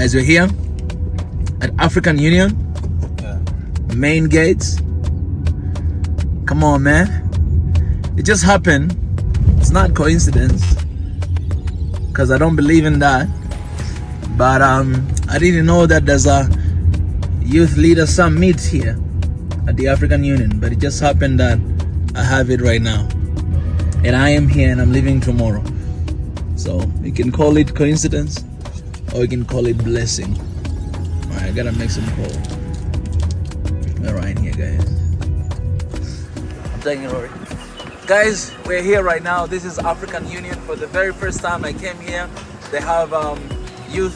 Guys, we're here at African Union, main gates. Come on, man. It just happened. It's not coincidence, because I don't believe in that. But I didn't know that there's a youth leader summit here at the African Union, but it just happened that I have it right now. And I am here and I'm leaving tomorrow. So you can call it coincidence or you can call it blessing. Alright, I gotta make some call. Alright, here guys. I'm taking it over. Guys, we're here right now. This is African Union. For the very first time I came here, they have youth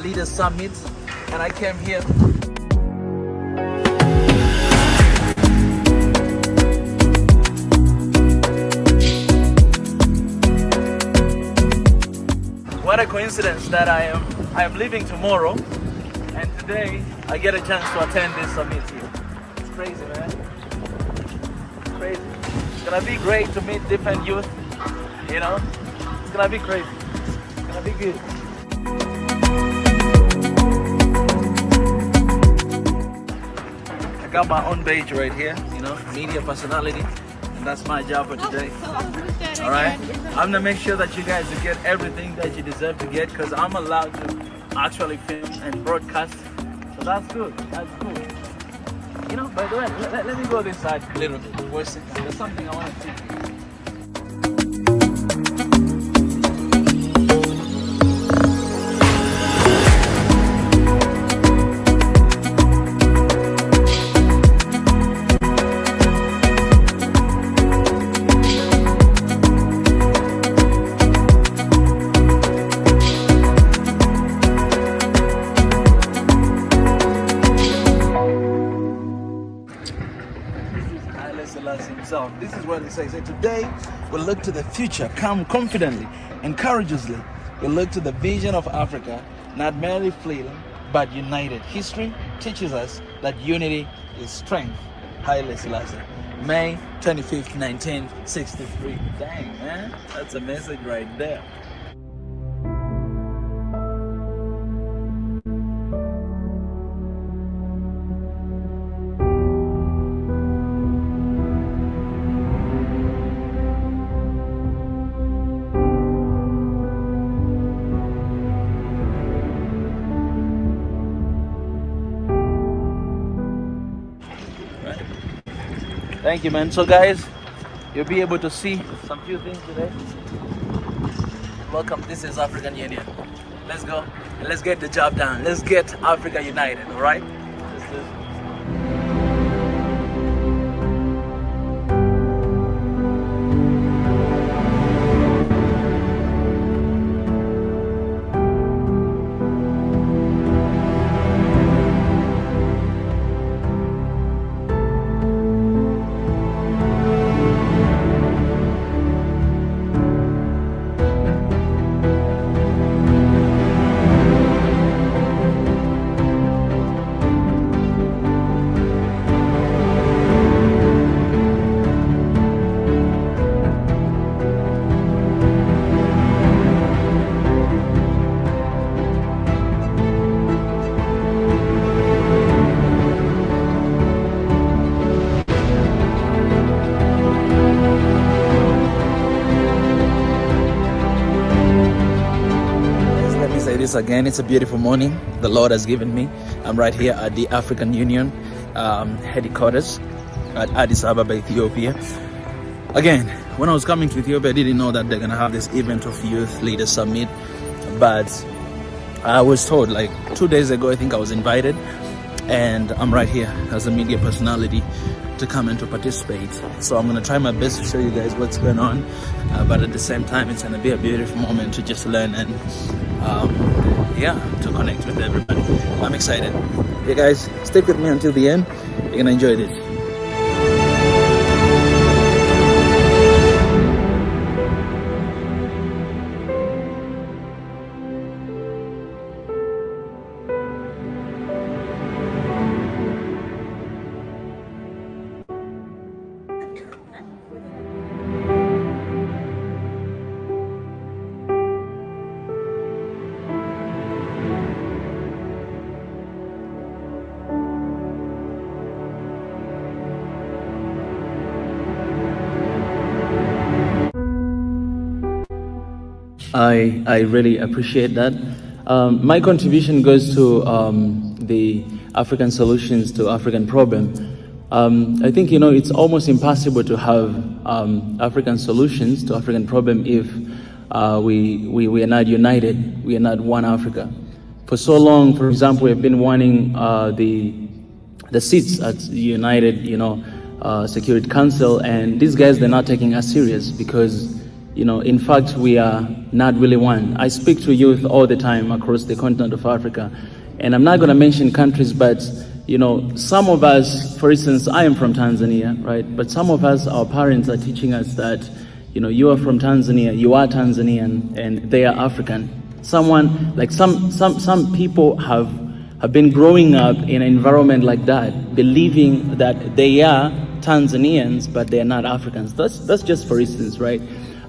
leaders summit, and I came here. What a coincidence that I am leaving tomorrow, and today I get a chance to attend this summit here. It's crazy, man. It's crazy. It's gonna be great to meet different youth, you know. It's gonna be crazy. It's gonna be good. I got my own page right here, you know, media personality, and that's my job for today. All right, I'm gonna make sure that you guys get everything that you deserve to get, because I'm allowed to actually film and broadcast. So that's good. That's good. You know, by the way, let me go this side a little bit. There's something I want to teach you. Himself. This is what it says. Today we look to the future, come confidently and courageously. We look to the vision of Africa, not merely fleeting, but united. History teaches us that unity is strength. Haile Selassie. May 25th, 1963. Dang, man. That's a message right there. Thank you, man. So guys, you'll be able to see some few things today. Welcome. This is African Union. Let's go and let's get the job done. Let's get Africa united, all right? Let's do it. This again, it's a beautiful morning the Lord has given me. I'm right here at the African Union headquarters at Addis Ababa, Ethiopia. Again, when I was coming to Ethiopia, I didn't know that they're gonna have this event of Youth Leaders Summit, but I was told like 2 days ago, I think I was invited, and I'm right here as a media personality to come and to participate. So I'm gonna try my best to show you guys what's going on, but at the same time it's gonna be a beautiful moment to just learn and yeah, to connect with everybody. I'm excited. Hey guys, stick with me until the end. You're gonna enjoy this. I really appreciate that. My contribution goes to the African solutions to African problem. I think, you know, it's almost impossible to have African solutions to African problem if we are not united, we are not one Africa. For so long, for example, we have been wanting the seats at the United, you know, Security Council, and these guys, they're not taking us serious because, you know, in fact, we are not really one. I speak to youth all the time across the continent of Africa, and I'm not going to mention countries, but, you know, some of us, for instance, I am from Tanzania, right? But some of us, our parents are teaching us that, you know, you are from Tanzania, you are Tanzanian, and they are African. Someone, like some people have been growing up in an environment like that, believing that they are Tanzanians, but they are not Africans. That's just for instance, right?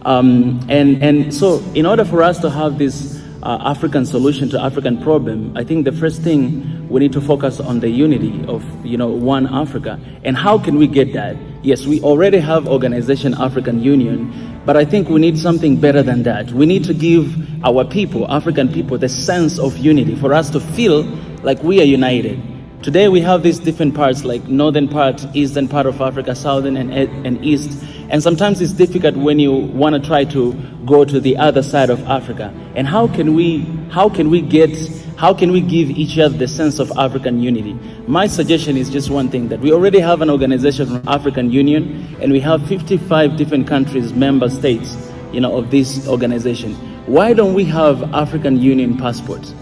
And so in order for us to have this African solution to African problem, I think the first thing we need to focus on the unity of, you know, one Africa. And how can we get that? Yes, we already have organization African Union, but I think we need something better than that. We need to give our people, African people, the sense of unity for us to feel like we are united. Today we have these different parts, like northern part, eastern part of Africa, southern and east. And sometimes it's difficult when you want to try to go to the other side of Africa. And how can we give each other the sense of African unity? My suggestion is just one thing, that we already have an organization from African Union, and we have 55 different countries, member states, you know, of this organization. Why don't we have African Union passports?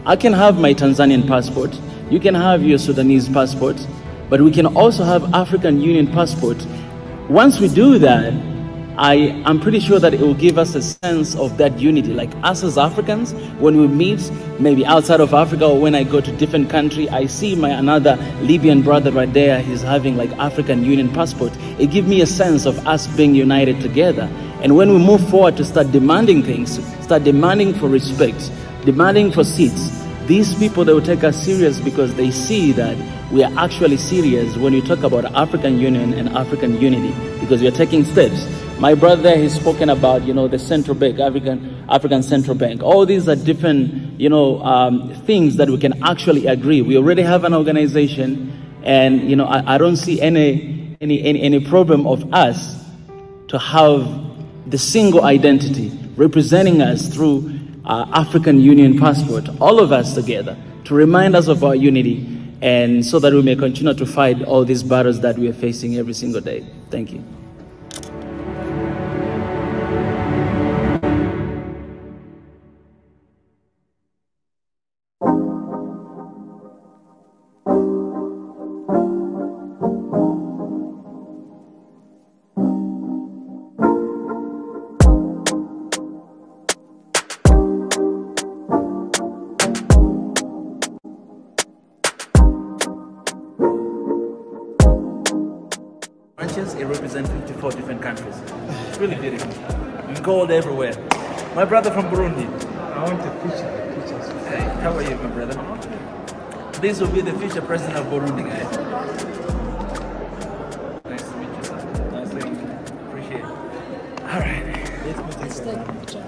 I can have my Tanzanian passport, you can have your Sudanese passport, but we can also have African Union passport. Once we do that, I'm pretty sure that it will give us a sense of that unity. Like us as Africans, when we meet, maybe outside of Africa, or when I go to different country, I see my another Libyan brother right there, he's having like African Union passport. It gives me a sense of us being united together. And when we move forward to start demanding things, start demanding for respect, demanding for seats, these people, they will take us serious because they see that we are actually serious when we talk about African Union and African unity, because we are taking steps. My brother, he's spoken about, you know, the central bank, African Central Bank. All these are different, you know, things that we can actually agree. We already have an organization, and, you know, I don't see any problem of us to have the single identity representing us through African Union passport, all of us together, to remind us of our unity, and so that we may continue to fight all these battles that we are facing every single day. Thank you. It represents 54 different countries. It's really beautiful. Gold everywhere. My brother from Burundi. I want a picture. Hey, how are you, my brother? This will be the future president of Burundi, guys. Nice to meet you, sir. Nice to meet you. Appreciate it. All right. Let's take a picture.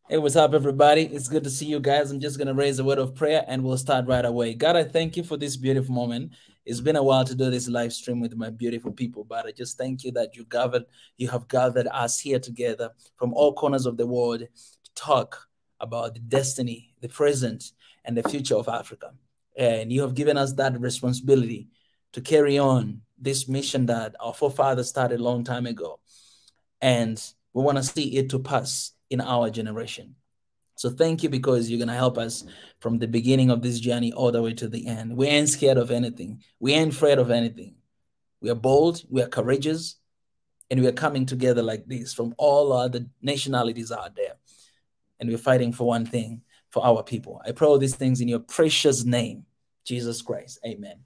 Hey, what's up, everybody? It's good to see you guys. I'm just going to raise a word of prayer and we'll start right away. God, I thank you for this beautiful moment. It's been a while to do this live stream with my beautiful people, but I just thank you that you have gathered us here together from all corners of the world to talk about the destiny, the present, and the future of Africa. And you have given us that responsibility to carry on this mission that our forefathers started a long time ago. And we want to see it to pass in our generation. So thank you, because you're going to help us from the beginning of this journey all the way to the end. We ain't scared of anything. We ain't afraid of anything. We are bold, we are courageous, and we are coming together like this from all other nationalities out there. And we're fighting for one thing, for our people. I pray all these things in your precious name, Jesus Christ. Amen.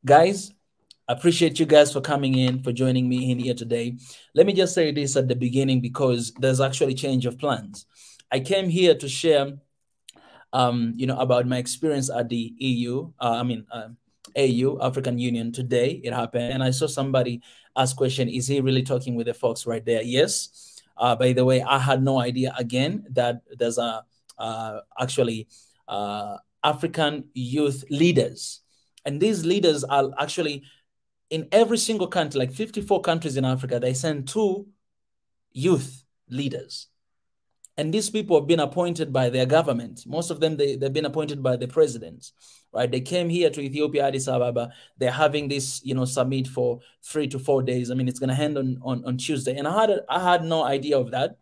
Guys, I appreciate you guys for coming in, for joining me in here today. Let me just say this at the beginning, because there's actually change of plans. I came here to share, about my experience at the AU, African Union today. It happened, and I saw somebody ask question, is he really talking with the folks right there? Yes. By the way, I had no idea, again, that there's African youth leaders. And these leaders are actually in every single country, like 54 countries in Africa, they send 2 youth leaders. And these people have been appointed by their government. Most of them, they've been appointed by the presidents, right? They came here to Ethiopia, Addis Ababa. They're having this, summit for 3 to 4 days. I mean, it's going to end on Tuesday. And I had no idea of that.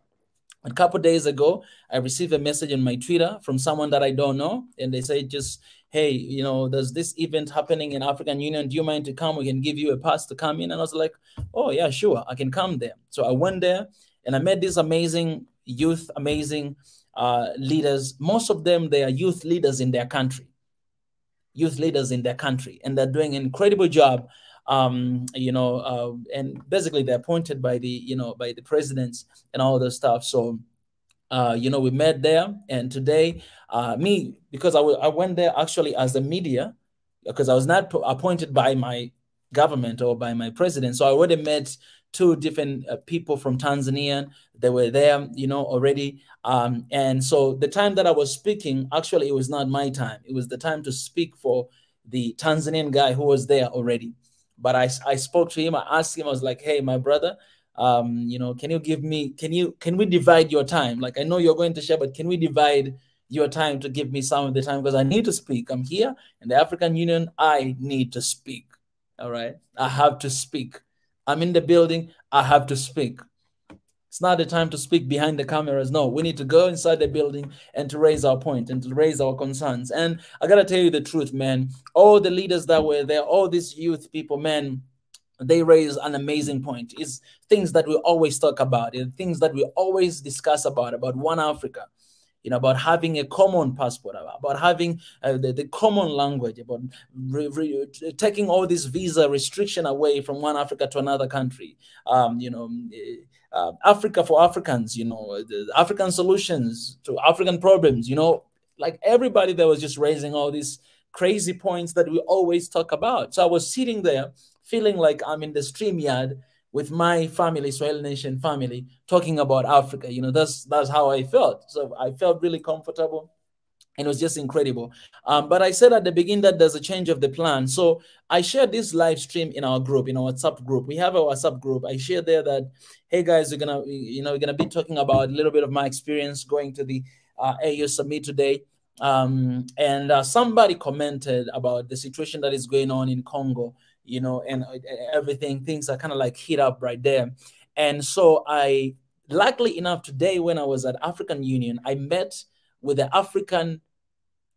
A couple of days ago, I received a message on my Twitter from someone that I don't know. And they say, just, hey, there's this event happening in African Union. Do you mind to come? We can give you a pass to come in. And I was like, oh, yeah, sure. I can come there. So I went there and I met these amazing youth, amazing leaders. Most of them, they are youth leaders in their country. Youth leaders in their country. And they're doing an incredible job. And basically they're appointed by the presidents and all this stuff. So, we met there, and today, because I went there actually as a media, because I was not appointed by my government or by my president. So I already met 2 different people from Tanzania. They were there, already. And so the time that I was speaking, actually, it was not my time. It was the time to speak for the Tanzanian guy who was there already. But I spoke to him. I asked him, I was like, hey, my brother, can we divide your time? Like, I know you're going to share, but can we divide your time to give me some of the time? Because I need to speak. I'm here in the African Union. I need to speak. All right. I have to speak. I'm in the building. I have to speak. It's not the time to speak behind the cameras. No, we need to go inside the building and to raise our point and to raise our concerns. And I got to tell you the truth, man. All the leaders that were there, all these youth people, man, they raise an amazing point. It's things that we always talk about, things that we always discuss about one Africa, about having a common passport, about having the common language, about taking all this visa restriction away from one Africa to another country, Africa for Africans, the African solutions to African problems, like everybody that was just raising all these crazy points that we always talk about. So I was sitting there feeling like I'm in the StreamYard with my family, Swahili Nation family, talking about Africa. That's how I felt. So I felt really comfortable. And it was just incredible. But I said at the beginning that there's a change of the plan. So I shared this live stream in our group, in our WhatsApp group. We have a WhatsApp group. I shared there that, hey guys, we're gonna be talking about a little bit of my experience going to the AU Summit today. And somebody commented about the situation that is going on in Congo, and everything. Things are kind of like heat up right there. And so luckily enough, today when I was at African Union, I met with the African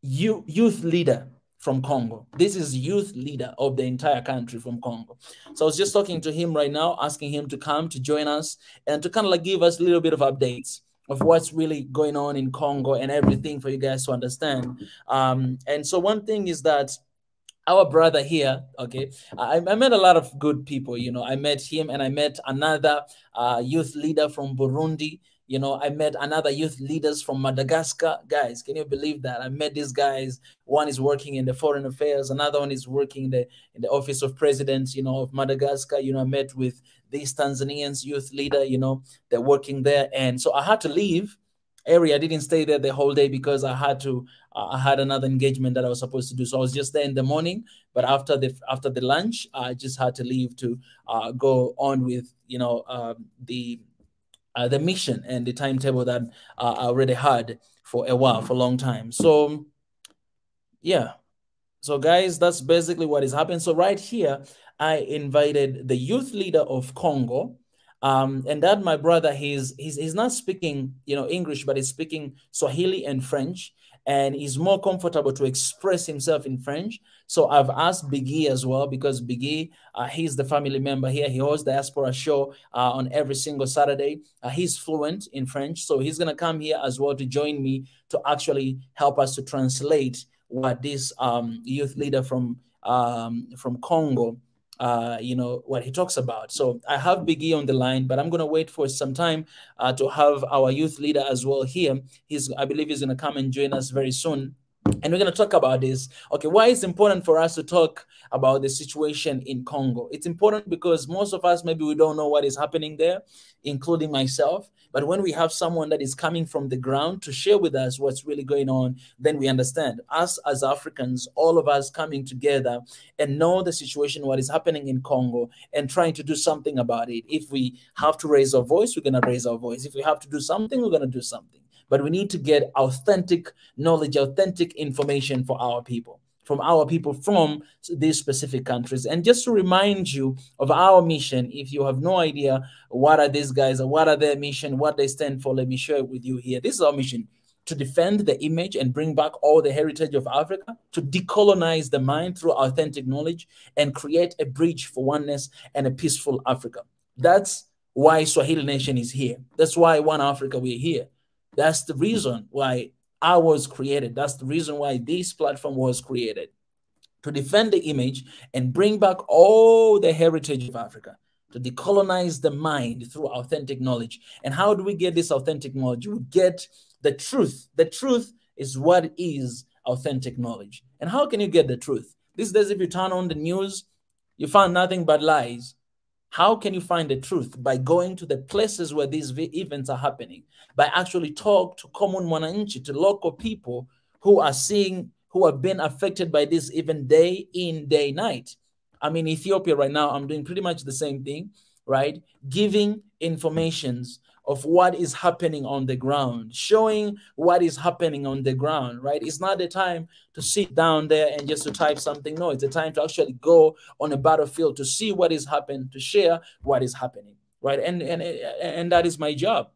youth leader from Congo. This is youth leader of the entire country from Congo. So I was just talking to him right now, asking him to come to join us and to kind of like give us a little bit of updates of what's really going on in Congo and everything for you guys to understand. And so one thing is that our brother here, okay, I met a lot of good people. I met him, and I met another youth leader from Burundi. I met another youth leaders from Madagascar. Guys, can you believe that? I met these guys. One is working in the foreign affairs. Another one is working in the office of president, of Madagascar. I met with these Tanzanians youth leader, they're working there. And so I had to leave area. I didn't stay there the whole day because I had another engagement that I was supposed to do. So I was just there in the morning, but after the lunch, I just had to leave to go on with the mission and the timetable that I already had for a while, for a long time. So yeah. So guys, that's basically what is happening. So right here, I invited the youth leader of Congo. And that my brother, he's not speaking, English, but he's speaking Swahili and French, and he's more comfortable to express himself in French. So I've asked Biggie as well, because Biggie, he's the family member here. He hosts Diaspora Show on every single Saturday. He's fluent in French, so he's gonna come here as well to join me to actually help us to translate what this youth leader from Congo, what he talks about. So I have Biggie on the line, but I'm going to wait for some time to have our youth leader as well here. I believe he's going to come and join us very soon. And we're going to talk about this. Okay, why it's important for us to talk about the situation in Congo? It's important because most of us, maybe we don't know what is happening there, including myself. But when we have someone that is coming from the ground to share with us what's really going on, then we understand. Us as Africans, all of us coming together and know the situation, what is happening in Congo, and trying to do something about it. If we have to raise our voice, we're going to raise our voice. If we have to do something, we're going to do something. But we need to get authentic knowledge, authentic information for our people, from these specific countries. And just to remind you of our mission, if you have no idea what are these guys or what are their mission, what they stand for, let me share it with you here. This is our mission: to defend the image and bring back all the heritage of Africa, to decolonize the mind through authentic knowledge, and create a bridge for oneness and a peaceful Africa. That's why Swahili Nation is here. That's why One Africa, we're here. That's the reason why I was created. That's the reason why this platform was created, to defend the image and bring back all the heritage of Africa, to decolonize the mind through authentic knowledge. And how do we get this authentic knowledge? We get the truth. The truth is what is authentic knowledge. And how can you get the truth? These days, if you turn on the news, you find nothing but lies. How can you find the truth? By going to the places where these events are happening, by actually talk to common mwananchi, to local people who have been affected by this even day in, day night. I'm in Ethiopia right now. I'm doing pretty much the same thing, right? Giving informations of what is happening on the ground, showing what is happening on the ground, right? It's not the time to sit down there and just to type something. No, it's a time to actually go on a battlefield to see what is happening, to share what is happening, right? And that is my job,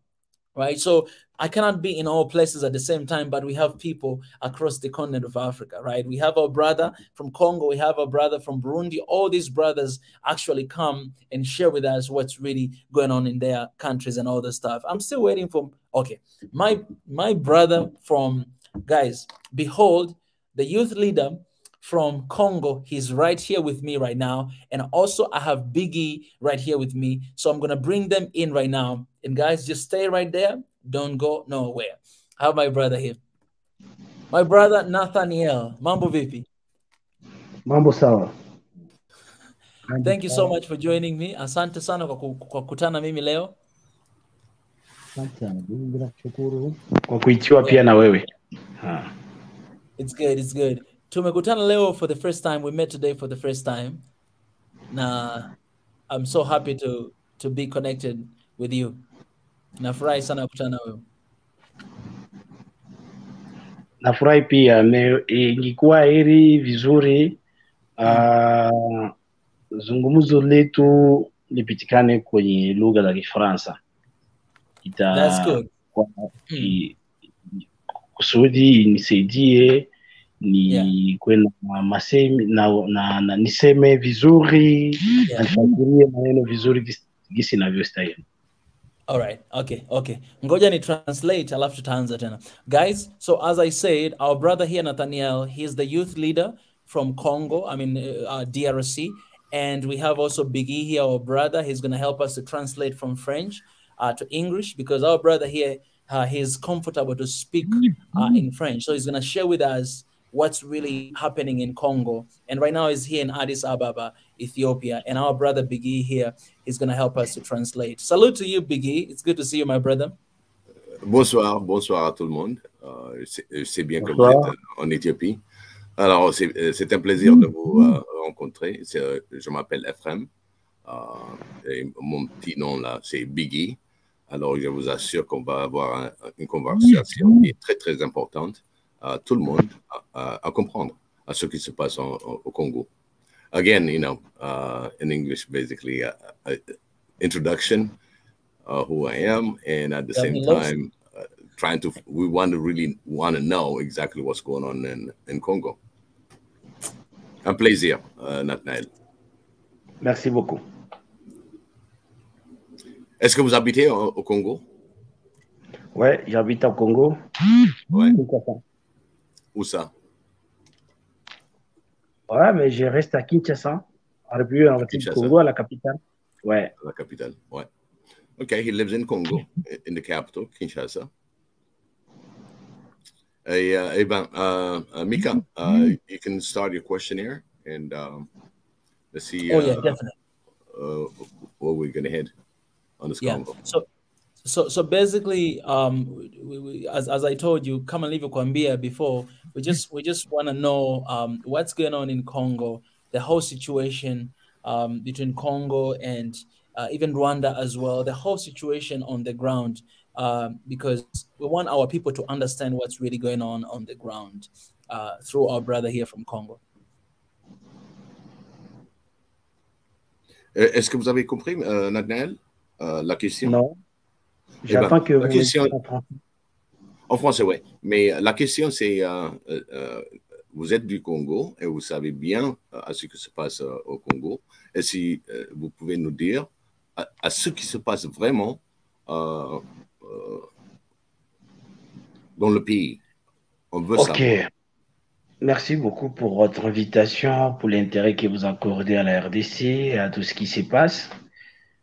right? So I cannot be in all places at the same time, but we have people across the continent of Africa, right? We have our brother from Congo, we have our brother from Burundi. All these brothers actually come and share with us what's really going on in their countries and all the stuff. I'm still waiting for, okay, my brother from, guys, behold, the youth leader from Congo, he's right here with me right now. And also I have Biggie right here with me. So I'm going to bring them in right now. And guys, just stay right there. Don't go nowhere. I have my brother here. My brother Nathaniel. Mambo vipi? Mambo sawa. Thank you so much for joining me. Asante sana kwa kutana mimi leo. Asante bila kushukuru kwa kuitiwa pia na wewe. It's good, it's good. Tumekutana leo for the first time. We met today for the first time. Na I'm so happy to be connected with you. Nafurahi sana kukutana wewe. Nafurahi pia, ingekuwa heri vizuri zungumzo letu lipitikane kwenye lugha za Kifaransa. That's good. Kusudi nisaidie ni kwenda masemi na niseme vizuri, na nifakirie maneno vizuri gisi navyostahili. All right. Okay. Ngoja ni translate alafu tutaanza tena. Guys, so as I said, our brother here, Nathaniel, he's the youth leader from Congo, DRC. And we have also Biggie here, our brother. He's going to help us to translate from French to English, because our brother here, he's comfortable to speak in French. So he's going to share with us what's really happening in Congo. And right now he's here in Addis Ababa, Ethiopia. And our brother Biggie here is going to help us to translate. Salute to you, Biggie. It's good to see you, my brother. Bonsoir, bonsoir à tout le monde. C'est bien que vous Bonsoir. êtes en Éthiopie. Alors, c'est un plaisir de vous rencontrer. Je m'appelle Ephraim. Et mon petit nom là, c'est Biggie. Alors, je vous assure qu'on va avoir une conversation qui est très, très importante à tout le monde à comprendre à ce qui se passe au Congo. Again, in English, basically, introduction, who I am, and at the same time, we really want to know exactly what's going on in Congo. Un plaisir, Nathanaël. Merci beaucoup. Est-ce que vous habitez au Congo? Ouais, j'habite au Congo. Ouais. Où ça? Ouais, mais je reste à Kinshasa, en République du Congo, à la capitale. Ouais. La capitale, ouais. Okay, he lives in Congo, in the capital, Kinshasa. Mika, you can start your questionnaire, and let's see definitely. where we're going to head on this Congo. So basically, as I told you, kama nilivyokuambia before, we just want to know what's going on in Congo, the whole situation between Congo and even Rwanda as well, the whole situation on the ground, because we want our people to understand what's really going on the ground through our brother here from Congo. Est-ce que vous avez compris, Nathanaël, la question? Non. J'attends que la vous question, en français. En français, oui. Mais la question, c'est, vous êtes du Congo et vous savez bien ce qui se passe au Congo. Et si vous pouvez nous dire à ce qui se passe vraiment dans le pays. On veut savoir. Merci beaucoup pour votre invitation, pour l'intérêt que vous accordez à la RDC et à tout ce qui se passe.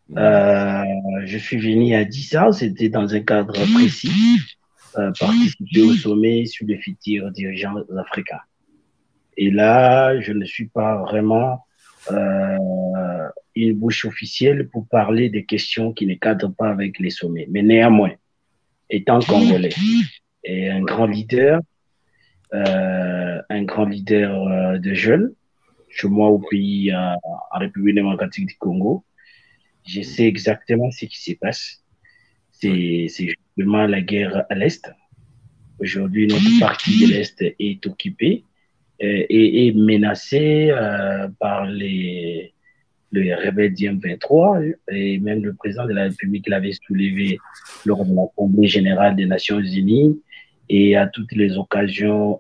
Je suis venu à 10 ans, c'était dans un cadre précis, participer au sommet sur les futurs dirigeants africains. Et là, je ne suis pas vraiment une bouche officielle pour parler des questions qui ne cadrent pas avec les sommets. Mais néanmoins, étant congolais et un grand leader de jeunes, chez moi au pays, en République démocratique du Congo, je sais exactement ce qui se passe. C'est justement la guerre à l'Est. Aujourd'hui, notre partie de l'Est est occupée et est menacée par les rebelles du M23, et même le président de la République l'avait soulevé lors de l'Assemblée générale des Nations Unies et à toutes les occasions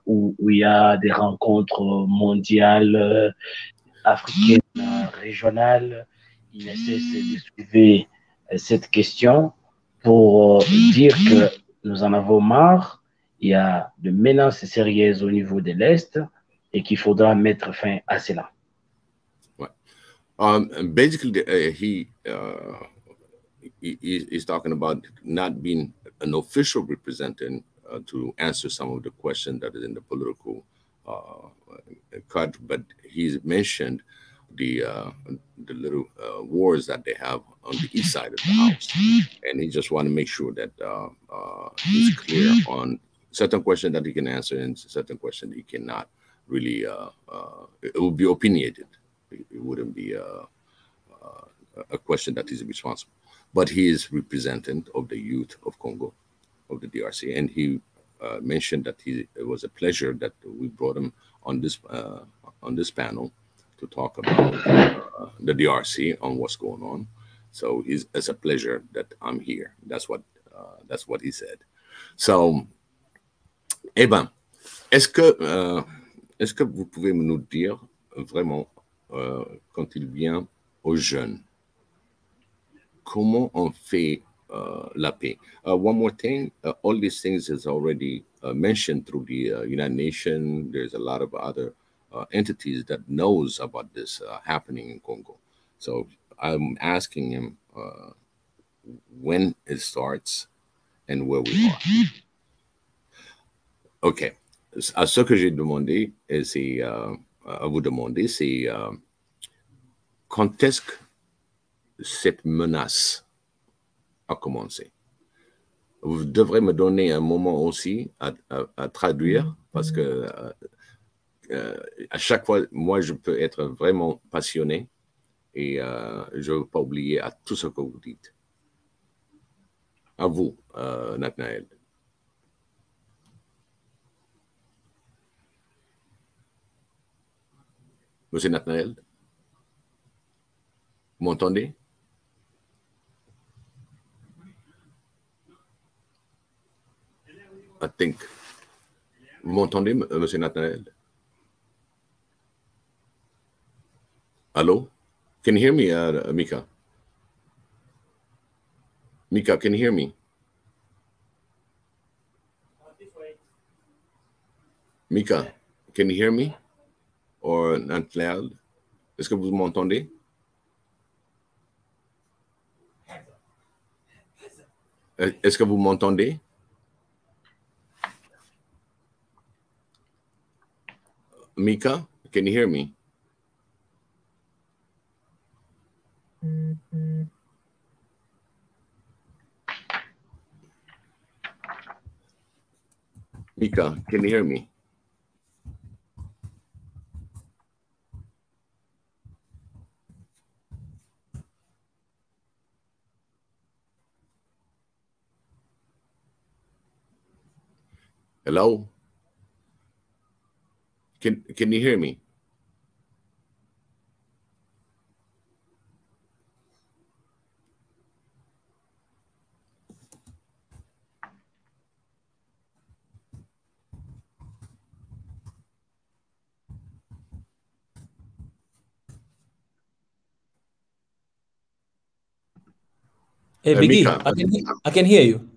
où il y a des rencontres mondiales, africaines, régionales. Il ne cesse de soulever cette question pour dire que nous en avons marre, il y a de menaces sérieuses au niveau de l'Est et qu'il faudra mettre fin à cela. Basically, he's talking about not being an official representative to answer some of the questions that is in the political cut, but he's mentioned the little wars that they have on the east side of the house, and he just want to make sure that he's clear on certain questions that he can answer and certain questions he cannot really. It will be opinionated. It wouldn't be a question that is responsible. But he is representative of the youth of Congo, of the DRC, and he mentioned that it was a pleasure that we brought him on this panel to talk about the DRC on what's going on. So it's a pleasure that I'm here. That's what he said. So, eh ben, est-ce que vous pouvez nous dire vraiment quand il vient aux jeunes, comment on fait la paix? One more thing, all these things is already mentioned through the United Nations. There's a lot of other entities that knows about this happening in Congo. So I'm asking him when it starts and where we are. OK. À ce que j'ai demandé, c'est à vous demander, c'est quand est-ce que cette menace a commencé? Vous devrez me donner un moment aussi à traduire parce que à chaque fois, moi, je peux être vraiment passionné et je ne veux pas oublier à tout ce que vous dites. À vous, Nathanaël. Monsieur Nathanaël, vous m'entendez? I think. Vous m'entendez, Monsieur Nathanaël? Hello? Can you hear me, Mika? Mika, can you hear me? Mika, can you hear me? Or Nathanaël? Est-ce que vous m'entendez? Est-ce que vous m'entendez? Mika, can you hear me? Mika, can you hear me? Hello? Can you hear me? Hey, Biggie, Mika. I can hear you.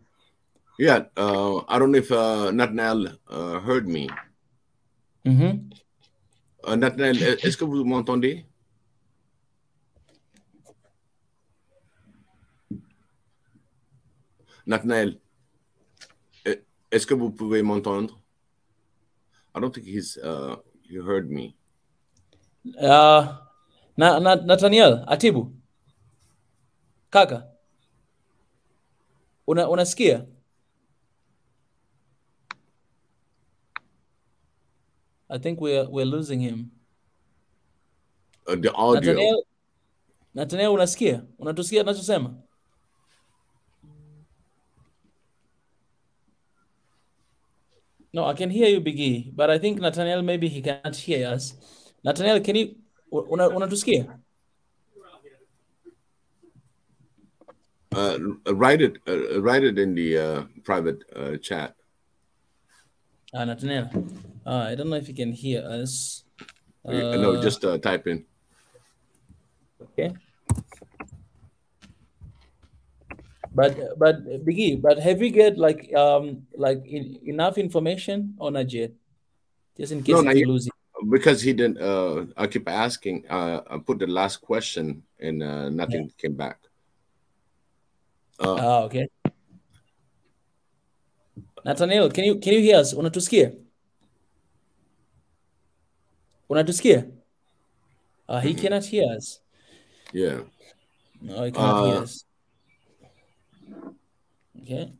Yeah, I don't know if Nathanaël heard me. Nathanaël, est-ce que vous m'entendez? Nathanaël, est-ce que vous pouvez m'entendre? I don't think he heard me. Nathaniel, Atibu. Kaka. Unasikia? I think we're losing him. The audio. Nathaniel, unasikia? Unatusikia tunachosema? No, I can hear you, Biggie, but I think Nathaniel, maybe he cannot hear us. Nathaniel, can you unatusikia? Write it in the private chat. Nathaniel, I don't know if you can hear us. No, just type in. Okay. But Biggie, but have we get enough information or not yet? Just in case if you lose it. Because he didn't. I keep asking. I put the last question and nothing came back. Okay. Nathaniel, can you hear us? Unatusikia? He cannot hear us. Yeah. No, he cannot hear us. Okay.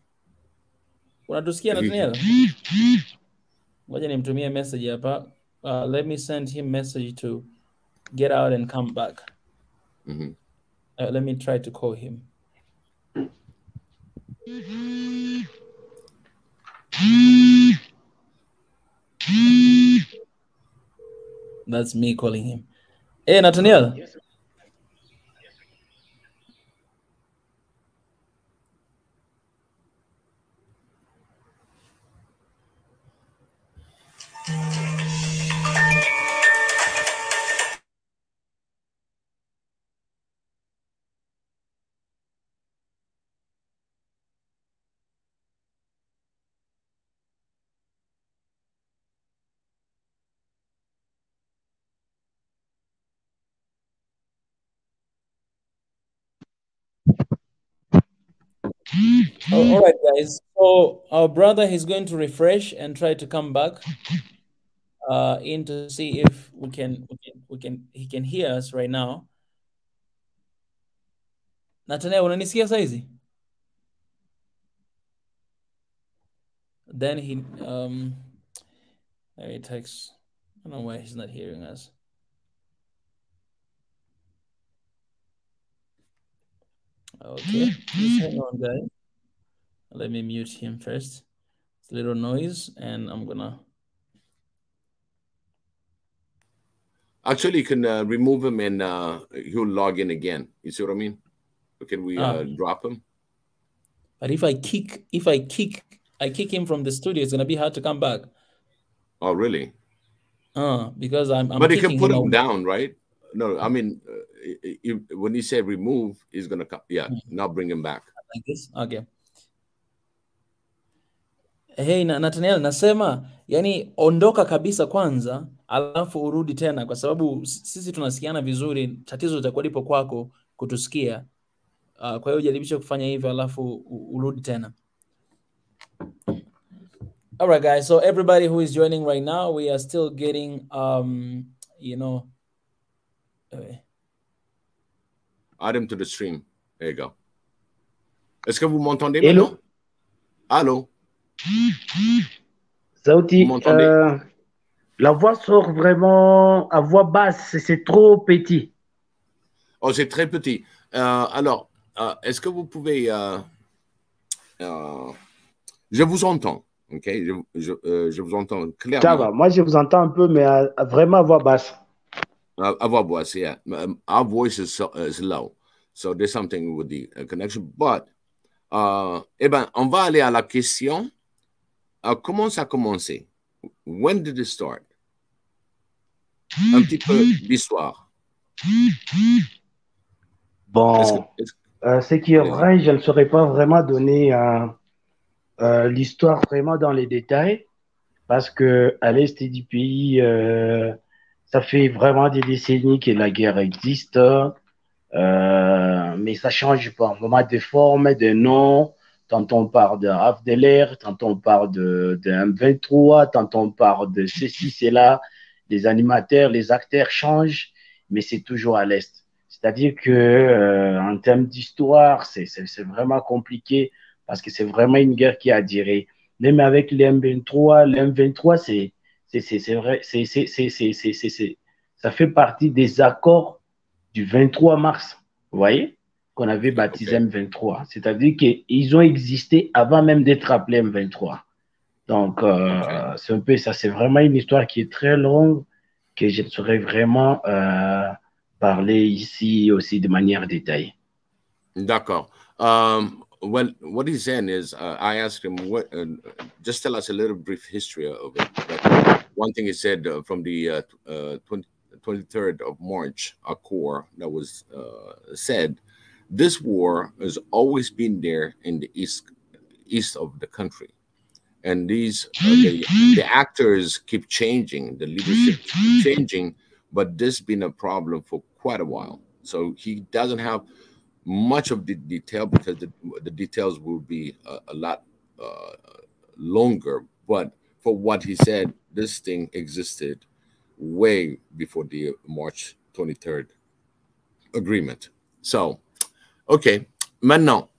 Unatusikia, Nathaniel? Ngoja nimtumie message hapa. Let me send him message to get out and come back. Let me try to call him. That's me calling him. Hey, Nathaniel. Yes, all right, guys. So our brother is going to refresh and try to come back in to see if he can hear us right now. Nathaniel, unanisikia saizi? then he it takes, I don't know why he's not hearing us. Okay, just hang on, guys. Let me mute him first. It's a little noise, and I'm gonna. Actually, you can remove him and he'll log in again. You see what I mean? Or can we drop him? But if I kick him from the studio, it's gonna be hard to come back. Oh, really? Because I'm. But you can put him down, right? No, I mean, when you say remove, he's gonna come. Yeah, now bring him back. Like this? Okay. Hey, Nathaniel, nasema yani ondoka kabisa kwanza, alafu urudi tena, kwa sababu sisi tunasikiana vizuri. Tatizo litakuwa lipo kwako kutusikia. Kwa hiyo jaribisha kufanya hivyo, alafu urudi tena. All right, guys. So everybody who is joining right now, we are still getting, you know. Add him to the stream. There you go. Est-ce que vous m'entendez? Hello. Allô. Sauti, la voix sort vraiment à voix basse, c'est trop petit. Oh, c'est très petit. Alors, est-ce que vous pouvez... je vous entends, ok? Je vous entends clairement. Ça va, moi je vous entends un peu, mais vraiment à voix basse. À voix basse, yeah. Our voice is low, so there's something with the connection. But, eh ben, on va aller à la question. Comment ça a commencé? When did it start? Un petit peu d'histoire. Bon, ce qui est vrai, je ne saurais pas vraiment donner l'histoire vraiment dans les détails, parce que à l'est du pays, ça fait vraiment des décennies que la guerre existe, mais ça change pas. Vraiment de forme, de nom. Tantôt on parle de Afdeler, tantôt on parle de M23, tantôt on parle de ceci, cela. Les animateurs, les acteurs changent, mais c'est toujours à l'est. C'est-à-dire que en termes d'histoire, c'est vraiment compliqué parce que c'est vraiment une guerre qui a duré. Même avec les M23, c'est vrai, ça fait partie des accords du 23 mars, vous voyez, qu'on avait baptisé M23. C'est-à-dire qu'ils ont existé avant même d'être appelés M23. Donc, c'est un peu ça. C'est vraiment une histoire qui est très longue, que je saurais vraiment parler ici aussi de manière détaillée. D'accord. Well, what he's saying is, I asked him, just tell us a little brief history of it. But one thing he said from the 23rd of March accord that was said, this war has always been there in the east of the country. And these the actors keep changing, the leadership keep changing, but this has been a problem for quite a while. So he doesn't have much of the detail because the details will be a lot longer. But for what he said, this thing existed way before the March 23rd agreement. So, okay, maintenant,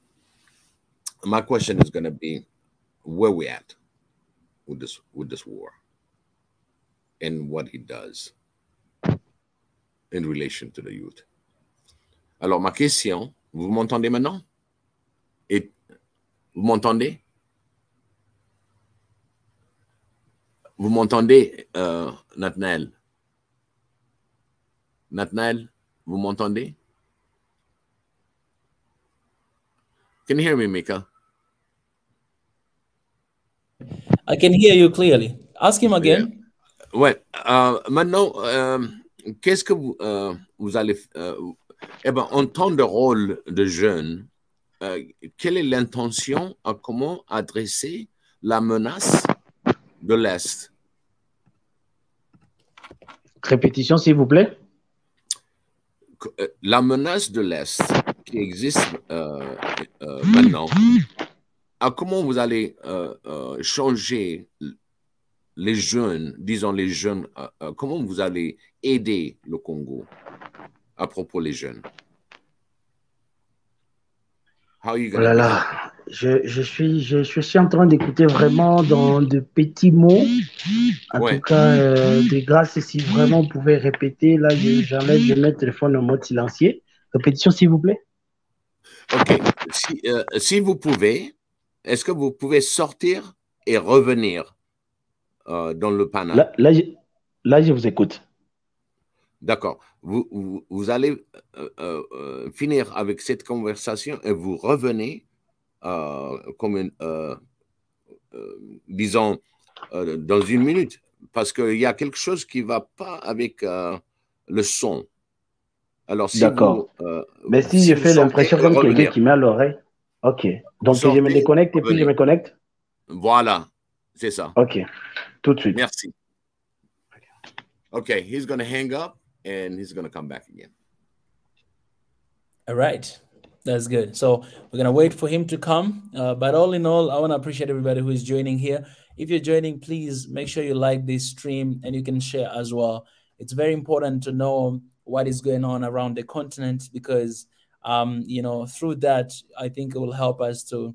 my question is going to be, where we at with this war and what he does in relation to the youth. Alors, ma question, vous m'entendez maintenant? Et vous m'entendez? Vous m'entendez, Nathanael? Nathanael, vous m'entendez? Can you hear me, Mika? I can hear you clearly. Ask him again. Yeah. Ouais. Maintenant, qu'est-ce que vous allez... eh ben, en temps de rôle de jeune, quelle est l'intention à comment adresser la menace de l'Est? Répétition, s'il vous plaît. La menace de l'Est qui existe maintenant, comment vous allez changer les jeunes, disons les jeunes, comment vous allez aider le Congo à propos des jeunes? Oh là là, je suis en train d'écouter vraiment dans de petits mots. En Ouais. tout cas, de grâce, si vraiment vous pouvez répéter, là, j'enlève, je mets le téléphone en mode silencieux. Répétition, s'il vous plaît. OK. Si vous pouvez, est-ce que vous pouvez sortir et revenir dans le Pana? Là, je vous écoute. D'accord. Vous allez finir avec cette conversation et vous revenez comme une, disons, dans une minute. Parce qu'il y a quelque chose qui ne va pas avec le son. Alors, si D'accord. vous, Mais si si je vous fais sortez l'impression et comme quelqu'un revenir, qui met à l'oreille. OK. vous Donc, je me sortez, déconnecte et puis je revenez. me connecte. Voilà, c'est ça. OK. Tout de suite. Merci. Okay, he's going to hang up and he's going to come back again. All right. That's good. So we're going to wait for him to come. But all in all, I want to appreciate everybody who is joining here. If you're joining, please make sure you like this stream and you can share as well. It's very important to know what is going on around the continent because, through that, I think it will help us to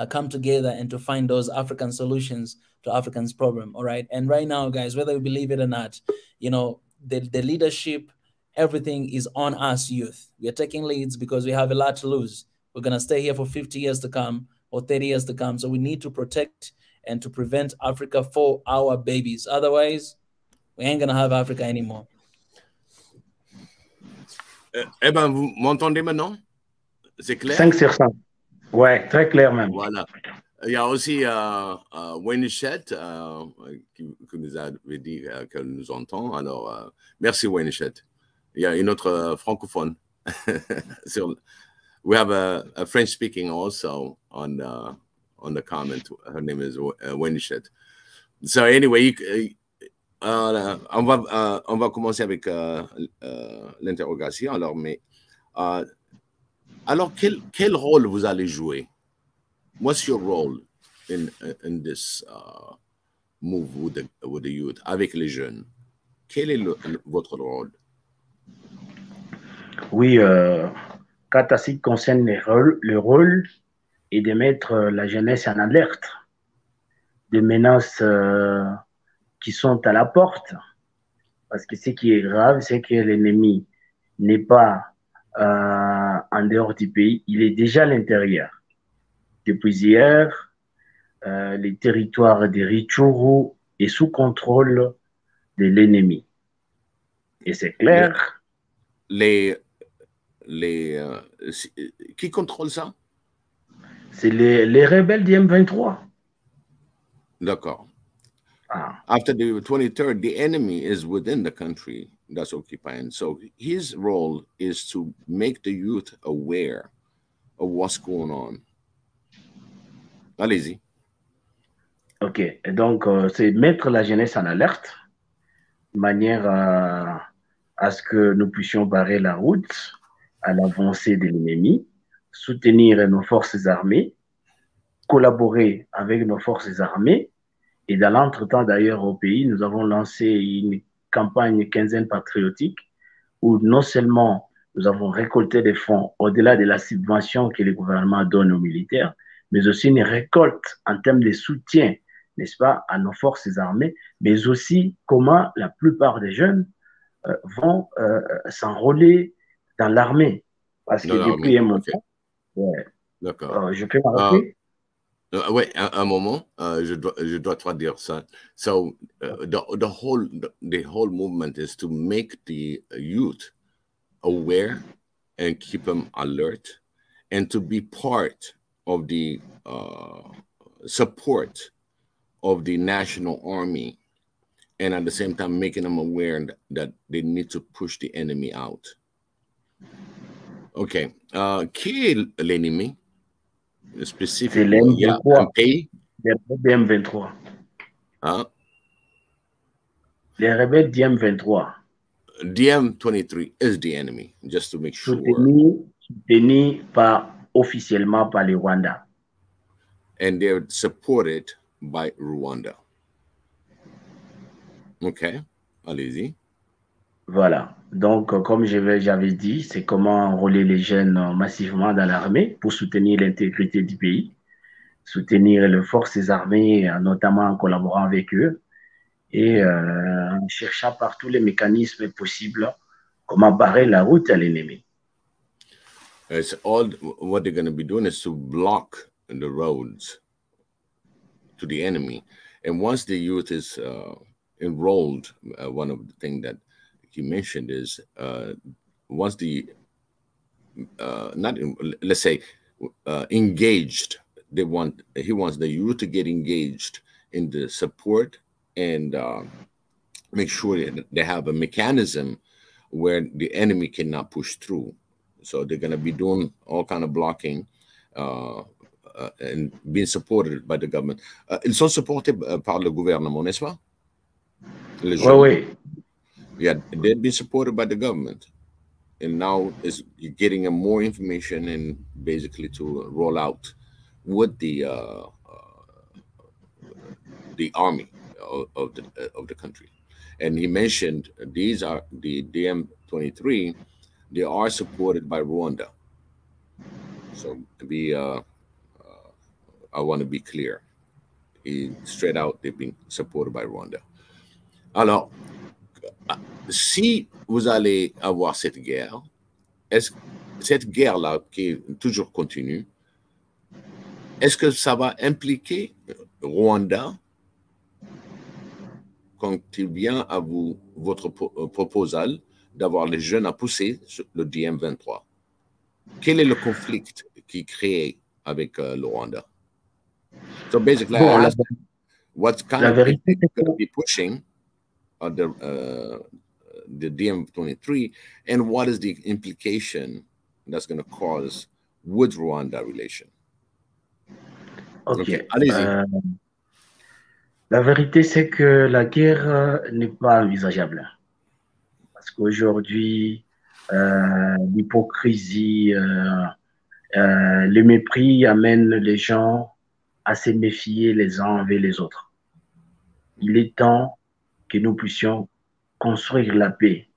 come together and to find those African solutions to Africans' problem. All right. And right now, guys, whether you believe it or not, the leadership, everything is on us youth. We are taking leads because we have a lot to lose. We're going to stay here for 50 years to come or 30 years to come. So we need to protect and to prevent Africa for our babies. Otherwise, we ain't going to have Africa anymore. Eh bien, vous m'entendez maintenant? C'est clair? 5 sur 5. Ouais, très clair même. Voilà. Il y a aussi Wayne-Chette qui nous avait dit qu'elle nous entend. Alors, merci Wayne-Chette. Il y a une autre francophone. We have a French speaking also on the comment. Her name is Wayne-Chette. So anyway, on va commencer avec l'interrogation. Alors, quel rôle vous allez jouer? What's your role in this move with the youth, avec les jeunes? Quel est votre rôle? Oui, quand à ce qui concerne le rôle est de mettre la jeunesse en alerte des menaces qui sont à la porte. Parce que ce qui est grave, c'est que l'ennemi n'est pas en dehors du pays, il est déjà à l'intérieur. Depuis hier, les territoires de Rutshuru est sous contrôle de l'ennemi. Et c'est clair. Qui contrôle ça? C'est les rebelles du M23. D'accord. Ah. After the 23rd, the enemy is within the country that's occupying. So his role is to make the youth aware of what's going on. Allez-y. OK. Et donc, c'est mettre la jeunesse en alerte de manière à ce que nous puissions barrer la route à l'avancée de l'ennemi, soutenir nos forces armées, collaborer avec nos forces armées. Et dans l'entretemps, d'ailleurs, au pays, nous avons lancé une campagne quinzaine patriotique où non seulement nous avons récolté des fonds au-delà de la subvention que le gouvernement donne aux militaires, mais aussi une récolte en termes de soutien, n'est-ce pas, à nos forces armées, mais aussi comment la plupart des jeunes vont s'enrôler dans l'armée. Parce que depuis un moment, ouais, je peux m'arrêter. Oui, un moment, je dois te dire ça. So the whole movement is to make the youth aware and keep them alert and to be part of the support of the national army and at the same time making them aware that they need to push the enemy out. OK. Qui est l'ennemi? C'est l'M23. Les rebelles M23. Hein? Les rebelles d'M23. DM23 is the enemy, just to make sure. Soutenu officiellement par le Rwanda. And they're supported by Rwanda. OK. Allez-y. Voilà. Donc, comme j'avais dit, c'est comment enrôler les jeunes massivement dans l'armée pour soutenir l'intégrité du pays, soutenir les forces armées, notamment en collaborant avec eux et en cherchant par tous les mécanismes possibles comment barrer la route à l'ennemi. It's all what they're going to be doing is to block the roads to the enemy. And once the youth is enrolled, one of the things that he mentioned is once the let's say engaged, he wants the youth to get engaged in the support and make sure that they have a mechanism where the enemy cannot push through. So they're going to be doing all kind of blocking and being supported by the government. Ils sont supportés par le gouvernement, n'est-ce pas? Oui. Yeah, they've been supported by the government. And now is getting more information and basically to roll out with the army of the country. And he mentioned these are the DM-23. They are supported by Rwanda. So I want to be clear. Straight out, they've been supported by Rwanda. Alors, si vous allez avoir cette guerre, cette guerre-là qui est toujours continue, est-ce que ça va impliquer Rwanda quand il vient à votre proposal d'avoir les jeunes à pousser sur le DM-23? Quel est le conflit qui crée avec le Rwanda? So basically, bon, I asked what kind of going to be pushing the DM-23, and what is the implication that's going to cause with Rwanda relation? Okay. Allez-y. La vérité, c'est que la guerre n'est pas envisageable. Parce qu'aujourd'hui, l'hypocrisie, le mépris amène les gens à se méfier les uns envers les autres. Il est temps que nous puissions construire la paix.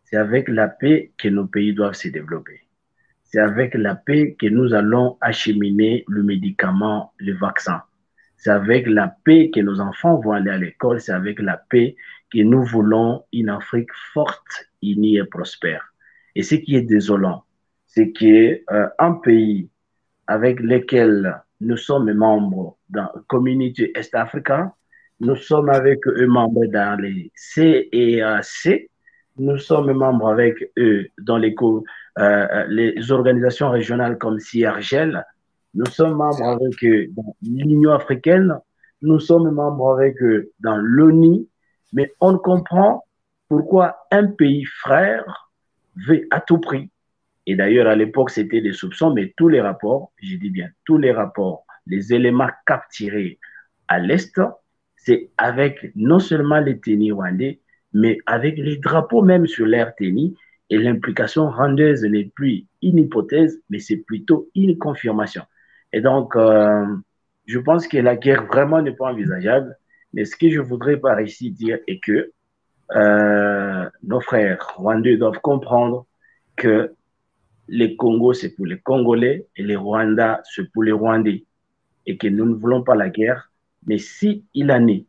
C'est avec la paix que nos pays doivent se développer. C'est avec la paix que nous allons acheminer le médicament, le vaccin. C'est avec la paix que nos enfants vont aller à l'école. C'est avec la paix que nous voulons une Afrique forte, unie et prospère. Et ce qui est désolant, c'est qu'un pays avec lequel nous sommes membres dans la communauté Est Africaine, nous sommes avec eux membres dans les CEAC, nous sommes membres avec eux dans les organisations régionales comme CIRGEL, nous sommes membres avec eux dans l'Union africaine, nous sommes membres avec eux dans l'ONU, mais on comprend pourquoi un pays frère veut à tout prix. Et d'ailleurs, à l'époque, c'était des soupçons, mais tous les rapports, je dis bien tous les rapports, les éléments capturés à l'Est, c'est avec non seulement les tennis rwandais, mais avec les drapeaux même sur l'air tennis. Et l'implication rwandaise n'est plus une hypothèse, mais c'est plutôt une confirmation. Et donc, je pense que la guerre vraiment n'est pas envisageable. Mais ce que je voudrais par ici dire est que nos frères rwandais doivent comprendre que les Congos, c'est pour les Congolais et les Rwandais, c'est pour les Rwandais. Et que nous ne voulons pas la guerre. Mais si il en est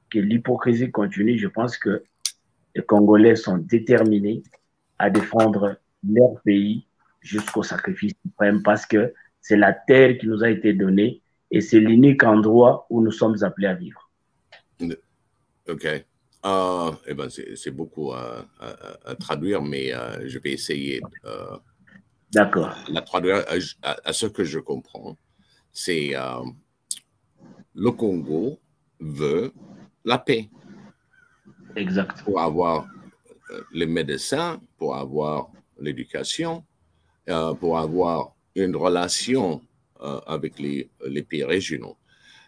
que l'hypocrisie continue, je pense que les Congolais sont déterminés à défendre leur pays jusqu'au sacrifice suprême parce que c'est la terre qui nous a été donnée et c'est l'unique endroit où nous sommes appelés à vivre. OK. Eh ben, c'est beaucoup à traduire, mais je vais essayer D'accord. La traduire à ce que je comprends. C'est le Congo veut la paix. Exact. Pour avoir les médecins, pour avoir l'éducation, pour avoir une relation avec les pays régionaux.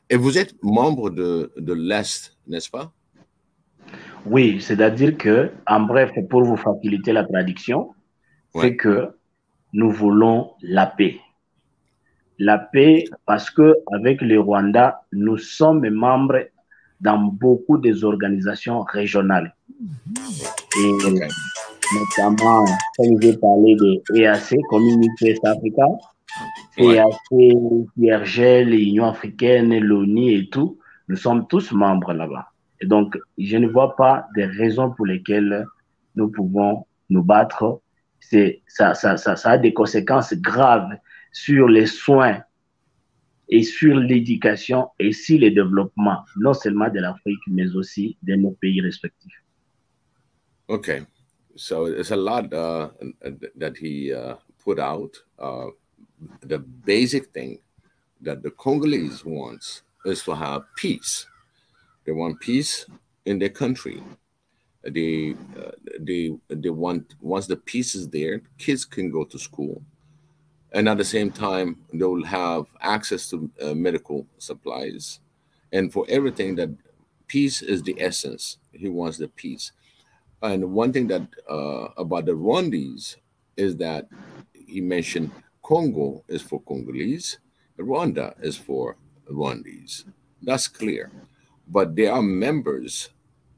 Et vous êtes membre de l'Est, n'est-ce pas? Oui, c'est-à-dire que, en bref, pour vous faciliter la traduction, c'est que nous voulons la paix. La paix parce qu'avec les Rwandais, nous sommes membres dans beaucoup des organisations régionales. Et Okay. notamment, comme j'ai parlé de EAC, Community East Africa, Ouais. EAC, Pierre-Gel, l'Union africaine, l'ONU et tout, nous sommes tous membres là-bas. Et donc, je ne vois pas des raisons pour lesquelles nous pouvons nous battre. Ça a des conséquences graves sur les soins et sur l'éducation et sur le développement, non seulement de l'Afrique, mais aussi de nos pays respectifs. Okay. So it's a lot that he put out. The basic thing that the Congolese wants is to have peace. They want peace in their country. They want, once the peace is there, kids can go to school, and at the same time they will have access to medical supplies, and for everything that peace is the essence. He wants the peace. And one thing that about the Rwandese is that he mentioned Congo is for Congolese, Rwanda is for Rwandese. That's clear. But they are members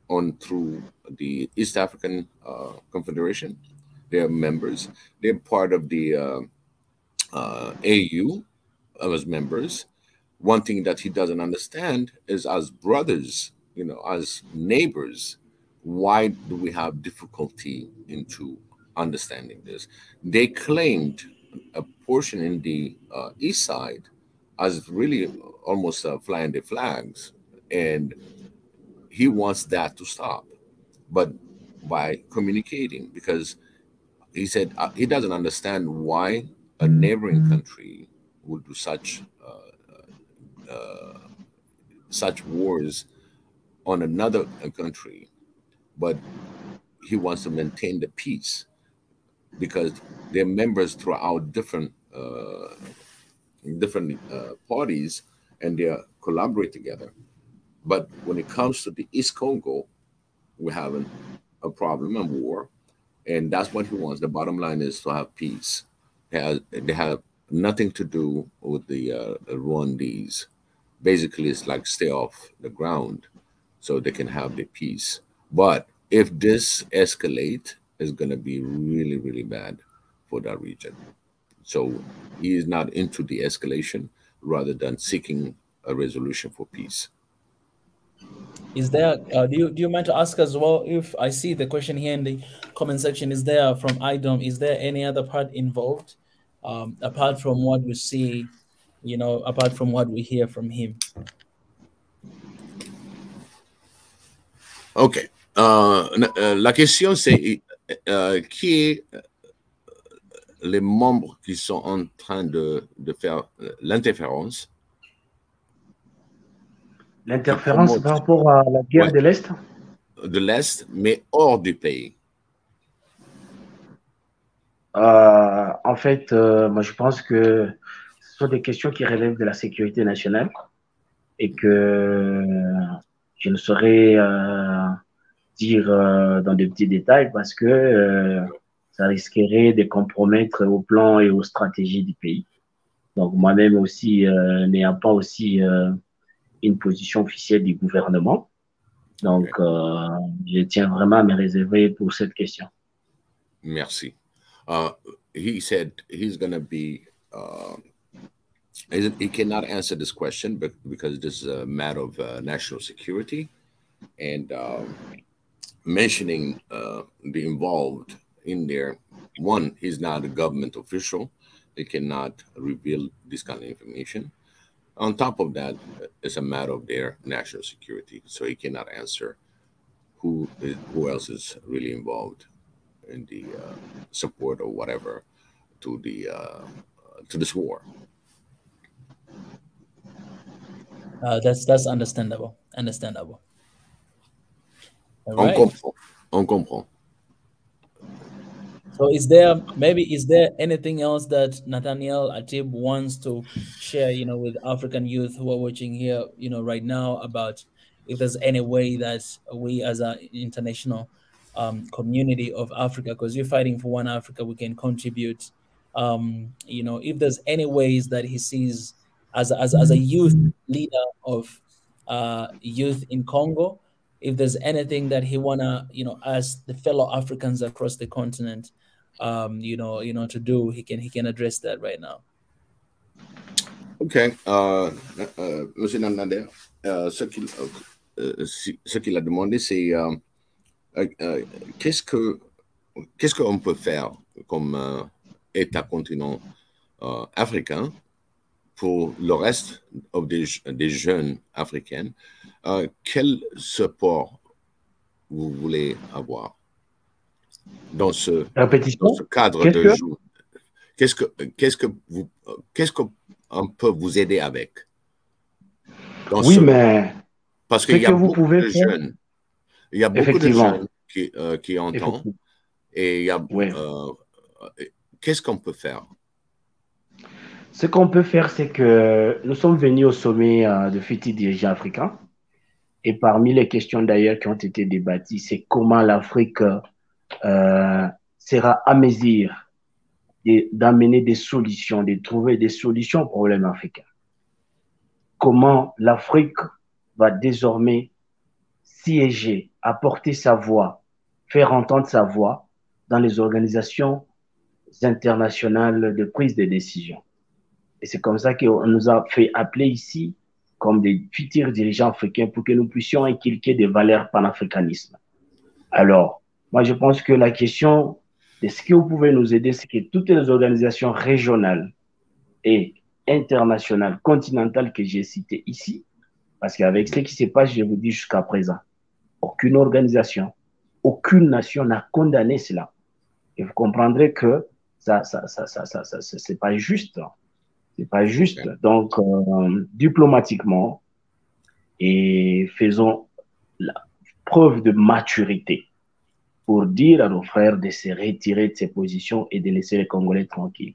on through the East African Confederation. They are members. They're part of the AU as members. One thing that he doesn't understand is, as brothers, as neighbors, why do we have difficulty into understanding this? They claimed a portion in the east side as really almost flying the flags, and he wants that to stop, but by communicating, because he said he doesn't understand why a neighboring country would do such wars on another country, but he wants to maintain the peace because they're members throughout different parties, and they collaborate together. But when it comes to the East Congo, we're having a problem and war, and that's what he wants. The bottom line is to have peace. They have nothing to do with the Rwandese. Basically, it's like stay off the ground so they can have the peace. But if this escalate, it's going to be really, really bad for that region. So he is not into the escalation rather than seeking a resolution for peace. Is there, do you mind to ask as well, if I see the question here in the comment section, is there from IDOM, is there any other part involved apart from what we see, apart from what we hear from him? OK. La question, c'est qui est les membres qui sont en train de faire l'interférence? L'interférence par rapport à la guerre de l'Est? De l'Est, mais hors du pays. En fait, moi, je pense que ce sont des questions qui relèvent de la sécurité nationale et que je ne saurais dire dans de petits détails parce que ça risquerait de compromettre au plan et aux stratégies du pays. Donc, moi-même aussi, n'ayant pas aussi une position officielle du gouvernement. Donc, je tiens vraiment à me réserver pour cette question. Merci. He said he's going to be, he cannot answer this question because this is a matter of national security, and mentioning the involved in there. One, he's not a government official. He cannot reveal this kind of information. On top of that, it's a matter of their national security, so he cannot answer who else is really involved in the support or whatever to this war. That's understandable. Understandable. Right. On comprend. So is there anything else that Nathaniel Atib wants to share, with African youth who are watching here, right now, about if there's any way that we as an international community of Africa, because we're fighting for one Africa, we can contribute, if there's any ways that he sees as a youth leader of youth in Congo, if there's anything that he wanna, ask the fellow Africans across the continent, to do, he can address that right now. Ok. Monsieur Nander, ce qu'il a demandé, c'est qu'est-ce qu'on peut faire comme État continent africain pour le reste des jeunes africains. Quel support vous voulez avoir dans ce cadre de jeu? Qu'est-ce qu'on peut vous aider avec? Parce qu'il y a beaucoup de jeunes. Il y a beaucoup de jeunes qui entendent. Et il y a, qu'est-ce qu'on peut faire? Ce qu'on peut faire, c'est que nous sommes venus au sommet de futurs dirigeants africains. Et parmi les questions d'ailleurs qui ont été débattues, c'est comment l'Afrique sera à mesure d'amener des solutions, de trouver des solutions aux problèmes africains. Comment l'Afrique va désormais siéger, apporter sa voix, faire entendre sa voix dans les organisations internationales de prise de décision. Et c'est comme ça qu'on nous a fait appeler ici comme des futurs dirigeants africains pour que nous puissions inculquer des valeurs panafricanisme. Alors, moi, je pense que la question de ce que vous pouvez nous aider, c'est que toutes les organisations régionales et internationales, continentales que j'ai citées ici, parce qu'avec ce qui se passe, je vous dis jusqu'à présent, aucune organisation, aucune nation n'a condamné cela. Et vous comprendrez que c'est pas juste. C'est pas juste. Okay. Donc, diplomatiquement, et faisons la preuve de maturité pour dire à nos frères de se retirer de ces positions et de laisser les Congolais tranquilles.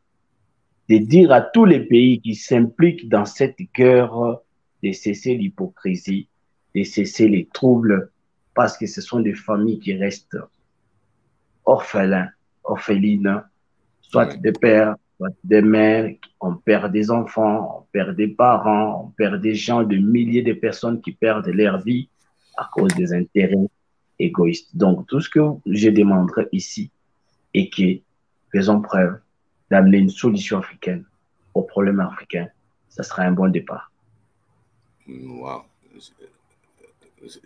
De dire à tous les pays qui s'impliquent dans cette guerre de cesser l'hypocrisie, de cesser les troubles, parce que ce sont des familles qui restent orphelines, soit des pères, des mères, on perd des enfants, on perd des parents, on perd des gens, des milliers de personnes qui perdent leur vie à cause des intérêts égoïstes. Donc, tout ce que je demanderai ici est que faisons preuve d'amener une solution africaine aux problèmes africains. Ça sera un bon départ. Wow.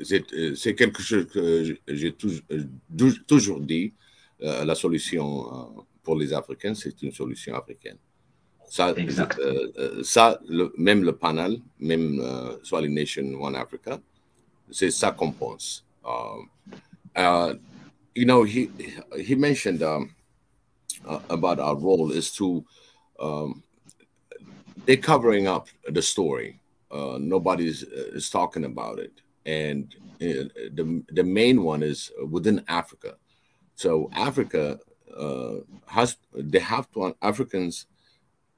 C'est quelque chose que j'ai toujours dit. La solution pour les Africains, c'est une solution africaine. Ça, même le panel, même Swahili Nation One Africa, c'est ça qu'on pense. He mentioned about our role is to they're covering up the story. Nobody is talking about it, and the main one is within Africa. So Africa Africans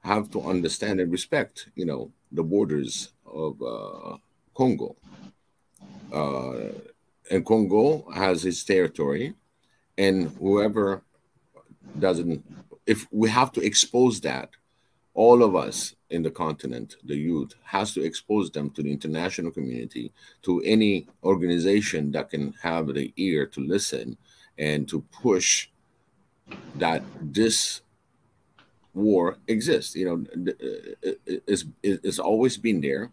have to understand and respect, the borders of Congo. And Congo has its territory, and whoever doesn't, if we have to expose that, all of us in the continent, the youth, has to expose them to the international community, to any organization that can have the ear to listen and to push that this war exists. It's always been there.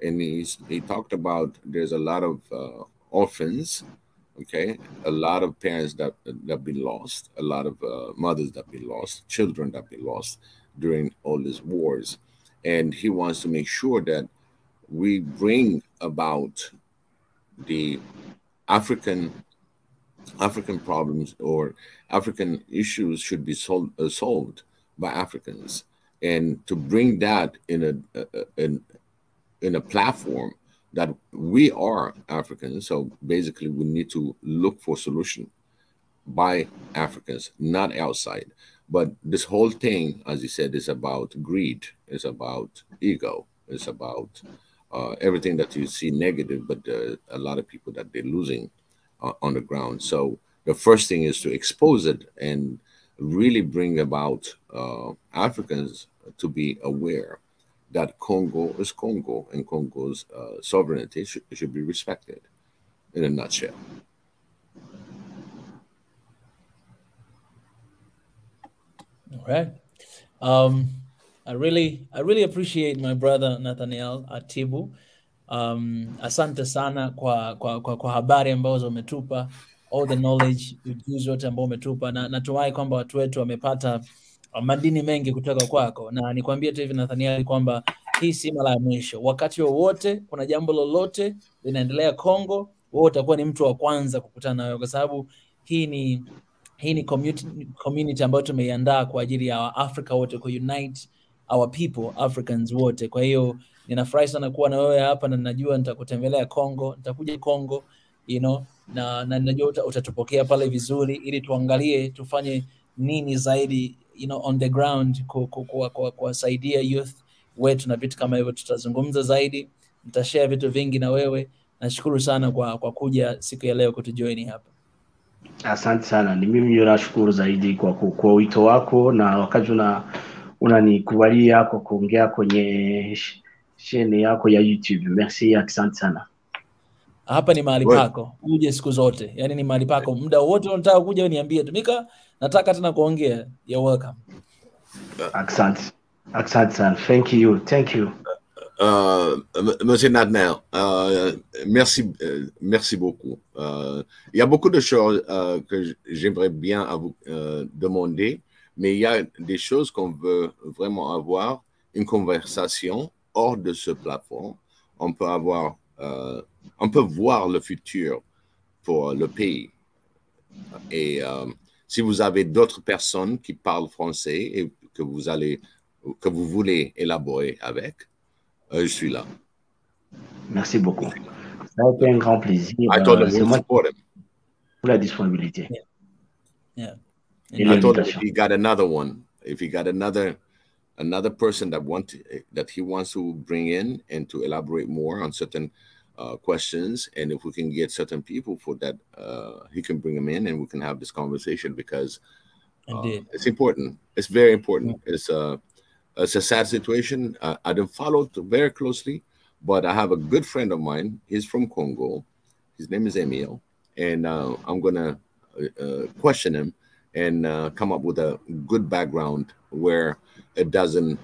And he talked about there's a lot of orphans, okay, a lot of parents that been lost, a lot of mothers that been lost, children that been lost during all these wars. And he wants to make sure that we bring about the African problems or African issues should be solved by Africans, and to bring that in a platform that we are Africans. So basically, we need to look for solution by Africans, not outside. But this whole thing, as he said, is about greed. It's about ego. It's about everything that you see negative, but a lot of people that they're losing on the ground. So the first thing is to expose it and really bring about Africans to be aware that Congo is Congo, and Congo's sovereignty should be respected. in a nutshell. All right. I really appreciate my brother Nathaniel Atibu. Asante sana kwa habari ambazo umetupa, all the knowledge, ujuzi wote ambao umetupa, na natumai kwamba watu wetu wamepata madini mengi kutoka kwako, na nikwambie tu hivi Nathaniel kwamba hii si mara ya mwisho. Wakati wowote kuna jambo lolote linaendelea Kongo, wewe utakuwa ni mtu wa kwanza kukutana nayo, kwa sababu hii ni community ambayo tumeiandaa kwa ajili ya Africa wote, ku unite our people, Africans wote. Kwa hiyo ninafurahi sana kuwa na wewe hapa, na najua nitakutembelea Kongo, nitakuja Kongo, na najua utatupokea pale vizuri, ili tuangalie tufanye nini zaidi, on the ground, kuwasaidia youth wetu na vitu kama hivyo. Tutazungumza zaidi, nitashare vitu vingi na wewe. Nashukuru sana kwa kuja siku ya leo kutujoin hapa. Asante sana. Ni mimi nashukuru zaidi kwa wito wako, na wakati unanikubalia kwa kuongea kwenye channel yako ya YouTube. Merci, asante sana. Hapa ni mahali pako, uje siku zote. Yaani ni mahali pako, muda wote unataka kuja niambie tu, Mika, nataka tena kuongea. You're welcome. Asante. Asante sana. Thank you. Monsieur Nathaniel, merci beaucoup. Il y a beaucoup de choses que j'aimerais bien à vous demander, mais il y a des choses qu'on veut vraiment avoir, une conversation hors de ce plateforme. On peut voir le futur pour le pays. Et si vous avez d'autres personnes qui parlent français et que vous voulez élaborer avec, je suis là. Merci beaucoup. Ça a été un grand plaisir. I told him we'll support him. Pour la disponibilité. Yeah. I told him if he got another one, if he got another person that he wants to bring in and to elaborate more on certain questions, and if we can get certain people for that, he can bring them in and we can have this conversation, because it's important. It's very important. It's a sad situation. I don't follow it very closely, but I have a good friend of mine. He's from Congo. His name is Emile, and I'm gonna question him and come up with a good background where it doesn't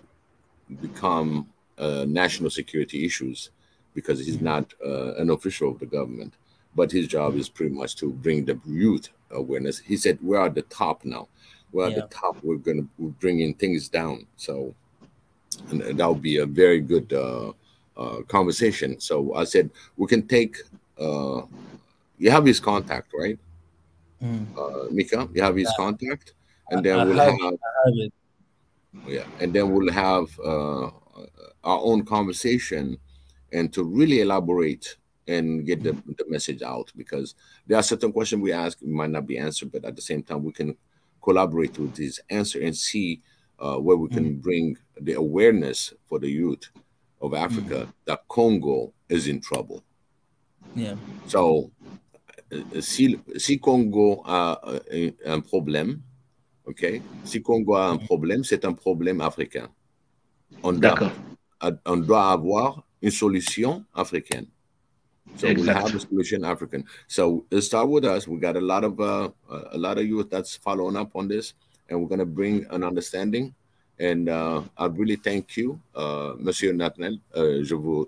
become national security issues, because he's not an official of the government, but his job is pretty much to bring the youth awareness. He said, we're at the top now. We're at the top. We're bringing things down. So, and that would be a very good conversation. So I said, we can take, you have his contact, right? Mika, you have his contact? And then we'll have our own conversation, and to really elaborate and get the message out, because there are certain questions we ask might not be answered, but at the same time we can collaborate with his answer and see where we can bring the awareness for the youth of Africa that Congo is in trouble. Yeah. So si Congo a un problème, ok, si Congo a un problème, c'est un problème africain. On doit avoir une solution africaine. So we have a solution African. So let's start with us. We got a lot of youth that's following up on this, and we're gonna bring an understanding. And I really thank you, Monsieur Nathaniel. Je vous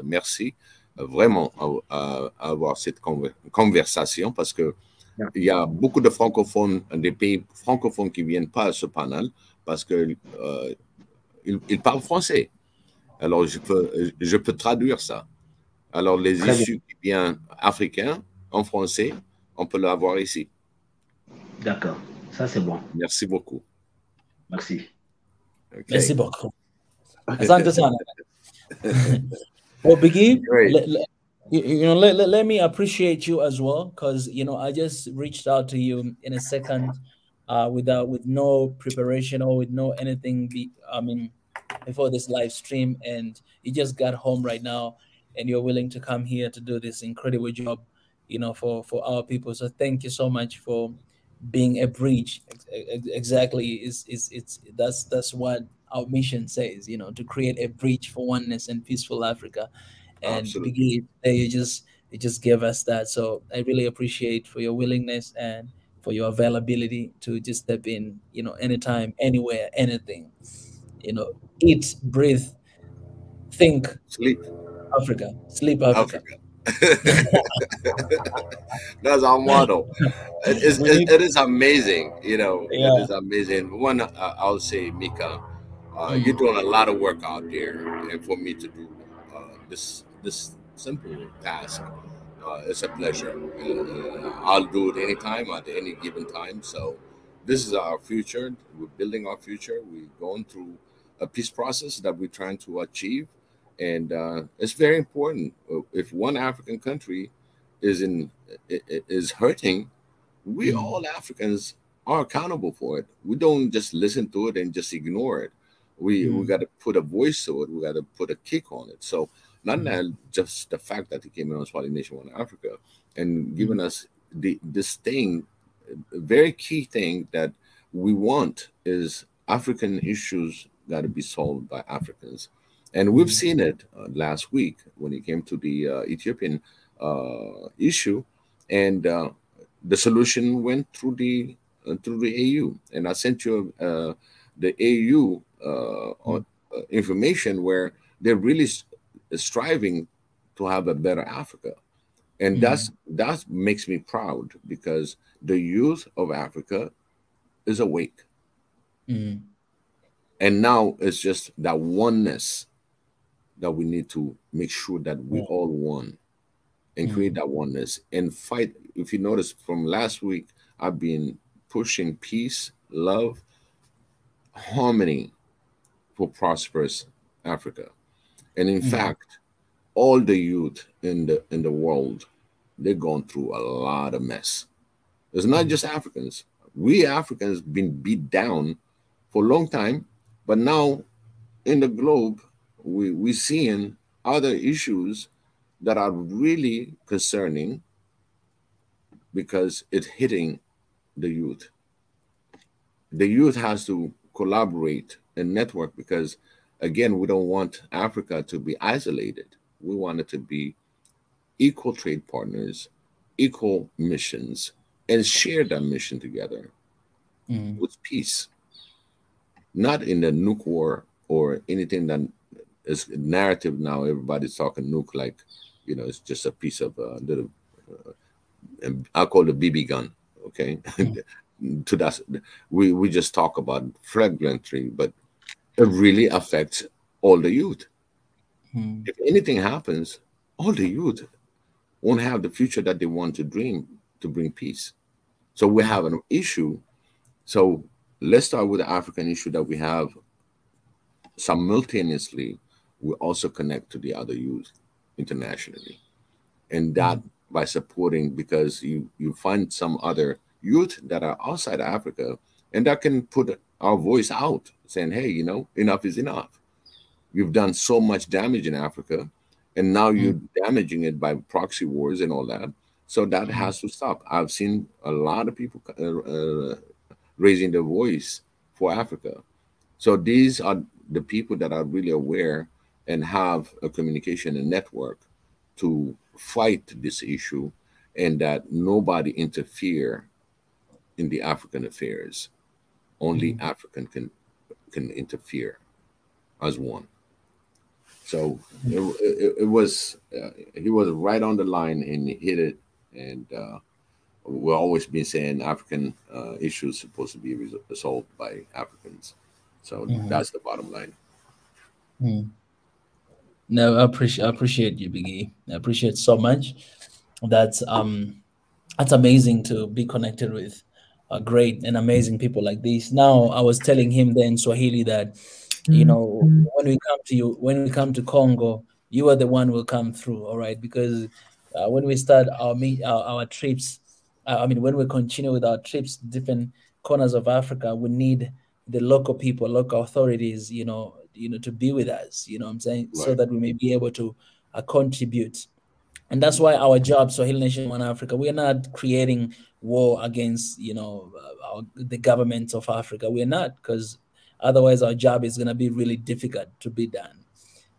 merci vraiment à avoir cette conversation, parce que il y a beaucoup de francophones, des pays francophones qui viennent pas à ce panel parce que ils parlent français. Alors je peux traduire ça. Alors les issues qui viennent africains en français, on peut l'avoir ici. D'accord, ça c'est bon. Merci beaucoup. Merci. Okay. Merci beaucoup. Asante sana. Well, Biggie, let me appreciate you as well, because I just reached out to you in a second, with no preparation or with no anything. Before this live stream, and you just got home right now, and you're willing to come here to do this incredible job, for our people. So thank you so much for being a bridge. Exactly, that's what our mission says, to create a bridge for oneness and peaceful Africa. And Biggie, you just you just gave us that. So I really appreciate for your willingness and for your availability to just step in, anytime, anywhere, anything. Eat, breathe, think Sleep. Africa, sleep Africa. Africa. That's our motto. We need, It is amazing, it yeah. is amazing. One, I'll say, Mika, you're Mm, doing a lot of work out there, and for me to do this simple task, it's a pleasure. I'll do it anytime at any given time. So this is our future. We're building our future. We're going through a peace process that we're trying to achieve, and it's very important. If one African country is is hurting, we mm, all Africans are accountable for it. We don't just listen to it and just ignore it. We mm, got to put a voice to it. We got to put a kick on it. So not mm, that just the fact that he came in on Swahili Nation One Africa and mm, giving us this thing, a very key thing that we want is African issues got to be solved by Africans. And we've mm, seen it last week when it came to the Ethiopian issue, and the solution went through the AU. And I sent you the AU mm, information where they're really striving to have a better Africa, and mm, that makes me proud because the youth of Africa is awake, mm, and now it's just that oneness that we need to make sure that we mm, all one and create mm, that oneness and fight. If you notice from last week, I've been pushing peace, love, harmony for prosperous Africa. And in mm, fact, all the youth in the world, they're going through a lot of mess. It's not mm, just Africans. We Africans been beat down for a long time, but now in the globe, we seeing other issues that are really concerning because it's hitting the youth. The youth has to collaborate and network because, again, we don't want Africa to be isolated. We want it to be equal trade partners, equal missions, and share that mission together mm, with peace, not in the nuke war or anything that is narrative now. Everybody's talking nuke like, it's just a piece of little, I call it a BB gun, okay? mm, To that, we just talk about fragmentary, but it really affects all the youth. mm, If anything happens, all the youth won't have the future that they want to dream to bring peace. So we mm, have an issue. So let's start with the African issue that we have simultaneously. We also connect to the other youth internationally, and that mm, by supporting, because you find some other youth that are outside Africa and that can put our voice out saying, hey, enough is enough. You've done so much damage in Africa, and now mm, you're damaging it by proxy wars and all that. So that mm, has to stop. I've seen a lot of people raising their voice for Africa. So these are the people that are really aware and have a communication and network to fight this issue, and that nobody interfere in the African affairs. Only mm, African can interfere as one. So mm. it was he was right on the line and he hit it. And we're always been saying African issues supposed to be solved by Africans. So Mhm. that's the bottom line. Mm. No, I appreciate you, Biggie. I appreciate so much. That's that's amazing to be connected with great and amazing people like this. Now, I was telling him there in Swahili that when we come to Congo, you are the one who will come through, all right? Because when we start our trips, I mean, when we continue with our trips, different corners of Africa, we need the local people, local authorities, to be with us. You know what I'm saying, so Right. that we may be able to contribute. And that's why our job, Swahili Nation One Africa, we are not creating war against, the government of Africa. We're not, because otherwise our job is going to be really difficult to be done,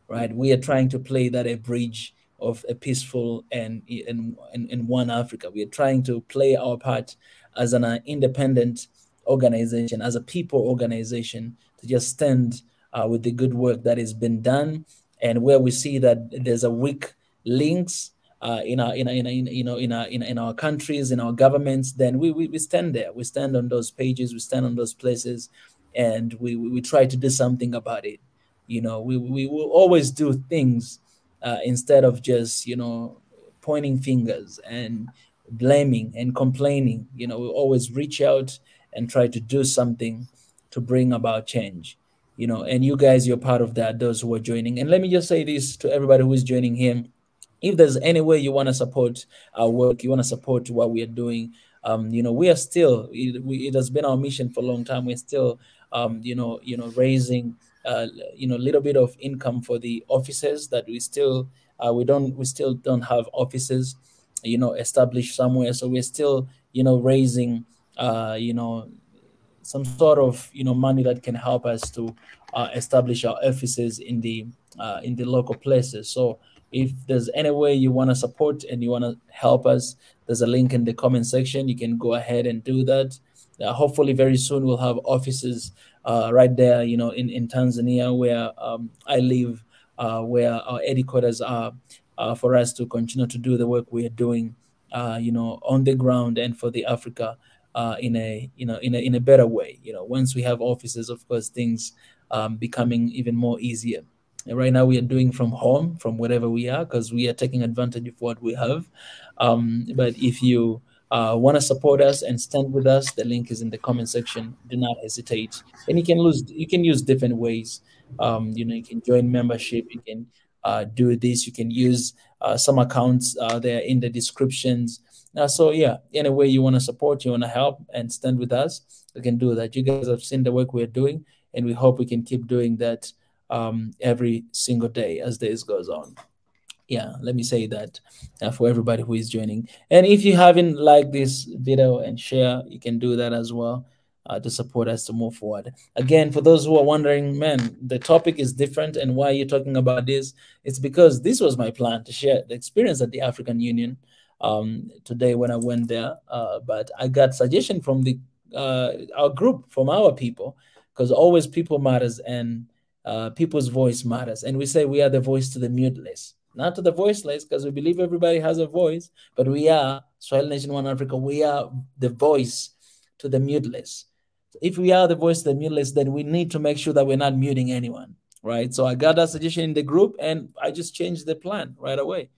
right? We are trying to play that a bridge of a peaceful and one Africa. We are trying to play our part as an independent organization, as a people organization, to just stand with the good work that has been done, and where we see that there's a weak links in our countries, in our governments, then we stand there. We stand on those pages, we stand on those places, and we try to do something about it. We will always do things instead of just pointing fingers and blaming and complaining. We always reach out and try to do something to bring about change. And you guys, you're part of that, those who are joining. And let me just say this to everybody who is joining here. If there's any way you want to support our work, you want to support what we are doing, we are still, it has been our mission for a long time. We're still, raising, little bit of income for the offices that we still, we still don't have offices, established somewhere. So we're still, raising, some sort of, money that can help us to establish our offices in the local places. So if there's any way you want to support and you want to help us, there's a link in the comment section. You can go ahead and do that. Hopefully very soon we'll have offices right there, in Tanzania, where I live, where our headquarters are, for us to continue to do the work we are doing, on the ground, and for the Africa in a better way. Once we have offices, of course, things becoming even more easier. And right now we are doing from home, from wherever we are, because we are taking advantage of what we have. But if you want to support us and stand with us, the link is in the comment section. Do not hesitate. And you can use different ways. You can join membership. You can do this. You can use some accounts there in the descriptions. So yeah, any way you want to support, you want to help and stand with us, you can do that. You guys have seen the work we're doing, and we hope we can keep doing that every single day as days goes on. Yeah, let me say that for everybody who is joining. And if you haven't liked this video and share, you can do that as well to support us to move forward. Again, for those who are wondering, man, the topic is different and why you're talking about this, it's because this was my plan to share the experience at the African Union today when I went there. But I got suggestion from our group, from our people, because always people matters, and people's voice matters. And we say we are the voice to the muteless, not to the voiceless, because we believe everybody has a voice, but we are Swahili Nation One Africa. We are the voice to the muteless. If we are the voice to the muteless, then we need to make sure that we're not muting anyone, right? So I got that suggestion in the group, and I just changed the plan right away.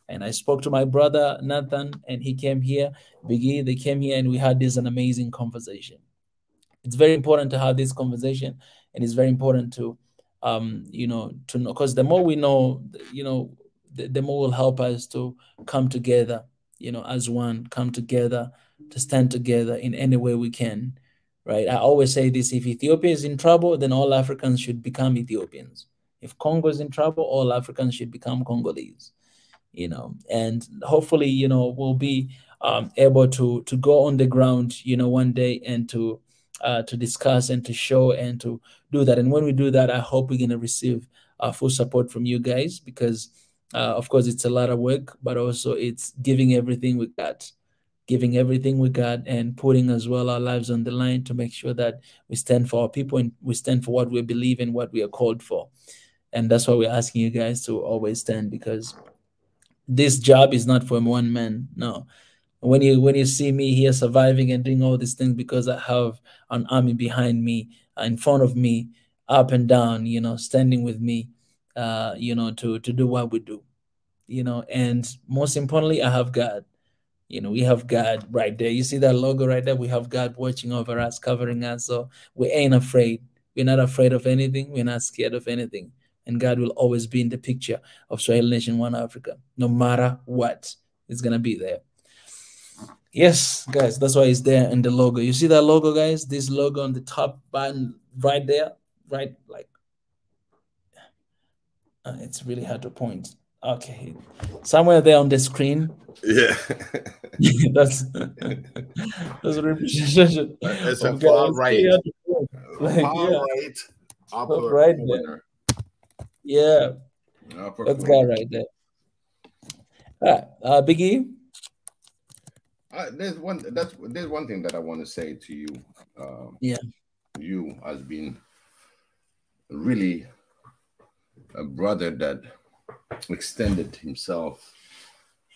And I spoke to my brother Nathan, and he came here. Biggie, they came here, and we had an amazing conversation. It's very important to have this conversation, and it's very important to know, because the more we know, the more will help us to come together, as one, come together, to stand together in any way we can, right? I always say this: if Ethiopia is in trouble, then all Africans should become Ethiopians. If Congo is in trouble, all Africans should become Congolese, and hopefully, we'll be able to go on the ground, one day, and to discuss and to show and to do that. And when we do that, I hope we're going to receive full support from you guys, because of course it's a lot of work, but also it's giving everything we got, and putting as well our lives on the line to make sure that we stand for our people and we stand for what we believe in, what we are called for. And that's why we're asking you guys to always stand, because this job is not for one man. No. When you see me here surviving and doing all these things, because I have an army behind me, in front of me, up and down, standing with me, to do what we do, and most importantly, I have God. We have God right there. You see that logo right there? We have God watching over us, covering us. So we ain't afraid. We're not afraid of anything. We're not scared of anything. And God will always be in the picture of Swahili Nation One Africa. No matter what, it's going to be there. Yes, guys, that's why it's there in the logo. You see that logo, guys? This logo on the top button right there, right? Like, it's really hard to point. Okay, somewhere there on the screen. Yeah, that's representation. It's a far right. Like, Far right. Upper right there. Yeah, that's guy right there. Biggie. There's one thing that I want to say to you. Yeah. You as being really a brother that extended himself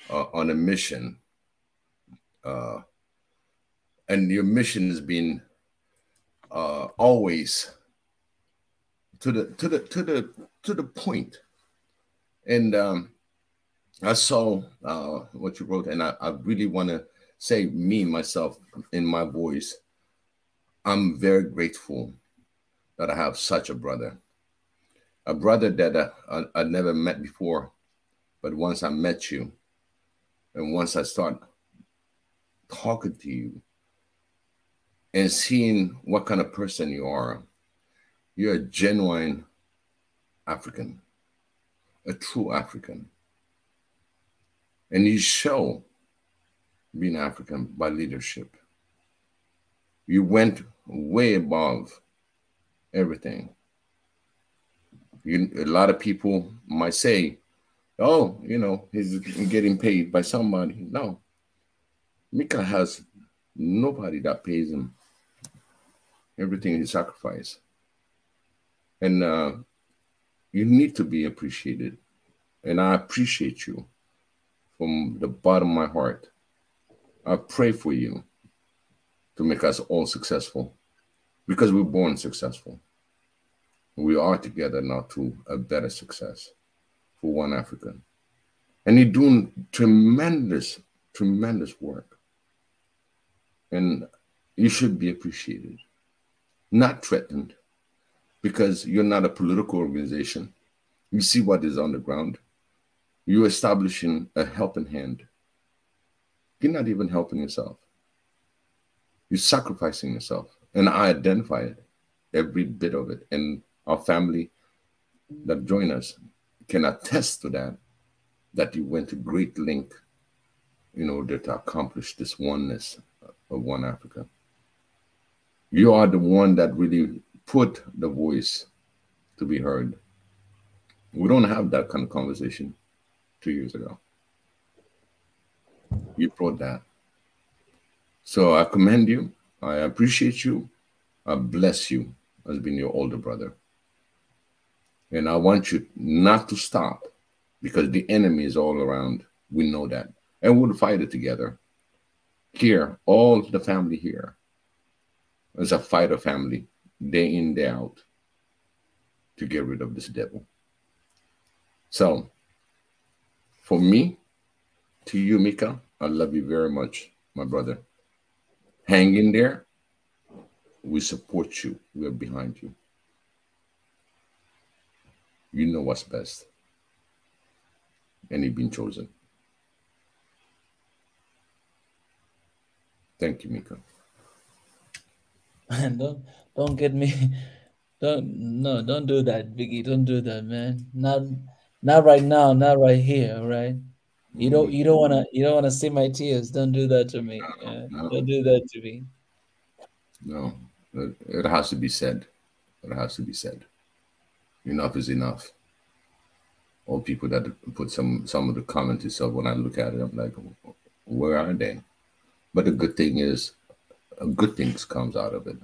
on a mission, and your mission has been always to the point. And I saw what you wrote, and I really want to say, me myself, in my voice, I'm very grateful that I have such a brother that I never met before, but once I met you, and once I start talking to you and seeing what kind of person you are, you're a genuine African, a true African. And you show being African by leadership. You went way above everything. A lot of people might say, oh, he's getting paid by somebody. No. Mika has nobody that pays him everything he sacrificed. And you need to be appreciated. And I appreciate you from the bottom of my heart. I pray for you to make us all successful, because we're born successful. We are together now to a better success for one Africa. And you're doing tremendous, tremendous work. And you should be appreciated, not threatened, because you're not a political organization. You see what is on the ground. You're establishing a helping hand. You're not even helping yourself. You're sacrificing yourself. And I identify it, every bit of it. And our family that join us can attest to that you went to great length in order to accomplish this oneness of one Africa. You are the one that really put the voice to be heard. We don't have that kind of conversation 2 years ago. You brought that. So I commend you. I appreciate you. I bless you as being your older brother. And I want you not to stop, because the enemy is all around. We know that. And we'll fight it together. Here, all the family here is a fighter family, day in, day out, to get rid of this devil. So, for me, to you, Mika, I love you very much, my brother. Hang in there. We support you. We're behind you. You know what's best. And you've been chosen. Thank you, Mika. Don't get me. Don't do that, Biggie. Don't do that, man. Not right now, not right here, right? You don't wanna see my tears. Don't do that to me. No. Don't do that to me. No, it has to be said. It has to be said. Enough is enough. All people that put some of the comments itself, when I look at it, I'm like, where are they? But the good thing is, good things comes out of it,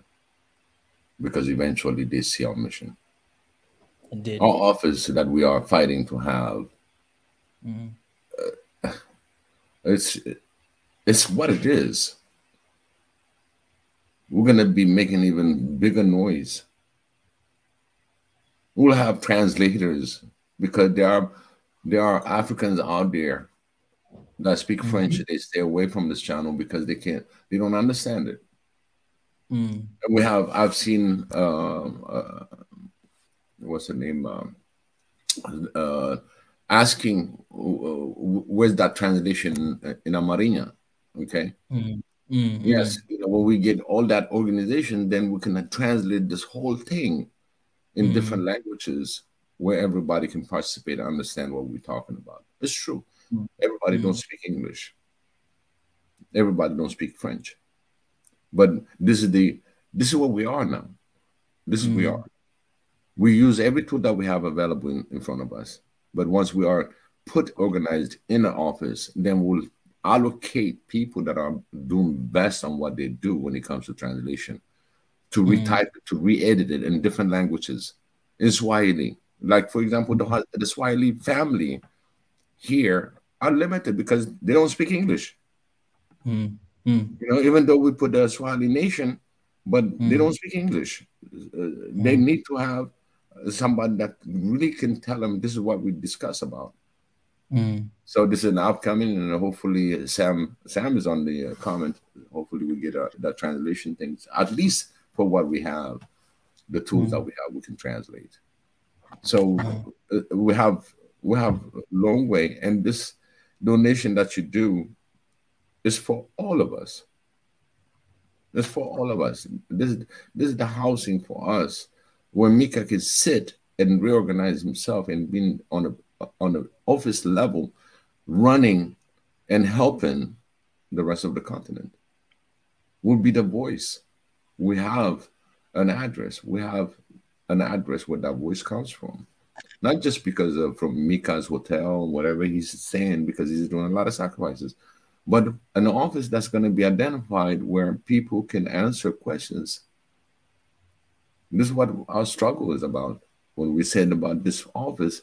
because eventually they see our mission. Indeed. Our office that we are fighting to have, it's what it is. We're going to be making even bigger noise. We'll have translators, because there are Africans out there that speak French. They stay away from this channel because they don't understand it. And I've seen what's the name, asking where's that translation in Amariña, okay? Yes, when we get all that organization, then we can translate this whole thing in different languages where everybody can participate and understand what we're talking about. It's true. Everybody don't speak English. Everybody don't speak French. But this is what we are now. This is what we are. We use every tool that we have available in front of us. But once we are put organized in an office, then we'll allocate people that are doing best on what they do when it comes to translation, to retype it, to re-edit it in different languages. In Swahili, like for example, the Swahili family here are limited because they don't speak English. You know, even though we put the Swahili nation, but they don't speak English. They need to have somebody that really can tell them this is what we discuss about. So this is an upcoming, and hopefully Sam is on the comment. Hopefully we get that translation things, at least for what we have, the tools that we have, we can translate. So we have a long way, and this donation that you do is for all of us. It's for all of us. This is the housing for us, where Mika can sit and reorganize himself and being on the office level, running and helping the rest of the continent. We'll be the voice. We have an address. We have an address where that voice comes from. Not just because of from Mika's hotel, whatever he's saying, because he's doing a lot of sacrifices, but an office that's going to be identified where people can answer questions. This is what our struggle is about. When we said about this office,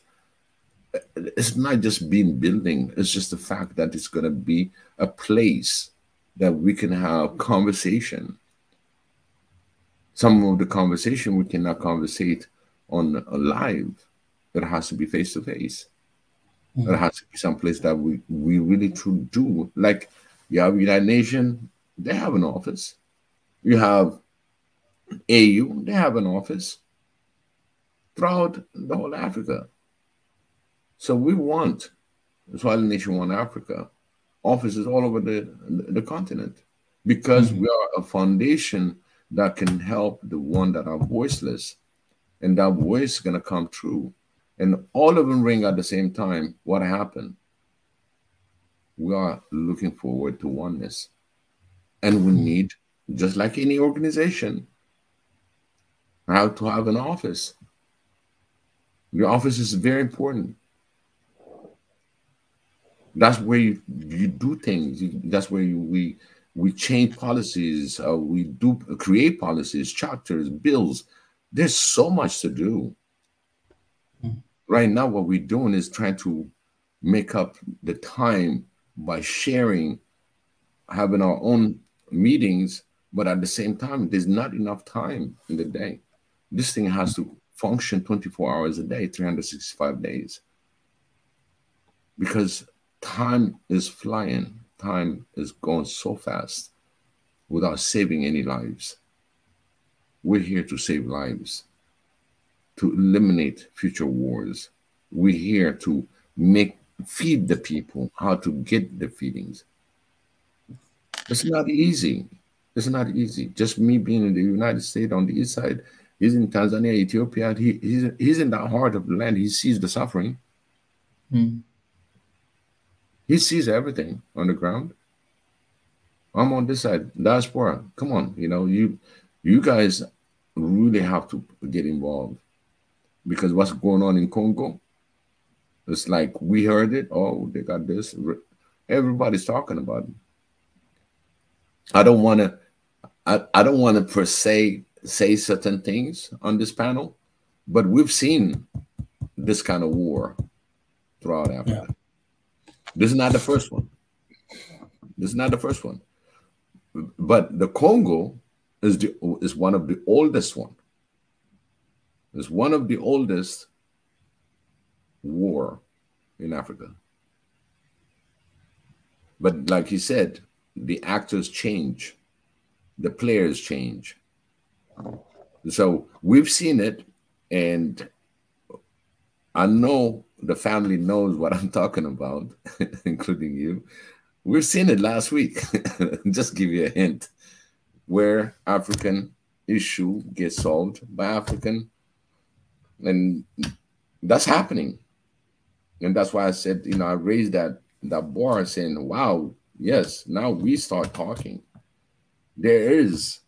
it's not just being building, it's just the fact that it's going to be a place that we can have conversation. Some of the conversation we cannot conversate on live. It has to be face to face. It has to be someplace that we really truly do. Like you have United Nations, they have an office. You have AU, they have an office throughout the whole Africa. So we want, that's why the Nation Want Africa, offices all over the continent, because we are a foundation that can help the one that are voiceless, and that voice is going to come true. And all of them ring at the same time. What happened? We are looking forward to oneness. And we need, just like any organization, how to have an office. The office is very important. That's where you do things. That's where we change policies. We do create policies, charters, bills. There's so much to do. Right now, what we're doing is trying to make up the time by sharing, having our own meetings, but at the same time, there's not enough time in the day. This thing has to function 24 hours a day, 365 days. Because time is flying. Time is going so fast without saving any lives. We're here to save lives, to eliminate future wars. We're here to feed the people how to get the feedings. It's not easy. It's not easy. Just me being in the United States on the east side, he's in Tanzania, Ethiopia. He's in the heart of the land. He sees the suffering. He sees everything on the ground. I'm on this side, diaspora. Come on, you guys really have to get involved, because what's going on in Congo, it's like we heard it. Oh, they got this. Everybody's talking about it. I don't want to per se say certain things on this panel, but we've seen this kind of war throughout Africa. Yeah. This is not the first one. This is not the first one. But the Congo is one of the oldest one. It's one of the oldest war in Africa. But like he said, the actors change, the players change. So we've seen it, and I know the family knows what I'm talking about, including you. We've seen it last week. Just give you a hint, where African issue gets solved by African, and that's happening. And that's why I said, I raised that bar saying, wow, yes, now we start talking. There is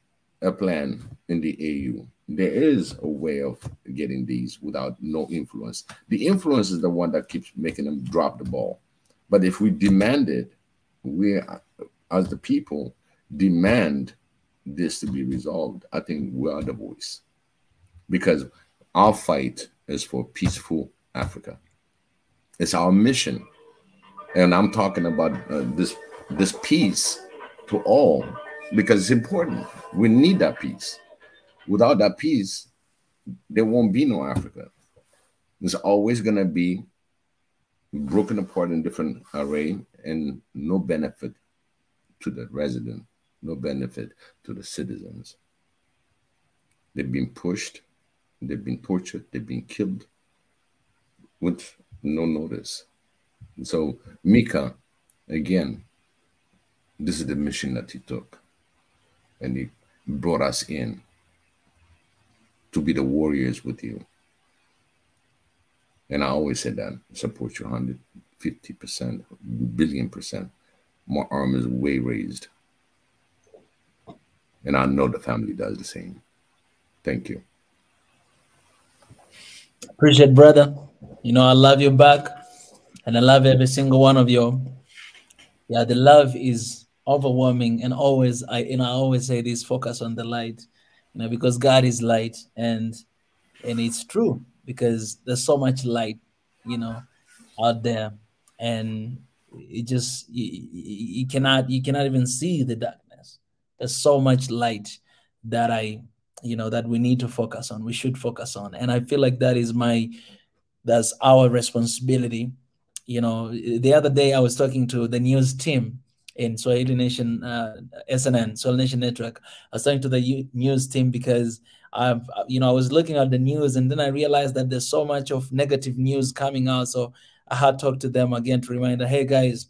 a plan in the AU. there is a way of getting these without no influence. The influence is the one that keeps making them drop the ball. But if we demand it, we, as the people, demand this to be resolved, I think we are the voice. Because our fight is for peaceful Africa. It's our mission. And I'm talking about this peace to all, because it's important. We need that peace. Without that peace, there won't be no Africa. There's always going to be broken apart in different array and no benefit to the resident, no benefit to the citizens. They've been pushed, they've been tortured, they've been killed with no notice. So Mika, again, this is the mission that he took, and he brought us in to be the warriors with you. And I always said that, support you 150%, billion%. My arm is way raised. And I know the family does the same. Thank you. Appreciate, brother. You know, I love you back. And I love every single one of you. Yeah, the love is overwhelming. And always, I always say this, focus on the light. You know, because God is light, and it's true, because there's so much light, you know, out there, and it just you cannot even see the darkness. There's so much light that that we need to focus on. We should focus on, and I feel like that's our responsibility. You know, the other day I was talking to the news team in Swahili Nation, SNN, Swahili Nation Network. I was talking to the news team because I was looking at the news, and then I realized that there's so much of negative news coming out. So I had to talk to them again to remind them, hey guys,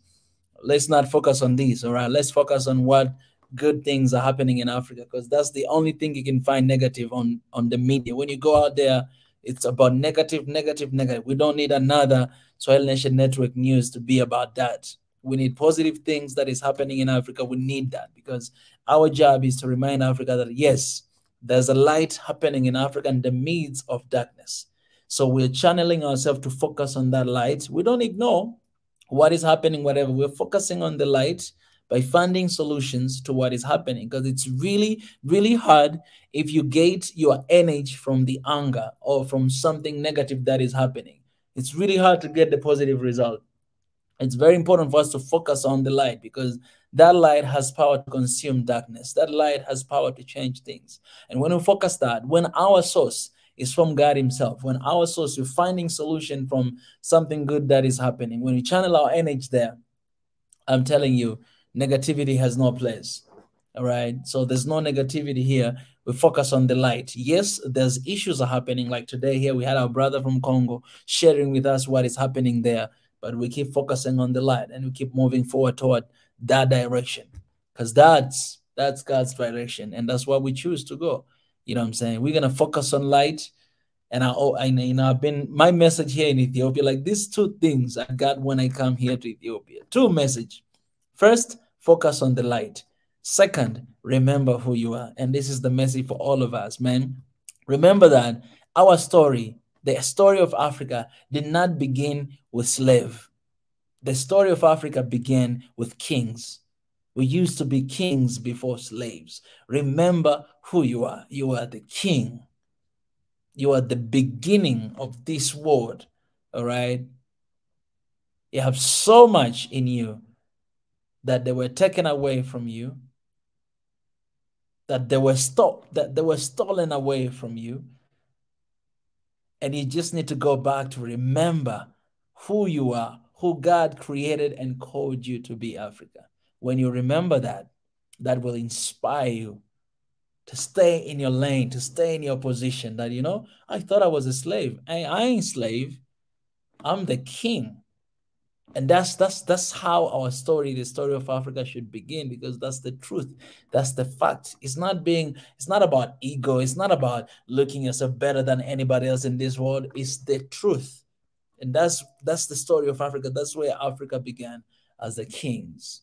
let's not focus on this, all right? Let's focus on what good things are happening in Africa, because that's the only thing you can find negative on the media. When you go out there, it's about negative, negative, negative. We don't need another Swahili Nation Network news to be about that. We need positive things that is happening in Africa. We need that, because our job is to remind Africa that, yes, there's a light happening in Africa in the midst of darkness. So we're channeling ourselves to focus on that light. We don't ignore what is happening, whatever. We're focusing on the light by finding solutions to what is happening, because it's really, really hard if you gate your energy from the anger or from something negative that is happening. It's really hard to get the positive result. It's very important for us to focus on the light, because that light has power to consume darkness. That light has power to change things. And when we focus that, when our source is from God himself, when our source, we're finding solution from something good that is happening, when we channel our energy there, I'm telling you, negativity has no place. All right. So there's no negativity here. We focus on the light. Yes, there's issues are happening. Like today here, we had our brother from Congo sharing with us what is happening there. But we keep focusing on the light, and we keep moving forward toward that direction, because that's God's direction, and that's why we choose to go. You know what I'm saying? We're gonna focus on light, and I've been my message here in Ethiopia, like these two things I got when I come here to Ethiopia. Two message. First, focus on the light. Second, remember who you are, and this is the message for all of us, man. Remember that our story, the story of Africa, did not begin with slave. The story of Africa began with kings. We used to be kings before slaves. Remember who you are. You are the king. You are the beginning of this world, all right? You have so much in you that they were taken away from you, that they were stolen away from you. And you just need to go back to remember who you are, who God created and called you to be, Africa. When you remember that, that will inspire you to stay in your lane, to stay in your position. That, you know, I thought I was a slave. I ain't slave. I'm the king. And that's how our story, the story of Africa, should begin, because that's the truth. That's the fact. It's not about ego. It's not about looking yourself better than anybody else in this world. It's the truth. And that's the story of Africa. That's where Africa began, as the kings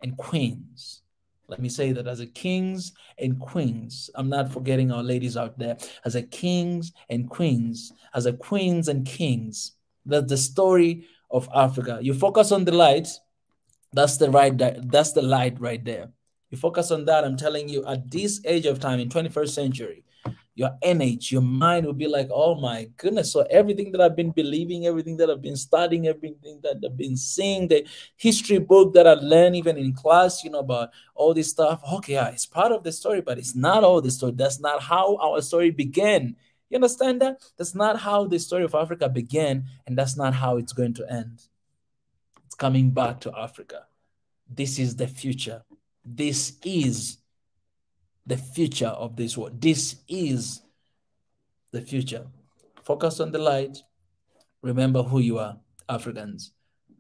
and queens Let me say that as a kings and queens, I'm not forgetting our ladies out there, as a kings and queens, as a queens and kings. That's the story of Africa. You focus on the light, that's the light right there. You focus on that, I'm telling you, at this age of time in 21st century, your energy, your mind will be like, oh my goodness. So everything that I've been believing, everything that I've been studying, everything that I've been seeing, the history book that I learned even in class, you know, about all this stuff. Okay, yeah, it's part of the story, but it's not all the story. That's not how our story began. You understand that? That's not how the story of Africa began, and that's not how it's going to end. It's coming back to Africa. This is the future. This is the future of this world. This is the future. Focus on the light. Remember who you are, Africans.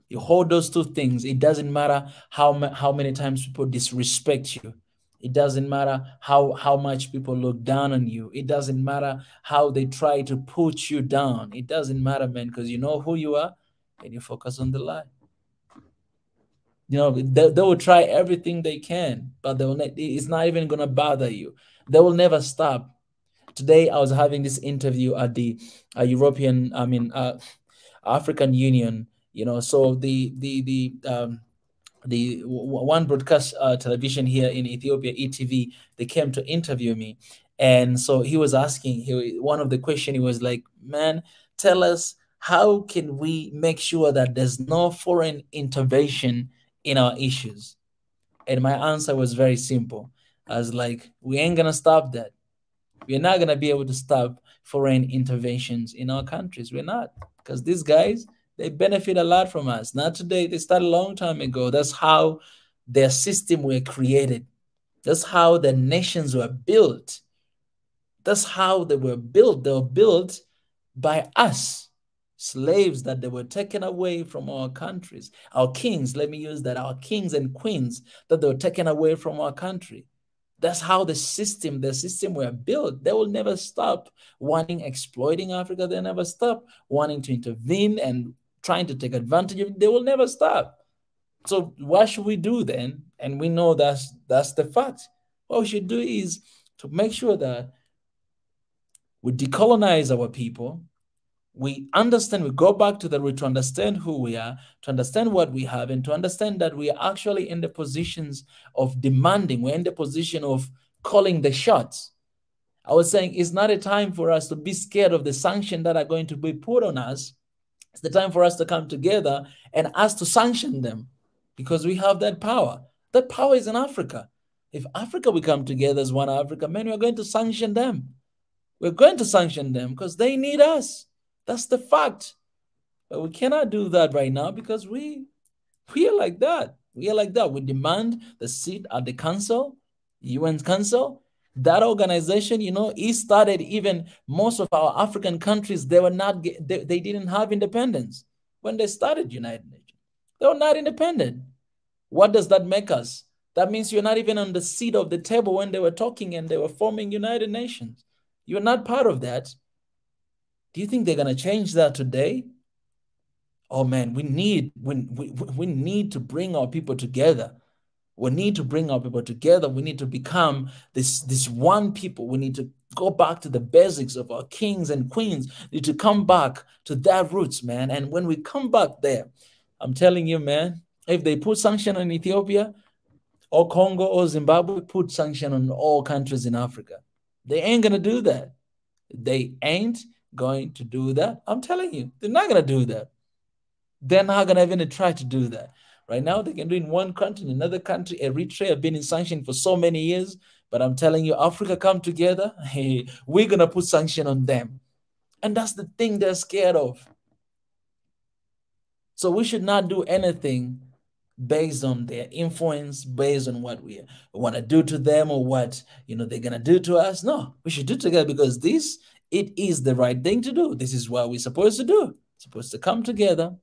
You hold those two things. It doesn't matter how many times people disrespect you. It doesn't matter how much people look down on you. It doesn't matter how they try to put you down. It doesn't matter, man, because you know who you are and you focus on the light. You know, they will try everything they can, but it's not even going to bother you. They will never stop. Today, I was having this interview at the African Union. You know, so the one broadcast television here in Ethiopia, ETV, they came to interview me, and so he was asking. One of the question, he was like, "Man, tell us, how can we make sure that there's no foreign intervention in our issues?" And my answer was very simple. I was like, we ain't gonna stop that. We're not gonna be able to stop foreign interventions in our countries. We're not, because these guys, they benefit a lot from us. Not today, they started a long time ago. That's how their system were created. That's how the nations were built. That's how they were built. They were built by us. Slaves that they were taken away from our countries. Our kings, let me use that, our kings and queens that they were taken away from our country. That's how the system were built. They will never stop exploiting Africa. They'll never stop wanting to intervene and trying to take advantage of it. They will never stop. So what should we do then? And we know that's the fact. What we should do is to make sure that we decolonize our people. We understand, we go back to the root to understand who we are, to understand what we have, and to understand that we are actually in the positions of demanding. We're in the position of calling the shots. I was saying it's not a time for us to be scared of the sanctions that are going to be put on us. It's the time for us to come together and ask to sanction them, because we have that power. That power is in Africa. If Africa will come together as one Africa, man, we're going to sanction them. We're going to sanction them because they need us. That's the fact. But we cannot do that right now because we are like that. We are like that. We demand the seat at the council, UN Council. That organization, you know, it started, even most of our African countries, they didn't have independence when they started United Nations. They were not independent. What does that make us? That means you're not even on the seat of the table when they were talking and they were forming United Nations. You're not part of that. Do you think they're going to change that today? Oh man, we need to bring our people together. We need to bring our people together. We need to become this one people. We need to go back to the basics of our kings and queens. We need to come back to their roots, man. And when we come back there, I'm telling you, man, if they put sanction on Ethiopia or Congo or Zimbabwe, put sanction on all countries in Africa. They ain't going to do that. They ain't going to do that. I'm telling you, they're not going to do that. They're not going to even try to do that. Right now, they can do in one country, in another country. Eritrea have been in sanction for so many years. But I'm telling you, Africa come together, hey, we're going to put sanction on them. And that's the thing they're scared of. So we should not do anything based on their influence, based on what we want to do to them or what, you know, they're going to do to us. No, we should do it together because it is the right thing to do. This is what we're supposed to do. Supposed to come together,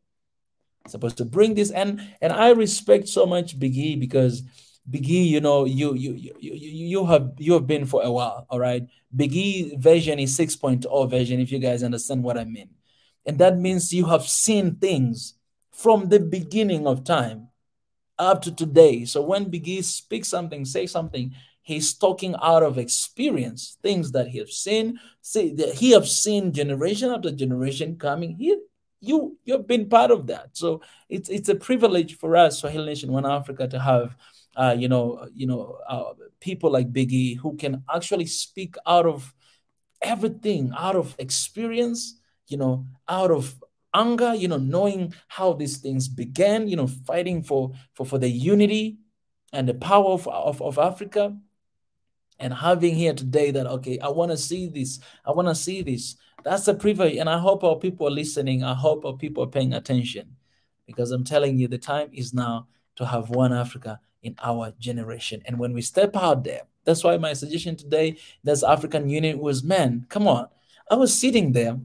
supposed to bring this. And I respect so much Big E because Big E, you know, you have been for a while, all right? Big E version is 6.0 version, if you guys understand what I mean. And that means you have seen things from the beginning of time. up to today. So when Biggie speaks something, say something, he's talking out of experience, things that he has seen. See, that he have seen generation after generation coming. You've been part of that. So it's a privilege for us, Swahili Nation One Africa, to have people like Biggie who can actually speak out of everything, out of experience, out of anger, knowing how these things began, fighting for the unity and the power of Africa, and having here today that, okay, I want to see this. I want to see this. That's a privilege. And I hope our people are listening. I hope our people are paying attention, because I'm telling you, the time is now to have one Africa in our generation. And when we step out there, that's why my suggestion today, that's African Union, was, man, come on. I was sitting there,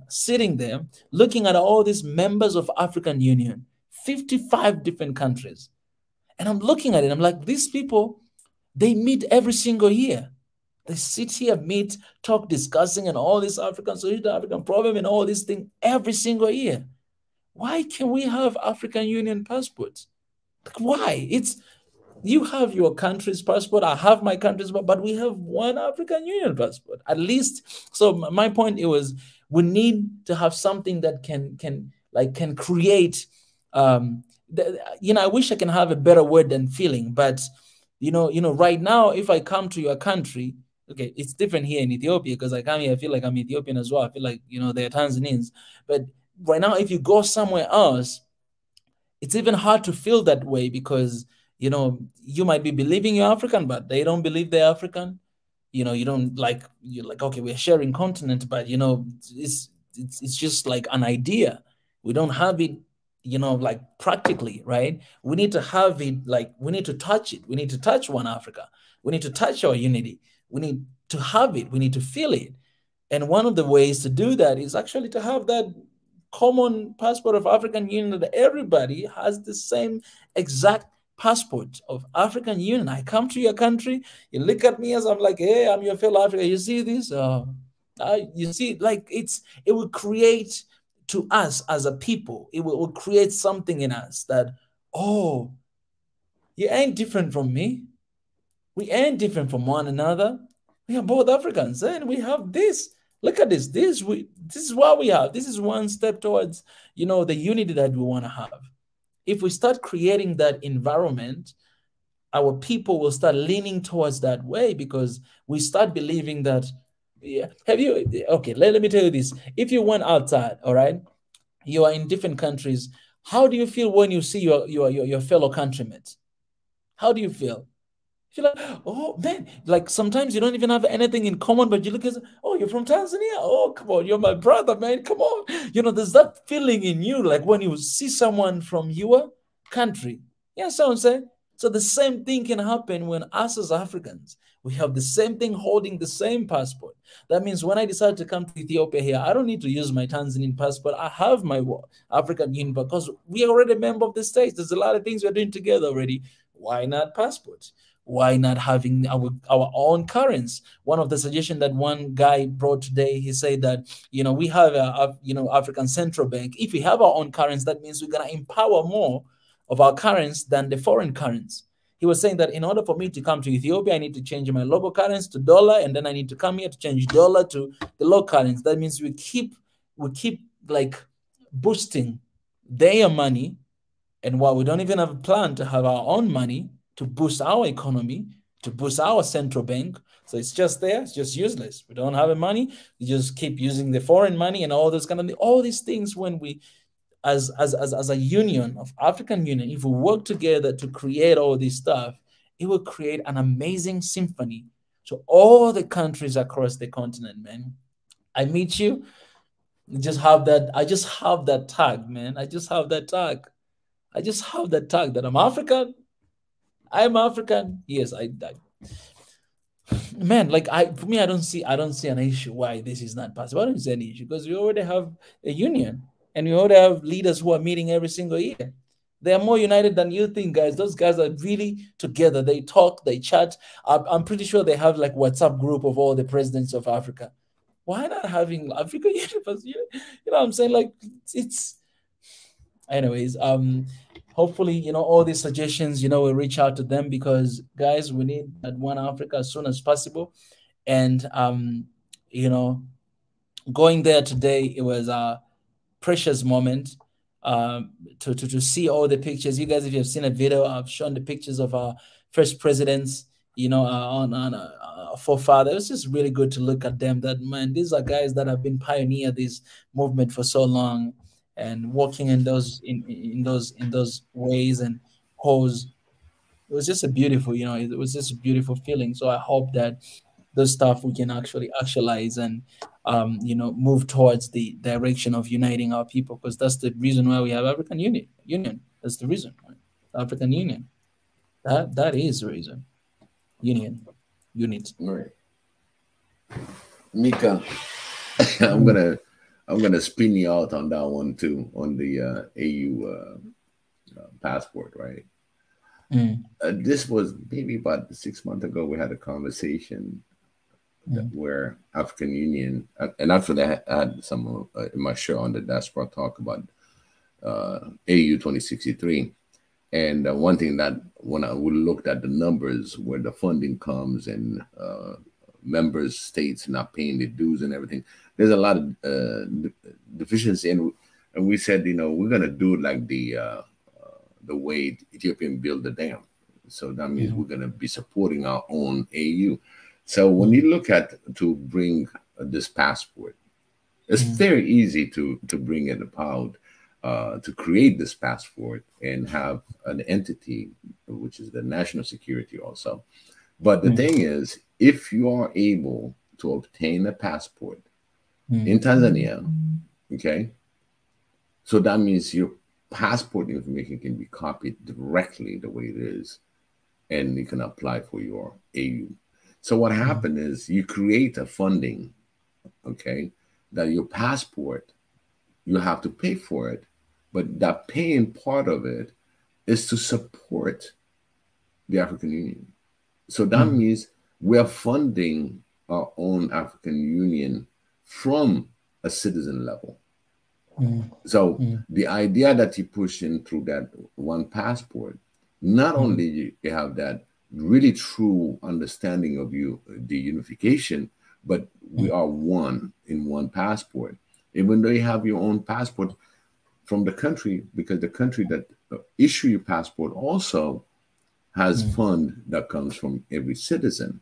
sitting there, looking at all these members of African Union, 55 different countries. And I'm looking at it, I'm like, these people, they meet every single year. They sit here, meet, talk, discussing, and all this African solution, African problem, and all these things every single year. Why can't we have African Union passports? Why? You have your country's passport, I have my country's passport, but we have one African Union passport, at least. So my point, it was, we need to have something that can create, I wish I can have a better word than feeling, but right now, if I come to your country, okay, it's different here in Ethiopia, because I come here, I feel like I'm Ethiopian as well. I feel like, they're Tanzanians. But right now, if you go somewhere else, it's even hard to feel that way, because, you might be believing you're African, but they don't believe they're African. You don't you're like, okay, we're sharing continent, but, it's just like an idea. We don't have it, like practically, right? We need to have it, we need to touch it. We need to touch one Africa. We need to touch our unity. We need to have it. We need to feel it. And one of the ways to do that is actually to have that common passport of African Union, that everybody has the same exact passport of African Union. I come to your country, you look at me as I'm like, hey, I'm your fellow African. You see this? You see, it will create, to us as a people, it will create something in us that, oh, you ain't different from me. We ain't different from one another. We are both Africans, and we have this. Look at this. This is what we have. This is one step towards, the unity that we want to have. If we start creating that environment, our people will start leaning towards that way, because we start believing that, yeah. Okay, let me tell you this. If you went outside, all right, you are in different countries, how do you feel when you see your fellow countrymen? How do you feel? You're like, oh man, like sometimes you don't even have anything in common, but you look at, oh, you're from Tanzania. Oh, come on, you're my brother, man. Come on. There's that feeling in you, like when you see someone from your country. You know what I'm saying? So the same thing can happen when us as Africans, we have the same thing, holding the same passport. That means when I decide to come to Ethiopia here, I don't need to use my Tanzanian passport. I have my African Union, because we are already a member of the States. There's a lot of things we're doing together already. Why not passports? Why not having our own currency? One of the suggestions that one guy brought today, he said that, we have African Central Bank. If we have our own currency, that means we're going to empower more of our currency than the foreign currency. He was saying that in order for me to come to Ethiopia, I need to change my local currency to dollar, and then I need to come here to change dollar to the local currency. That means we keep like boosting their money, and while we don't even have a plan to have our own money to boost our economy, to boost our central bank. So it's just there, it's just useless. We don't have the money, we just keep using the foreign money and all those all these things. When we, as a union of African Union, if we work together to create all this stuff, it will create an amazing symphony to all the countries across the continent, man. I meet you, I just have that tag, man. I just have that tag that I'm African. I'm African. Yes, man, for me, I don't see an issue why this is not possible. I don't see any issue, because we already have a union, and we already have leaders who are meeting every single year. They are more united than you think, guys. Those guys are really together. They talk, they chat. I'm pretty sure they have like WhatsApp group of all the presidents of Africa. Why not having Africa University? You know what I'm saying? Like, it's anyways, hopefully, all these suggestions, we'll reach out to them, because guys, we need that one Africa as soon as possible. And going there today, it was a precious moment. To see all the pictures. You guys, if you've seen a video, I've shown the pictures of our first presidents, on forefather. It's just really good to look at them. That, man, these are guys that have been pioneer this movement for so long, and walking in those ways and cause. It was just a beautiful, it was just a beautiful feeling. So I hope that those stuff we can actually actualize and move towards the direction of uniting our people, because that's the reason why we have African Union. That's the reason, right? African Union. That is the reason. Unit. All right. Mika, I'm gonna spin you out on that one too, on the AU passport, right? This was maybe about 6 months ago. We had a conversation where African Union, and after that, I had some in my show on the Diaspora Talk about AU 2063. And one thing that when we looked at the numbers where the funding comes and members, states not paying the dues and everything, there's a lot of deficiency. And we said, we're going to do it like the way Ethiopian built the dam. So that means we're going to be supporting our own AU. So when you look at to bring this passport, it's very easy to bring it about, to create this passport and have an entity, which is the national security also. But the thing is, if you are able to obtain a passport in Tanzania, okay, so that means your passport information can be copied directly the way it is, and you can apply for your AU. So what happened is you create a funding, okay, that your passport, you have to pay for it, but that paying part of it is to support the African Union. So that means we're funding our own African Union from a citizen level. So the idea that you push in through that one passport, not only you have that really true understanding of the unification, but we are one in one passport. Even though you have your own passport from the country, because the country that issue your passport also has fund that comes from every citizen.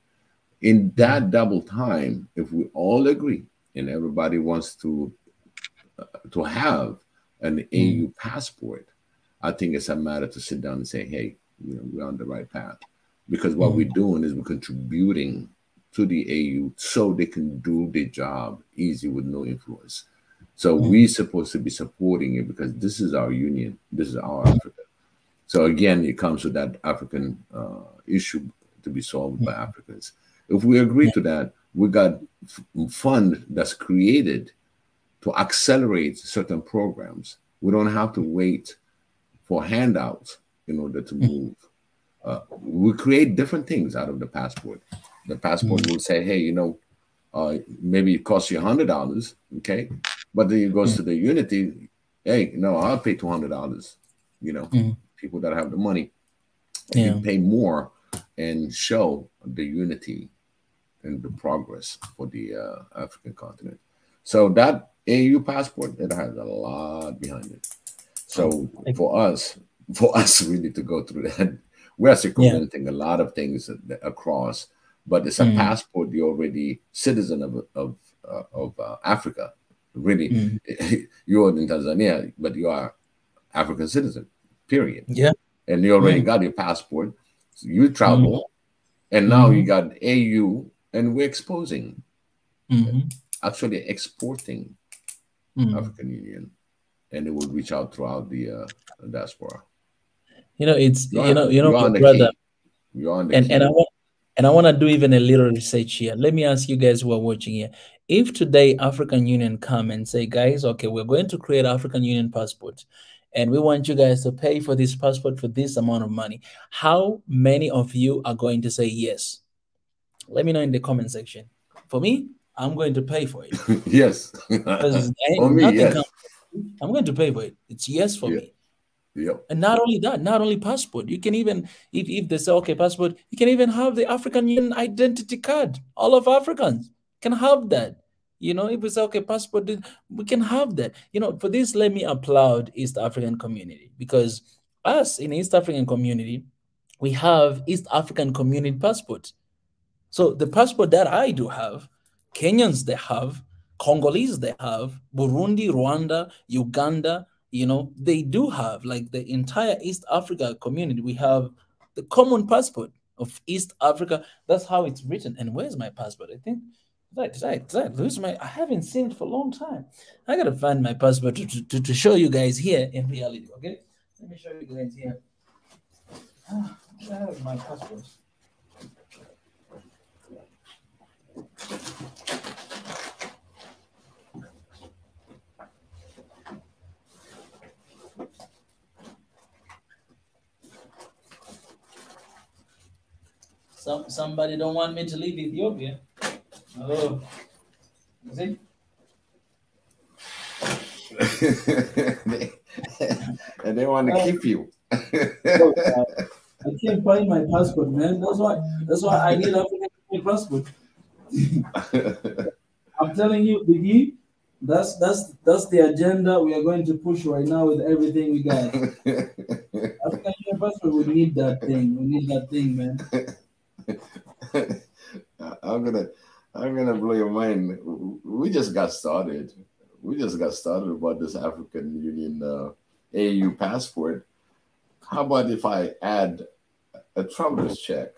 In that double time, if we all agree and everybody wants to have an AU passport, I think it's a matter to sit down and say, hey, we're on the right path. Because what we're doing is we're contributing to the AU so they can do their job easy with no influence. So we're supposed to be supporting it because this is our union. This is our Africa. So again, it comes to that African issue to be solved by Africans. If we agree to that, we got fund that's created to accelerate certain programs. We don't have to wait for handouts in order to move. We create different things out of the passport. The passport will say, hey, maybe it costs you $100, okay? But then it goes to the unity, hey, no, I'll pay $200, people that have the money. You pay more and show the unity and the progress for the African continent. So that AU passport, it has a lot behind it. So for us really to go through that, we're circumventing a lot of things across, but it's a passport. You're already citizen of Africa. Really, you're in Tanzania, but you are African citizen, period. Yeah. And you already got your passport. So you travel, and now you got AU, and we're exposing, actually exporting African Union, and it will reach out throughout the diaspora. It's brother. And I want to do even a little research here. Let me ask you guys who are watching here. If today African Union come and say, guys, okay, we're going to create African Union passport, and we want you guys to pay for this passport for this amount of money, how many of you are going to say yes? Let me know in the comment section. For me, I'm going to pay for it. Yes. For me, yes. I'm going to pay for it. It's yes for me. Yep. And not only that, not only passport, you can even, if they say, okay, passport, you can even have the African Union identity card. All of Africans can have that. You know, if we say, okay, passport, we can have that. You know, for this, let me applaud East African community, because us in East African community, we have East African community passport. So the passport that I do have, Kenyans they have, Congolese they have, Burundi, Rwanda, Uganda, you know, they do have, like the entire East Africa community. We have the common passport of East Africa. That's how it's written. And where's my passport? I think did I lose my? I haven't seen it for a long time. I gotta find my passport to show you guys here in reality. Okay, let me show you guys here. Where is my passport? Somebody don't want me to leave Ethiopia. Oh, see? And they want to keep you. I can't find my passport, man. That's why I need a passport. I'm telling you, Biggie, that's the agenda we are going to push right now with everything we got. African Union passport, we need that thing. We need that thing, man. I'm gonna blow your mind. We just got started. We just got started about this African Union AU passport. How about if I add a traveler's check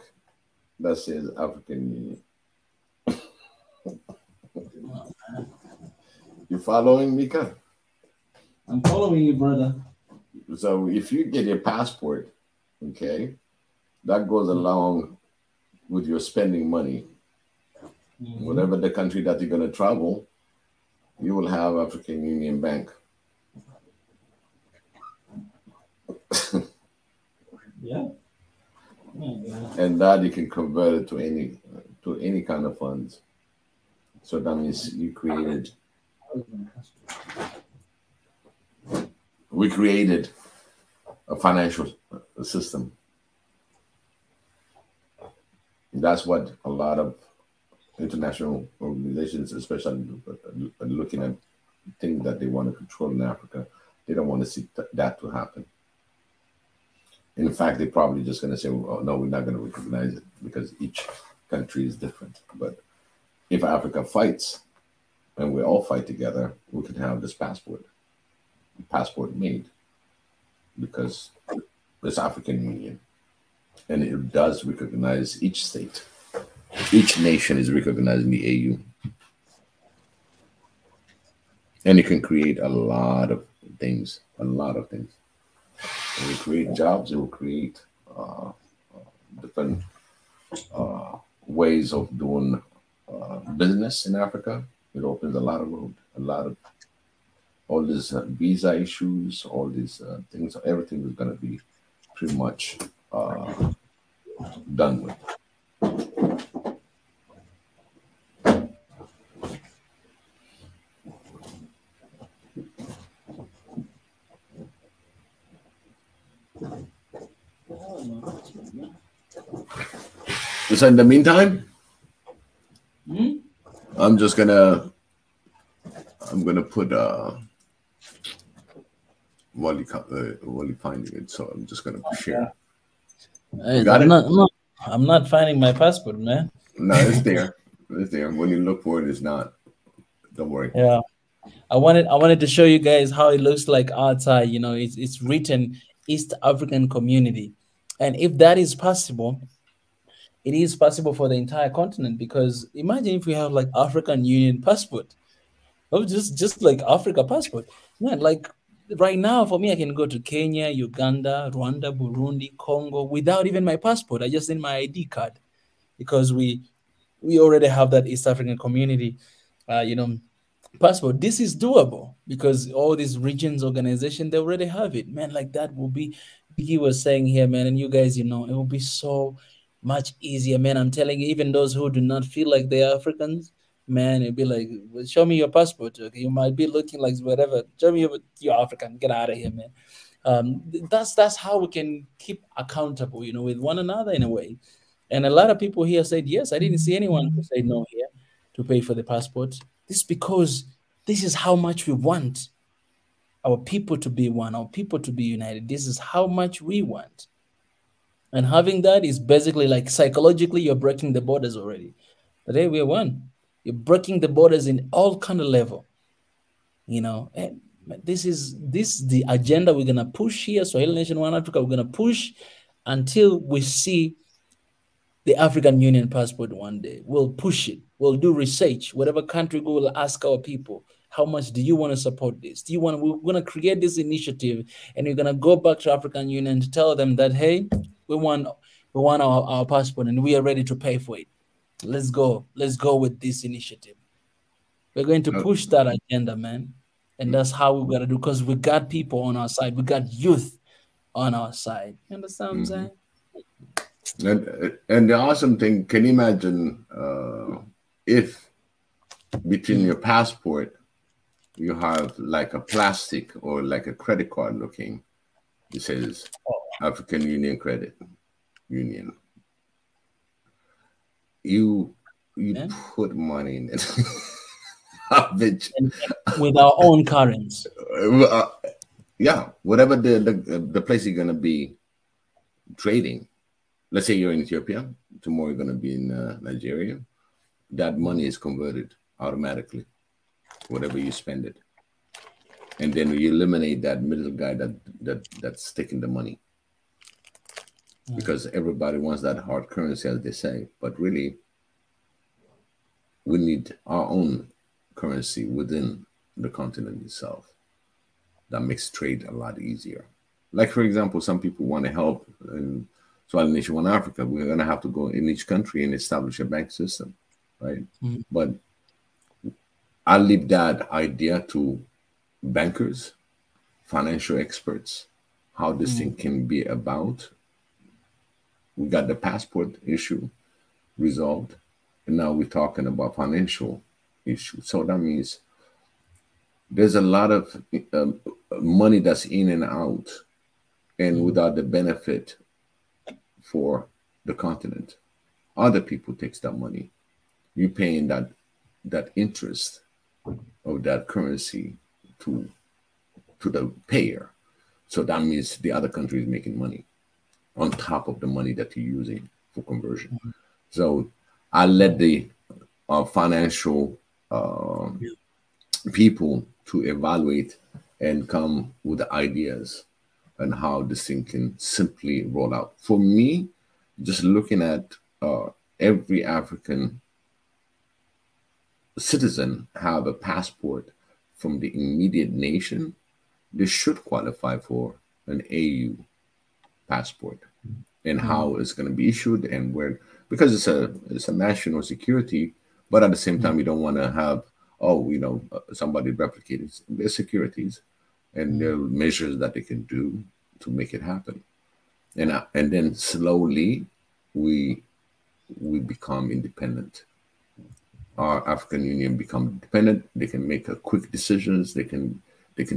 that says African Union? You following, Mika? I'm following you, brother. So if you get your passport, okay, that goes along with your spending money. Mm-hmm. Whatever the country that you're going to travel, you will have African Union Bank. Yeah. And that you can convert it to any kind of funds. So that means we created a financial system. That's what a lot of international organizations, especially looking at things that they want to control in Africa, they don't want to see that to happen. In fact, they're probably just going to say, oh, no, we're not going to recognize it because each country is different. But if Africa fights and we all fight together, we can have this passport made because it's African Union. And it does recognize each state. Each nation is recognizing the AU. And it can create a lot of things, It will create jobs, it will create different ways of doing business in Africa. It opens a lot of road, all these visa issues, all these things, everything is going to be pretty much done with. So in the meantime, I'm gonna put while you finding it. So I'm just gonna share. I'm not finding my passport, man. No, it's there. It's there. When you look for it, it's not. Don't worry. Yeah. I wanted to show you guys how it looks like outside. You know, it's written East African Community. And if that is possible, it is possible for the entire continent, because imagine if we have like African Union passport. Oh, just like Africa passport. Man, like right now for me, I can go to Kenya, Uganda, Rwanda, Burundi, Congo without even my passport. I just need my ID card, because we already have that East African Community, passport. This is doable because all these regions organization, they already have it, man. Like that will be, he was saying here, man, and you guys, it will be so much easier, man. I'm telling you, even those who do not feel like they're Africans, man, it'd be like, show me your passport. Okay, you might be looking like whatever. Show me you're African. Get out of here, man. That's how we can keep accountable, you know, with one another in a way. And a lot of people here said yes. I didn't see anyone who said no here to pay for the passport. This is because this is how much we want our people to be one, our people to be united. This is how much we want. And having that is basically like psychologically, you're breaking the borders already. Today we are one. You're breaking the borders in all kind of level. You know, and this is the agenda we're gonna push here. Swahili Nation One Africa, we're gonna push until we see the African Union passport one day. We'll push it. We'll do research. Whatever country we will ask our people, how much do you want to support this? Do you want? We're going to create this initiative, and we're going to go back to African Union to tell them that, hey, we want our passport, and we are ready to pay for it. Let's go with this initiative. We're going to push that agenda, man, and that's how we're gonna do. Because we got people on our side. We got youth on our side. You understand what I'm saying? And the awesome thing, can you imagine if between your passport you have like a plastic or like a credit card looking, it says African Union Credit Union. You put money in it. With our own currency. Yeah, whatever the place you're gonna be trading. Let's say you're in Ethiopia, tomorrow you're going to be in Nigeria. That money is converted automatically, whatever you spend it. And then you eliminate that middle guy that's taking the money. Because everybody wants that hard currency, as they say. But really, we need our own currency within the continent itself. That makes trade a lot easier. Like, for example, some people want to help and Swahili Nation One Africa, we're going to have to go in each country and establish a bank system, right? But I'll leave that idea to bankers, financial experts, how this thing can be about. We got the passport issue resolved, and now we're talking about financial issues. So that means there's a lot of money that's in and out, and without the benefit for the continent. Other people takes that money. You're paying that interest of that currency to the payer. So that means the other country is making money on top of the money that you're using for conversion. So I let the financial people to evaluate and come with the ideas and how this thing can simply roll out. For me, just looking at every African citizen have a passport from the immediate nation, they should qualify for an AU passport. And how it's going to be issued and where, because it's a national security, but at the same time, you don't want to have, somebody replicate their securities. And there are measures that they can do to make it happen, and then slowly we become independent. Our African Union become independent. They can make quick decisions. They can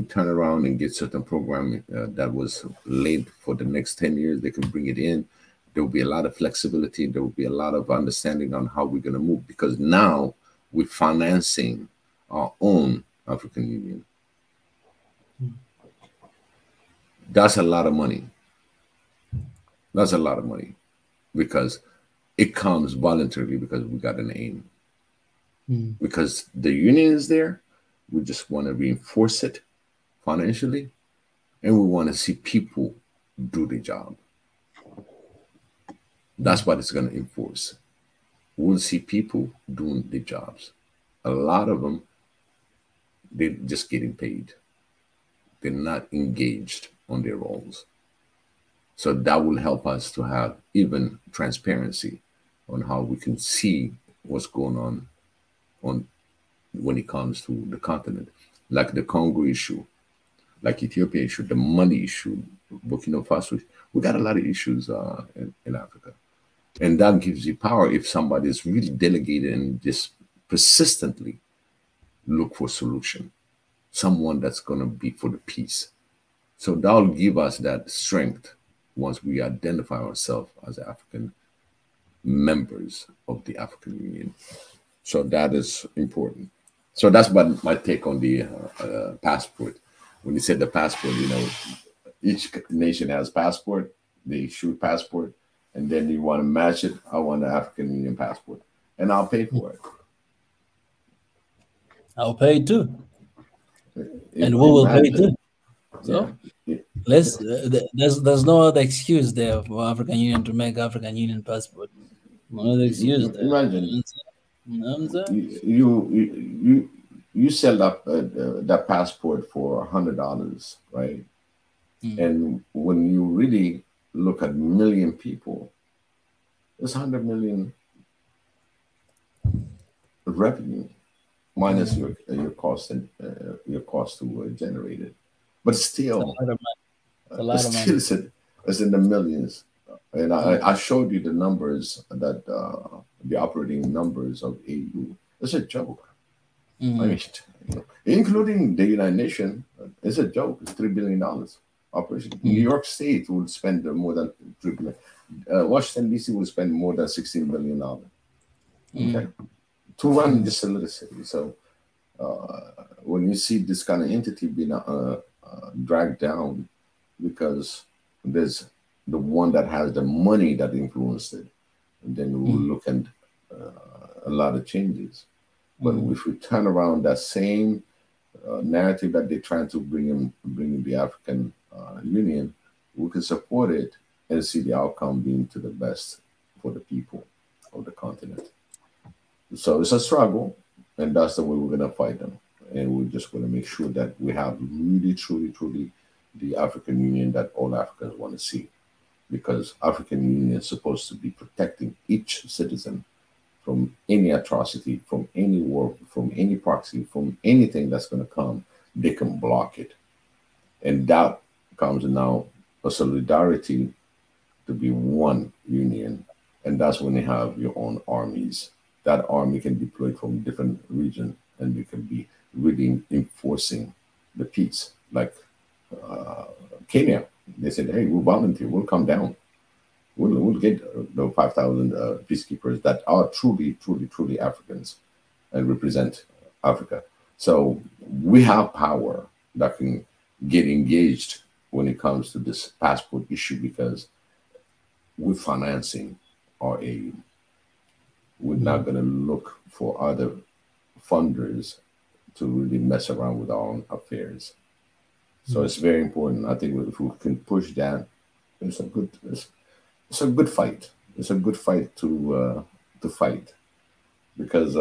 turn around and get certain programming that was laid for the next 10 years. They can bring it in. There will be a lot of flexibility. There will be a lot of understanding on how we're going to move, because now we're financing our own African Union. That's a lot of money. That's a lot of money, because it comes voluntarily, because we got an aim. Because the union is there, we just want to reinforce it financially, and we want to see people do the job. That's what it's going to enforce. We'll see people doing the jobs. A lot of them, they're just getting paid. They're not engaged on their roles. So that will help us to have even transparency on how we can see what's going on when it comes to the continent. Like the Congo issue, like Ethiopia issue, the money issue, Burkina Faso. We got a lot of issues in Africa. And that gives you power if somebody is really delegated and just persistently look for a solution. Someone that's going to be for the peace. So that'll give us that strength once we identify ourselves as African members of the African Union. So that is important. So that's my take on the passport. When you said the passport, each nation has passport. They issue passport, and then you want to match it. I want the African Union passport, and I'll pay for it. I'll pay too, and we will pay too. So let's. There's no other excuse there for African Union to make African Union passport. No other excuse there. Imagine you sell that passport for $100, right? And when you really look at million people, it's 100 million revenue minus your cost and your cost to generate it. But still, a lot of money. It's in the millions. And I showed you the numbers that the operating numbers of AU. It's a joke. I mean, including the United Nations, it's a joke. It's $3 billion operation. New York State would spend more than $3 billion. Washington D.C. would spend more than $16 billion. Okay, to run this little city. So when you see this kind of entity being dragged down, because there's the one that has the money that influenced it, and then we'll look at a lot of changes. But if we turn around that same narrative that they're trying to bring in the African Union, we can support it and see the outcome being to the best for the people of the continent. So it's a struggle, and that's the way we're going to fight them. And we're just going to make sure that we have really, truly, truly the African Union that all Africans want to see. Because African Union is supposed to be protecting each citizen from any atrocity, from any war, from any proxy, from anything that's going to come. They can block it. And that comes now a solidarity to be one union. And that's when you have your own armies. That army can deploy from different regions, and they can be really enforcing the peace. Like Kenya, they said, hey, we'll volunteer, we'll come down. We'll get the 5,000 peacekeepers that are truly, truly, truly Africans and represent Africa. So we have power that can get engaged when it comes to this passport issue, because we're financing our aid. We're not going to look for other funders to really mess around with our own affairs. So it's very important. I think if we can push that, it's a good fight. It's a good fight to fight, because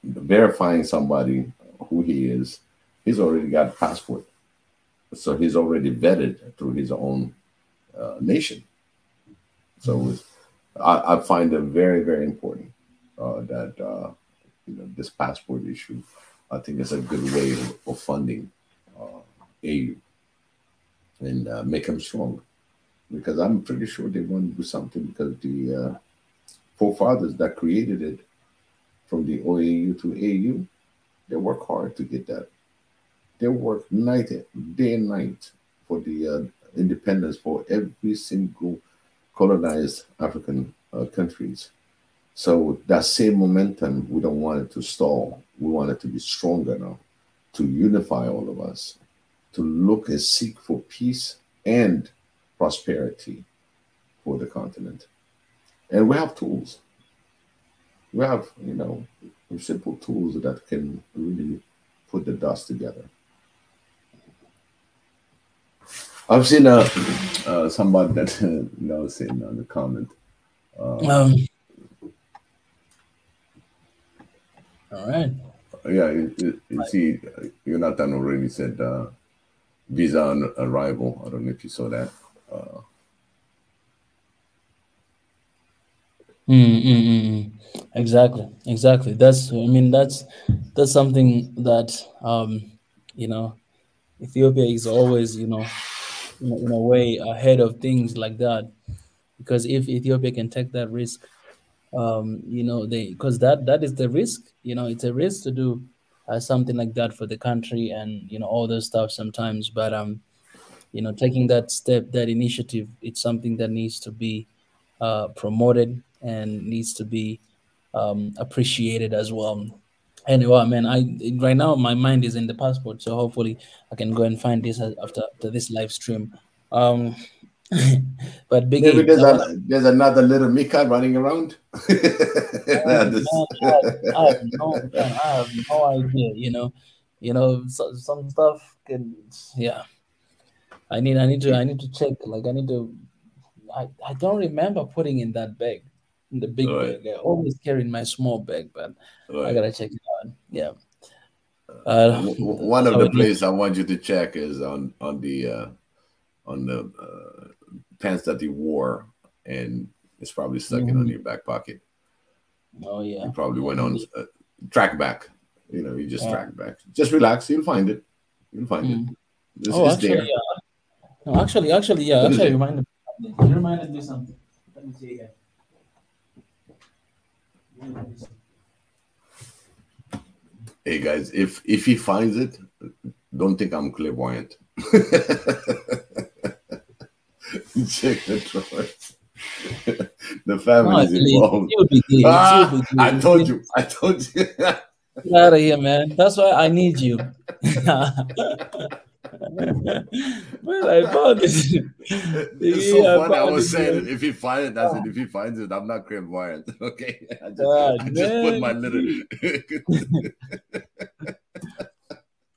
verifying somebody who he is, he's already got a passport, so he's already vetted through his own nation. So I find it very, very important that this passport issue. I think it's a good way of funding AU and make them strong, because I'm pretty sure they want to do something, because the forefathers that created it from the OAU to AU, they work hard to get that. They work day and night for the independence for every single colonized African countries. So that same momentum, we don't want it to stall. We want it to be stronger now, to unify all of us, to look and seek for peace and prosperity for the continent. And we have tools. We have, simple tools that can really put the dust together. I've seen somebody that was saying on the comment. All right. Yeah, you see, Jonathan already said visa on arrival. I don't know if you saw that. Exactly. That's something that Ethiopia is always in a way ahead of things like that, because if Ethiopia can take that risk, because that is the risk. It's a risk to do something like that for the country, and all those stuff sometimes. But taking that step, that initiative, it's something that needs to be promoted and needs to be appreciated as well. Anyway, man, right now my mind is in the passport, so hopefully I can go and find this after this live stream. But Maybe there's another little Mika running around. I have no idea. Some stuff can, yeah. I need to check. Like I don't remember putting in that bag, in the big bag. I always carry in my small bag, but I gotta check it out. Yeah. One of the places I want you to check is on the pants that you wore, and it's probably stuck in on your back pocket. Oh yeah. You probably went on track back. You just track back. Just relax. You'll find it. You'll find it. It's there. Yeah. No, actually, yeah. Actually, you reminded me something. Let me see here. Hey guys, if he finds it, don't think I'm clairvoyant. Check the drawers. The family is involved. I told you. Get out of here, man. That's why I need you. Man, I found this. It's so funny. I was saying if he finds it, that's it. If he finds it, I'm not clairvoyant. Okay. I just put my little.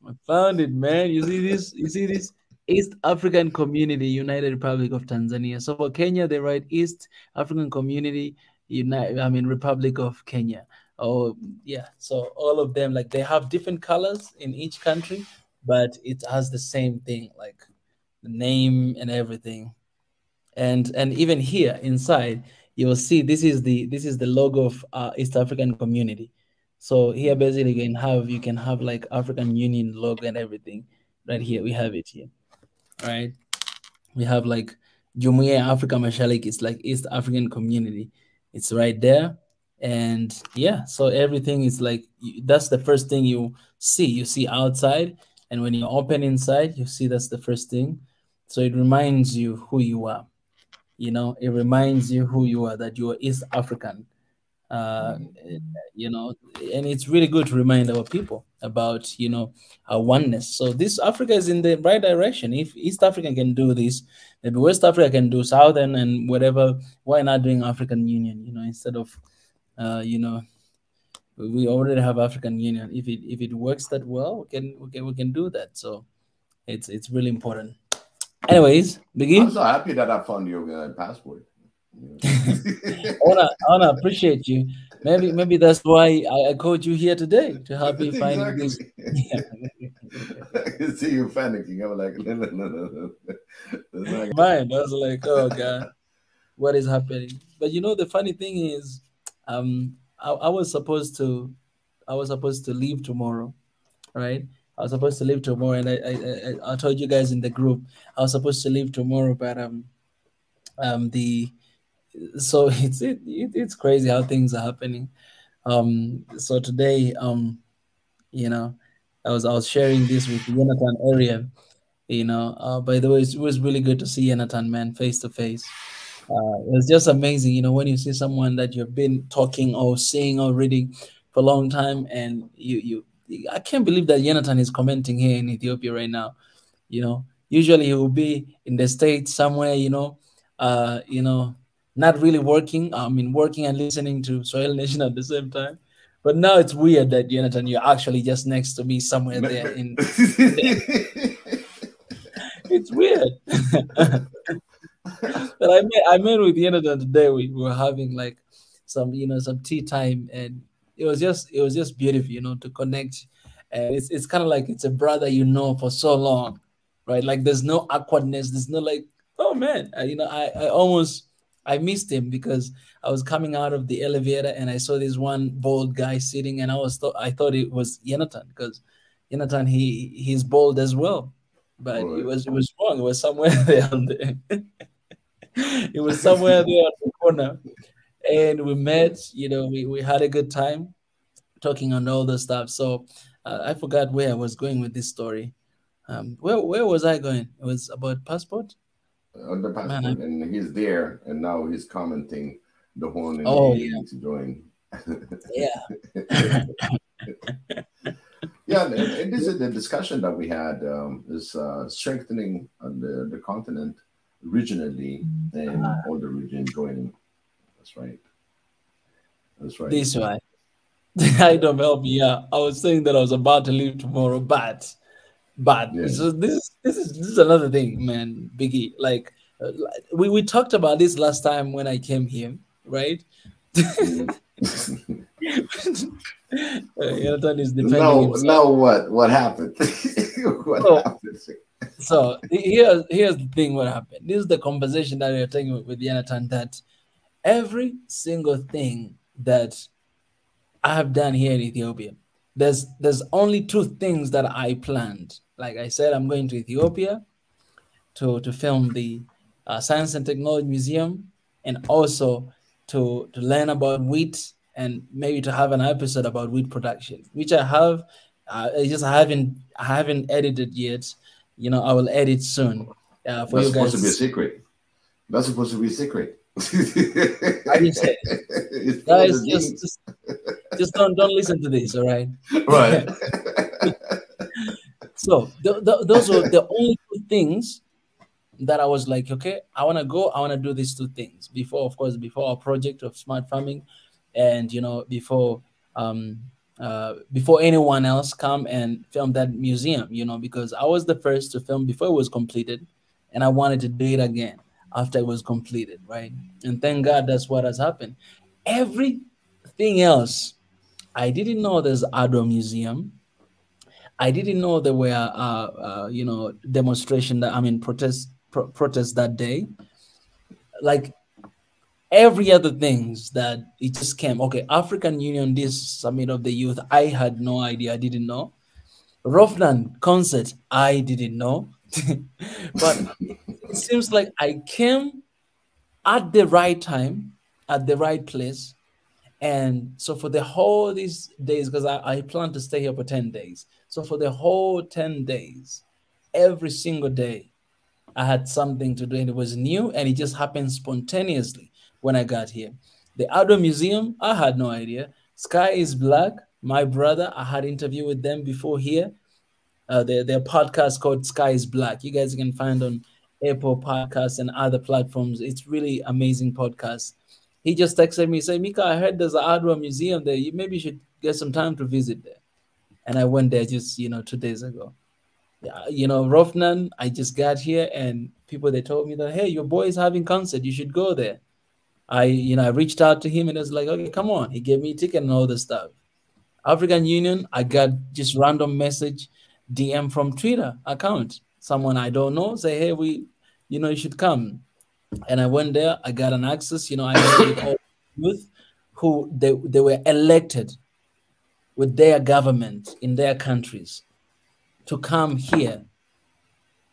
I found it, man. You see this? East African Community, United Republic of Tanzania. So for Kenya, they write East African Community, Republic of Kenya. Oh yeah. So all of them, like, they have different colors in each country, but it has the same thing, like the name and everything. And even here inside, you will see this is the logo of East African Community. So here basically you can have like African Union logo and everything. Right here, we have it here. All right. We have like Jumuiya ya Afrika Mashariki. It's like East African Community. It's right there. And yeah, so everything is like, that's the first thing you see. You see outside. And when you open inside, you see that's the first thing. So it reminds you who you are. It reminds you who you are, that you are East African. And it's really good to remind our people about, our oneness. So this Africa is in the right direction. If East Africa can do this, maybe West Africa can do Southern and whatever. Why not doing African Union, instead of, we already have African Union. If it works that well, we can do that. So it's really important. Anyways, begin. I'm so happy that I found your passport. I wanna appreciate you. Maybe that's why I called you here today, to help you find this. I can see you panicking. I'm like, no. Mine, I was like, oh God, what is happening? But the funny thing is, I was supposed to leave tomorrow, right? I was supposed to leave tomorrow, and I told you guys in the group I was supposed to leave tomorrow, but so it's crazy how things are happening. So today, I was sharing this with Jonathan area. By the way, it was really good to see Jonathan, man, face to face. It was just amazing, when you see someone that you've been talking or seeing or reading for a long time, and I can't believe that Jonathan is commenting here in Ethiopia right now. Usually he will be in the States somewhere, not really working. Working and listening to Soil Nation at the same time. But now it's weird that, Jonathan, you're actually just next to me somewhere there. It's weird. But I met with Jonathan today. We were having like some tea time, and it was just beautiful, to connect. And it's kind of like it's a brother for so long, right? Like there's no awkwardness. There's no like, oh man, I missed him because I was coming out of the elevator and I saw this one bald guy sitting, and I thought it was Jonathan, because Jonathan he's bald as well, but it was wrong. It was somewhere there. It was somewhere there on the corner, and we met. We had a good time talking on all the stuff. So I forgot where I was going with this story. Where was I going? It was about passport. On the passport, and he's there, and now he's commenting the whole yeah. to join. Yeah. Yeah, and this is the discussion that we had, is strengthening the continent regionally and all the region joining. That's right. That's right. This way. I don't help me. Yeah, I was saying that I was about to leave tomorrow, but Yeah. so this is another thing, man, Biggie. Like we talked about this last time when I came here, right? Jonathan is defending himself. Now what happened? What happened? So here's the thing. What happened? This is the conversation that we are taking with Jonathan. That every single thing that I have done here in Ethiopia, there's only two things that I planned. Like I said, I'm going to Ethiopia to film the Science and Technology Museum, and also to learn about wheat, and maybe to have an episode about wheat production, which I have. I haven't edited yet. You know, I will edit soon. For That's you guys. Supposed to be a secret. That's supposed to be a secret. I didn't say it. Guys, just don't listen to this, all right? Right. So those were the only two things that I was like, okay, I want to do these two things before our project of smart farming, and before anyone else come and film that museum, because I was the first to film before it was completed, and I wanted to do it again after it was completed, right? And thank God that's what has happened. Everything else, I didn't know there's Adwa Museum. I didn't know there were, demonstration protest that day. Like every other things that it just came. Okay, African Union, this Summit of the Youth, I had no idea. I didn't know. Rofnan concert, I didn't know. But it seems like I came at the right time, at the right place. And so for the whole these days, because I plan to stay here for 10 days. So for the whole 10 days, every single day, I had something to do, and it was new, and it just happened spontaneously when I got here. The Adwa Museum, I had no idea. Sky is Black, my brother, I had interviewed with them before here. Their podcast called Sky is Black. You guys can find on Apple Podcasts and other platforms. It's really amazing podcast. He just texted me, say, Mika, I heard there's an Adwa Museum there. Maybe you should get some time to visit there. And I went there just, 2 days ago. Rofnan, I just got here, and they told me that, hey, your boy is having concert. You should go there. I reached out to him, and I was like, okay, come on. He gave me a ticket and all the stuff. African Union, I got just random message, DM from Twitter account. Someone I don't know say, hey, you should come. And I went there. I got an access. I met with all youth who they were elected with their government in their countries to come here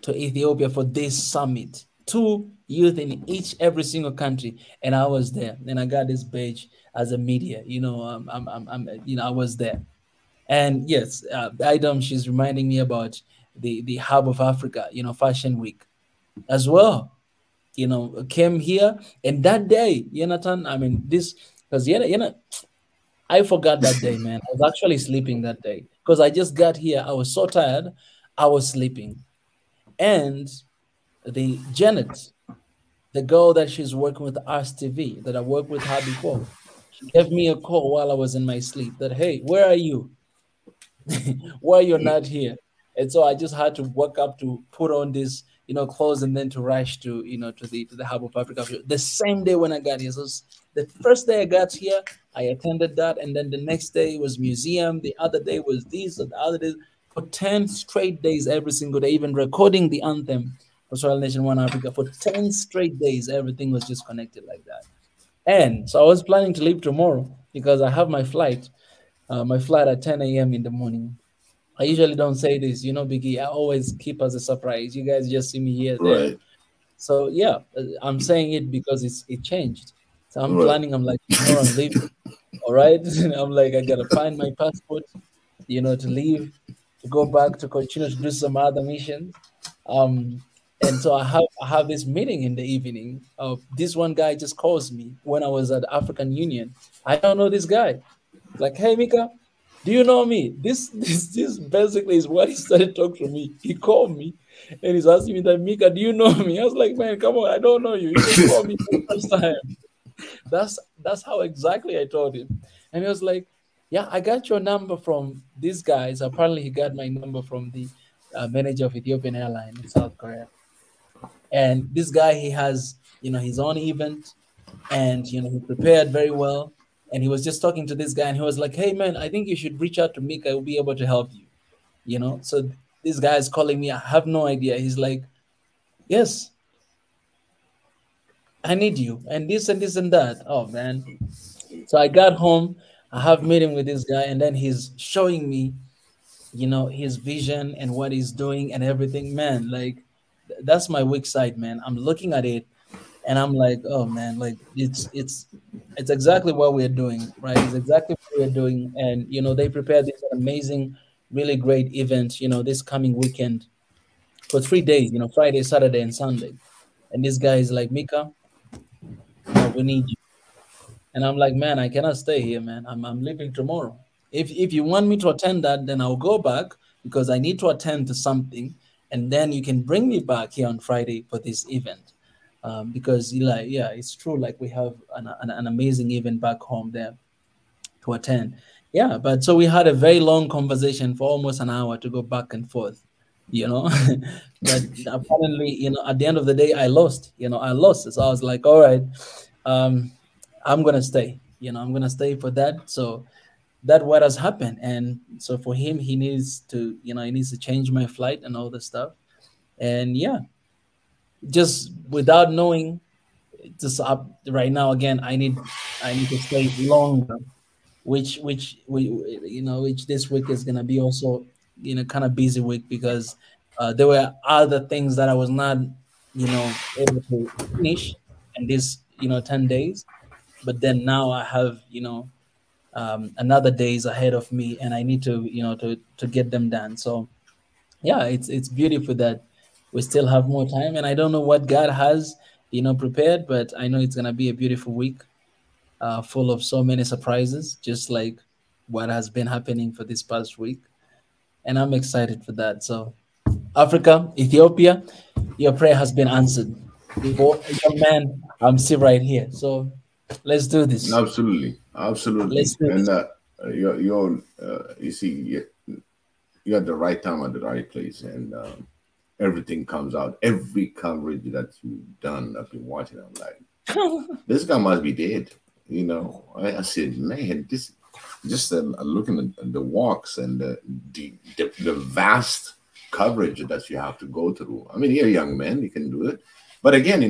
to Ethiopia for this summit. 2 youth in every single country, and I was there. And I got this badge as a media. I was there. And yes, Idom, she's reminding me about the Hub of Africa, Fashion Week as well. Came here, and that day, Jonathan, because I forgot that day, man. I was actually sleeping that day because I just got here. I was so tired, I was sleeping. And the Janet, the girl that she's working with Ars TV, that I worked with her before, she gave me a call while I was in my sleep that, hey, where are you? Why you're not here? And so I just had to wake up to put on this, clothes, and then to rush to, to the Hub of Africa. The same day when I got here. So the first day I got here, I attended that, and then the next day was museum. The other day was this, and the other day for 10 straight days, every single day, even recording the anthem for Soil Nation One Africa for 10 straight days. Everything was just connected like that. And so I was planning to leave tomorrow because I have my flight at 10 a.m. in the morning. I usually don't say this, Biggie. I always keep as a surprise. You guys just see me here. There. Right. So yeah, I'm saying it because it changed. So I'm planning. I'm like, tomorrow I'm leaving. All right. I'm like, I gotta find my passport, to leave to go back to continue to do some other missions. And so I have this meeting in the evening. This one guy just calls me when I was at African Union. I don't know this guy. Like, hey Mika, do you know me? This basically is what he started talking to me. He called me and he's asking me that, Mika, do you know me? I was like, man, come on, I don't know you. You just called me for the first time. That's how exactly I told him. And he was like, yeah, I got your number from these guys. Apparently he got my number from the manager of Ethiopian Airlines in South Korea. And this guy, he has, his own event, and, he prepared very well. And he was just talking to this guy, and he was like, hey, man, I think you should reach out to Mika. I will be able to help you, So this guy is calling me. I have no idea. He's like, yes, I need you, and this and this and that. Oh, man. So I got home. I have meeting with this guy, and then he's showing me, his vision and what he's doing and everything. Man, like, that's my weak side, man. I'm looking at it and I'm like, oh man, like it's exactly what we're doing, right? It's exactly what we're doing. And they prepared this amazing, really great event, this coming weekend for 3 days, Friday, Saturday, and Sunday. And this guy is like, Mika, we need you. And I'm like, man, I cannot stay here, man. I'm leaving tomorrow. If you want me to attend that, then I'll go back because I need to attend to something. And then you can bring me back here on Friday for this event. Because it's true. Like we have an amazing event back home there to attend. Yeah, but so we had a very long conversation for almost an hour to go back and forth, But apparently, at the end of the day, I lost. I lost. So I was like, all right, I'm gonna stay. I'm gonna stay for that. So that's what has happened. And so for him, he needs to, he needs to change my flight and all the stuff. And yeah, just without knowing, just right now again, I need to stay longer, which this week is gonna be also kind of busy week because there were other things that I was not able to finish in this 10 days, but then now I have another days ahead of me, and I need to to get them done. So yeah, it's beautiful that we still have more time, and I don't know what God has prepared, but I know it's gonna be a beautiful week, full of so many surprises, just like what has been happening for this past week, and I'm excited for that. So Africa, Ethiopia, your prayer has been answered. Young man, I'm still right here, so let's do this. Absolutely. Let's do And this. you see, you're at the right time at the right place, and everything comes out. Every coverage that you've done, I've been watching. I'm like, this guy must be dead. I said, man, this just looking at the walks and the vast coverage that you have to go through. I mean, you're a young man, you can do it. But again,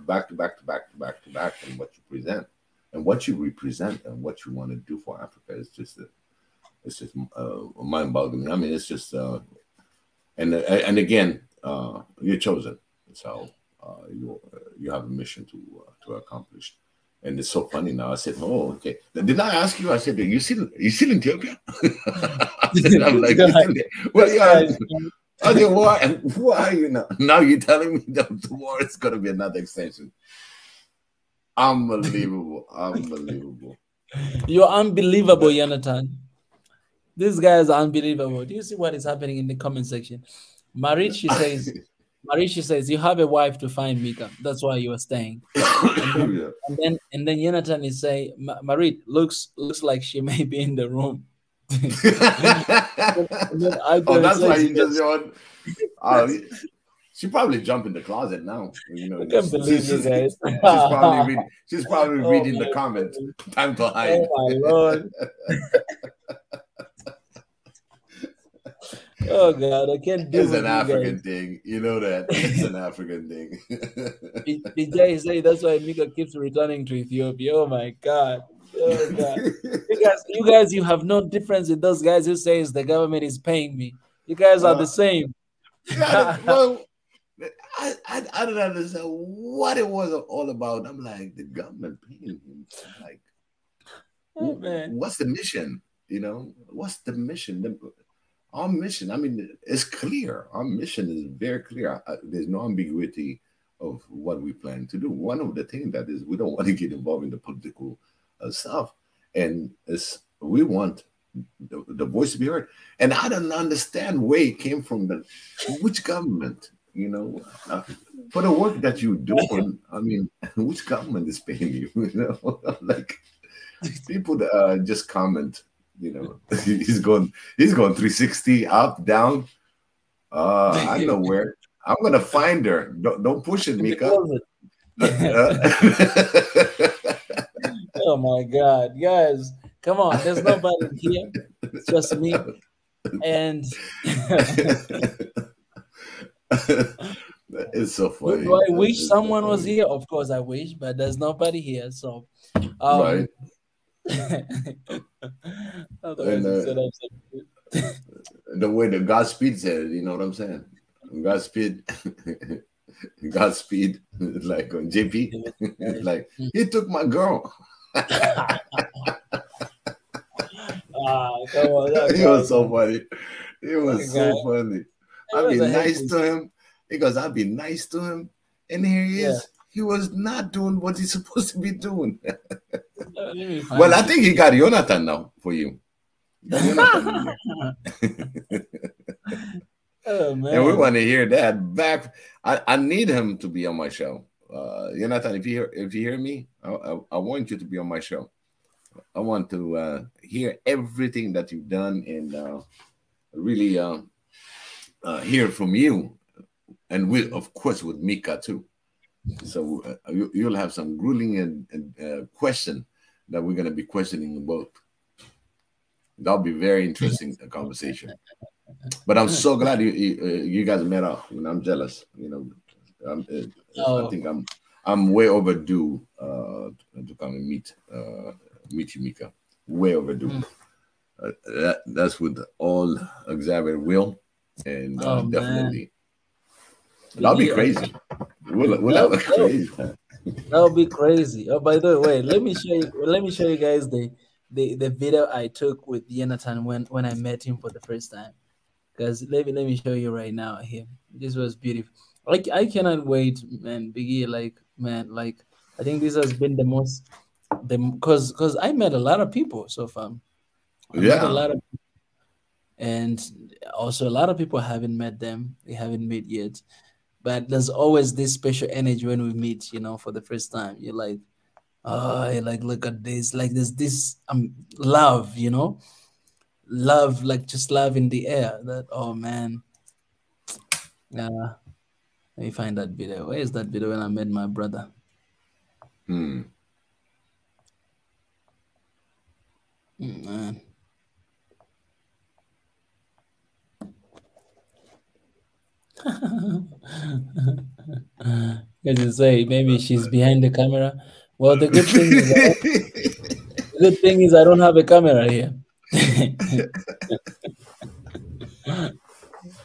back to back, and what you present and what you represent and what you want to do for Africa is just mind-boggling. I mean, it's just and again, you're chosen, so you have a mission to accomplish. And it's so funny now. I said, "Oh, okay." Did I ask you? I said, "You still in Ethiopia?" I'm like, "Well, yeah." I said, why are you now? Now you're telling me that tomorrow it's going to be another extension. Unbelievable. You're unbelievable, Jonathan. This guy is unbelievable. Do you see what is happening in the comment section? Marichi says, you have a wife to find, Mika. That's why you are staying. And then Jonathan is saying, Marit looks like she may be in the room. That's why you just yawned. She probably jumped in the closet now. I can't believe you guys. She's probably reading the comments. Time to hide. Oh my Lord. Oh God, I can't do it. It's an African thing. You know that. It's an African thing. DJ say that's why Mika keeps returning to Ethiopia. Oh my God. Oh God. You guys, you have no difference with those guys who says the government is paying me. You guys are the same. Yeah, well, I don't understand what it was all about. I'm like, the government paying him. I'm like, oh, man. What's the mission? What's the mission? our mission, I mean, it's clear. Our mission is very clear. There's no ambiguity of what we plan to do. One of the things that is we don't want to get involved in the political stuff, and we want the voice to be heard. And I don't understand where it came from. Which government, for the work that you do? I mean, which government is paying you? Like people just comment. He's going 360 up, down. I know where. I'm gonna find her. Don't push it, Mika. Oh my God, guys, come on! There's nobody here. It's just me. And it's so funny. Do I wish someone was here? Of course, I wish, but there's nobody here. So, right. The way the Godspeed said, you know what I'm saying? Godspeed, Godspeed, like on JP, like he took my girl. Come on, he was so funny. He was so funny. I'd be nice to him. He goes, I'll be nice to him. And here he is. Yeah. He was not doing what he's supposed to be doing. Well, I think he got Jonathan now for you. Oh, man. And we want to hear that back. I need him to be on my show. Jonathan, if you hear me, I want you to be on my show. I want to hear everything that you've done and really hear from you. And of course, with Mika too. So you'll have some grueling and question that we're going to be questioning both. That'll be very interesting conversation. But I'm so glad you guys met up. I'm jealous. I think I'm way overdue to come and meet you, Mika. Way overdue. That's with all Xavier will, and definitely that'll be crazy. We'll have crazy. That'll be crazy. Oh, by the way, let me show you guys the video I took with Jonathan when I met him for the first time. Because let me show you right now here. This was beautiful. I cannot wait, man. Biggie, I think this has been because I met a lot of people so far. I met a lot of people. And also a lot of people haven't met them. They haven't met yet. But there's always this special energy when we meet, for the first time. You're like, oh, look at this. Like there's this love, love, like just love in the air. That, oh man. Let me find that video. Where is that video when I met my brother? Man. As you say, maybe she's behind the camera. Well, the good thing is I don't have a camera here.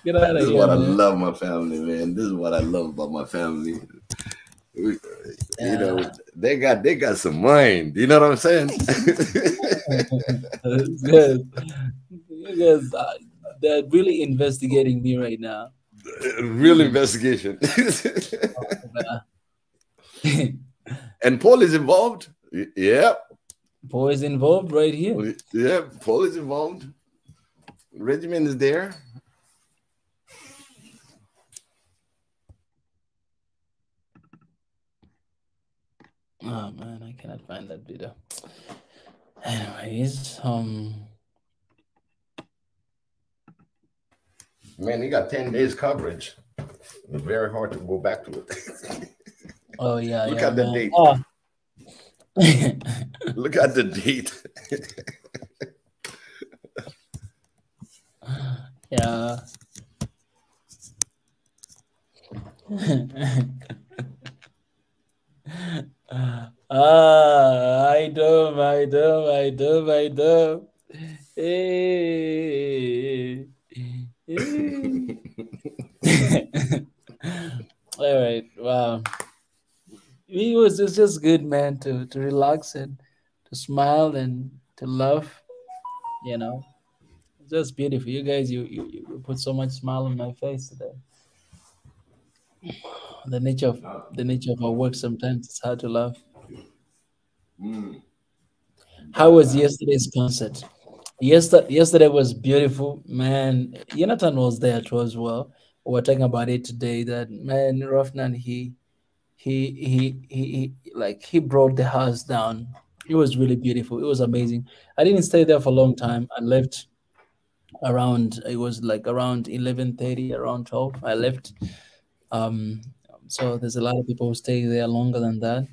Get out of this here, is what man. I love my family, man. This is what I love about my family. They got some mind. You know what I'm saying? Because they're really investigating me right now. Real investigation. And Paul is involved. Yeah. Paul is involved right here. Yeah, Paul is involved. Regiment is there. Oh man, I cannot find that video. Anyways, man, he got 10 days coverage. It's very hard to go back to it. Oh yeah, Look yeah, at the man. date. Oh. Look at the date. Yeah. I do. Hey. All right. Wow. It's just good, man, to relax and to smile and to love. It's just beautiful. You guys, you put so much smile on my face today. The nature of our work sometimes it's hard to laugh. How was yesterday's concert? Yesterday was beautiful, man. Jonathan was there too as well. We were talking about it today. That man, Rofnan, he brought the house down. It was really beautiful. It was amazing. I didn't stay there for a long time. I left around. It was like around 11:30, around 12. I left. So there's a lot of people who stay there longer than that.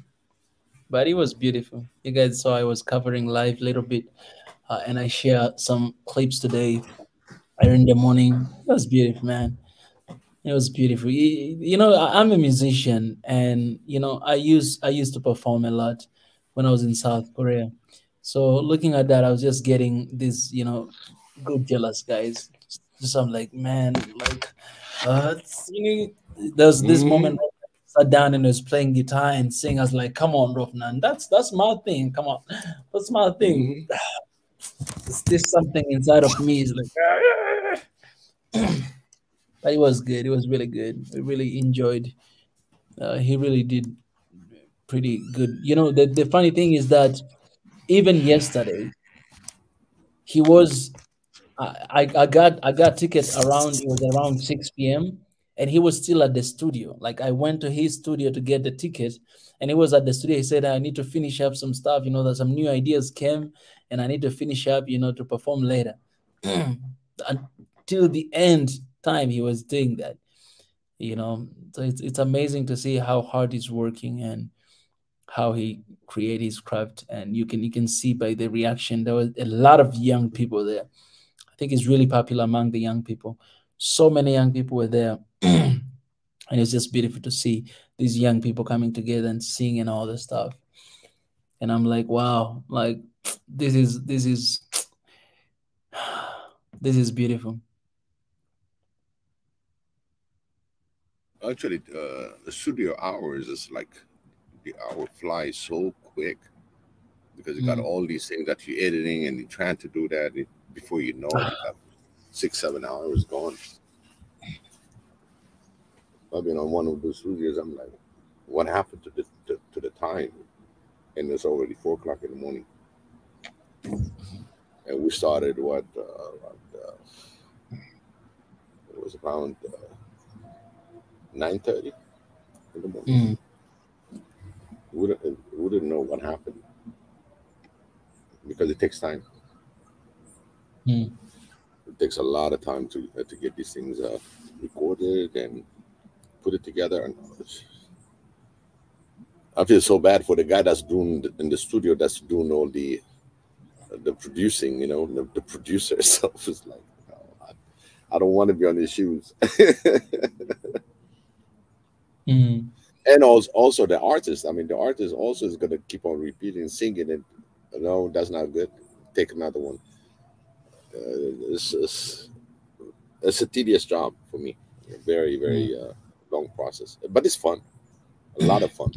But it was beautiful. You guys saw I was covering live a little bit, and I shared some clips today in the morning. It was beautiful, man. It was beautiful. I'm a musician, and I used to perform a lot when I was in South Korea. So looking at that, I was just getting this, good jealous guys. Just I'm like, man, like, there's this moment. Sat down and was playing guitar and sing. I was like, come on, Rofnan, that's my thing. Come on, that's my thing. There's something inside of me is like, but it was good. It was really good. I really enjoyed. He really did pretty good. The funny thing is that even yesterday, he was. I got tickets around. It was around 6 p.m. and he was still at the studio. Like I went to his studio to get the ticket, and he was at the studio. He said, "I need to finish up some stuff. That some new ideas came, and I need to finish up. To perform later." Until the end time, he was doing that. So it's amazing to see how hard he's working and how he created his craft. And you can see by the reaction, there was a lot of young people there. I think it's really popular among the young people. So many young people were there. And it's just beautiful to see these young people coming together and singing and all this stuff. And I'm like, wow, like this is beautiful. Actually, the studio hours is like the hour flies so quick because you got all these things that you're editing and you're trying to do that before you know it, you got 6-7 hours gone. I've been on one of those studios. I'm like, what happened to the time? And it's already 4 o'clock in the morning. And we started it was around 9:30 in the morning. We didn't know what happened because it takes time. It takes a lot of time to get these things recorded and put it together. And I feel so bad for the guy that's doing in the studio, that's doing all the producing, the producer. So it's like, I don't want to be on his shoes. And also the artist. I mean, the artist also is going to keep on repeating, singing it. No, that's not good. Take another one. It's a tedious job for me. A very, very long process, but it's fun. A lot of fun.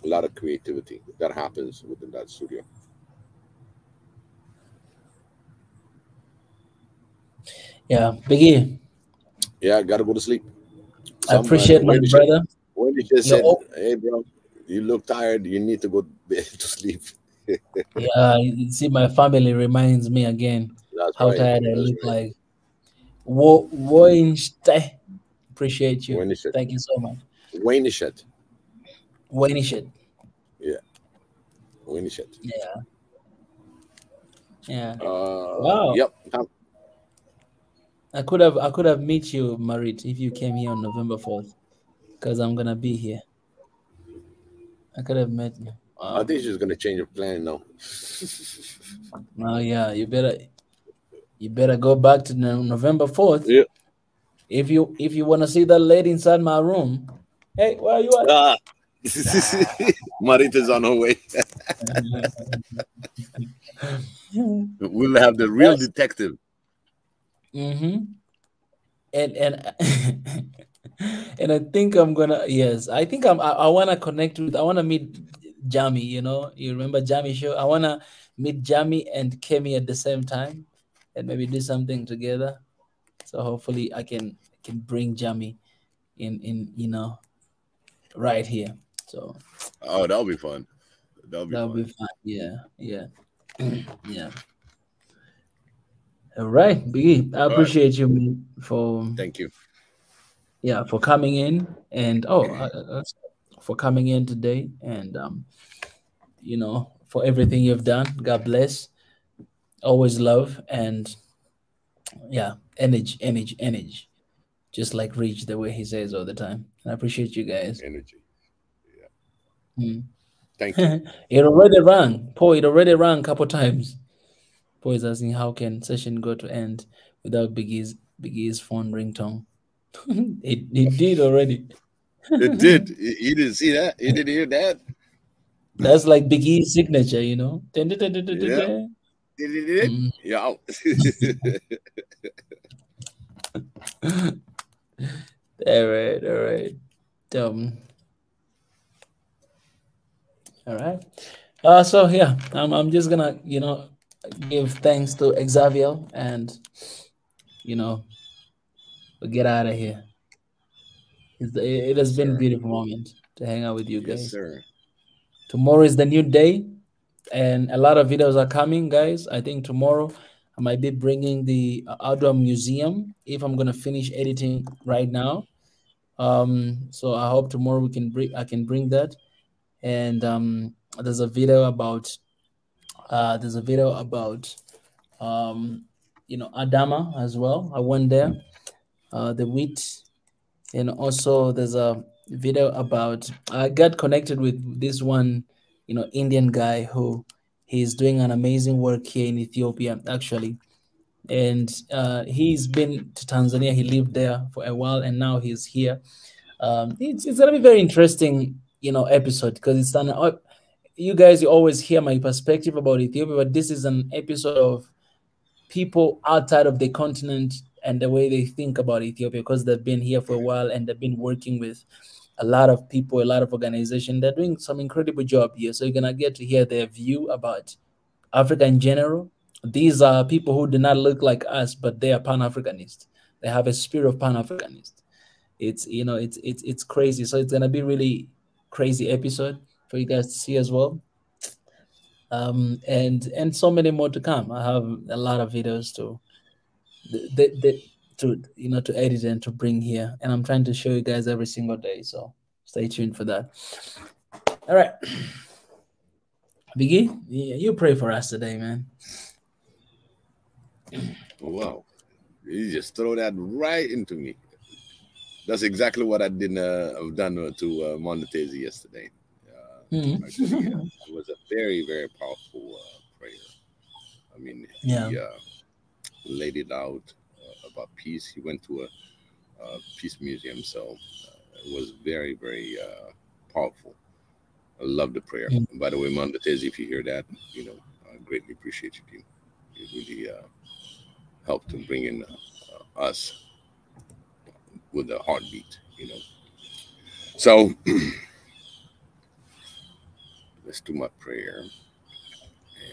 A lot of creativity that happens within that studio. Yeah, Biggie. Yeah, I gotta go to sleep. I appreciate my brother. When you just said, "Hey, bro, you look tired. You need to go to sleep." Yeah, you see, my family reminds me again how tired I look like. Waynishet. Appreciate you. Waynishet. Thank you so much. Waynishet. Waynishet. Yeah. Waynishet. Yeah. Yeah. Wow. Yep. I could have met you, Marit, if you came here on November 4th, because I'm gonna be here. I could have met you. Wow. I think she's gonna change her plan now. Oh yeah, you better go back to November 4th. Yeah. If you want to see that lady inside my room, hey, where are you at? Marita's on her way. We'll have the real detective. And and I think I'm gonna I want to connect with. I want to meet Jamie. You remember Jamie show? I want to meet Jamie and Kemi at the same time. and maybe do something together. So hopefully I can bring Jamie in right here. So Oh, that'll be fun. That'll be fun. fun. Yeah, yeah, yeah. All right, Biggie. I All right. appreciate you man, for Thank you. for coming in and for coming in today and for everything you've done. God bless. Always love and yeah, energy. Just like Rich, the way he says all the time. I appreciate you guys. Energy. Mm. Thank you. It already rang. Paul, it already rang a couple times. Paul is asking how can session go to end without Biggie's phone ringtone. it did already. It did. You didn't see that? You didn't hear that? That's like Biggie's signature, Yeah. Did it? Mm. Yeah. All right. All right. So yeah, I'm just gonna give thanks to Xavier and we'll get out of here. It has been a beautiful moment to hang out with you guys. Yes, sir. Tomorrow is the new day, and a lot of videos are coming, guys. I think tomorrow I might be bringing the outdoor museum if I'm gonna finish editing right now. So I hope tomorrow I can bring that. And there's a video about Adama as well. I went there, the wheat, and also there's a video about I got connected with this one Indian guy who he's doing an amazing work here in Ethiopia actually, and he's been to Tanzania. He lived there for a while and now he's here. It's gonna be very interesting episode because it's you guys, you always hear my perspective about Ethiopia, but this is an episode of people outside of the continent and the way they think about Ethiopia because they've been here for a while and they've been working with a lot of people, a lot of organizations. They're doing some incredible job here. So you're going to get to hear their view about Africa in general. These are people who do not look like us, but they are Pan-Africanist. They have a spirit of Pan-Africanist. It's crazy. So it's going to be really crazy episode for you guys to see as well. And so many more to come. I have a lot of videos to edit and to bring here, and I'm trying to show you guys every single day. So stay tuned for that. All right, Biggie, you pray for us today, man. Wow, you just throw that right into me. That's exactly what I did. I've done to Monetezi yesterday. Actually, it was a very, very powerful prayer. I mean, he laid it out about peace. He went to a peace museum, so it was very, very powerful. I love the prayer. And by the way, Monetezi, if you hear that, I greatly appreciate you. You really helped to bring in us with a heartbeat, So let's do my prayer.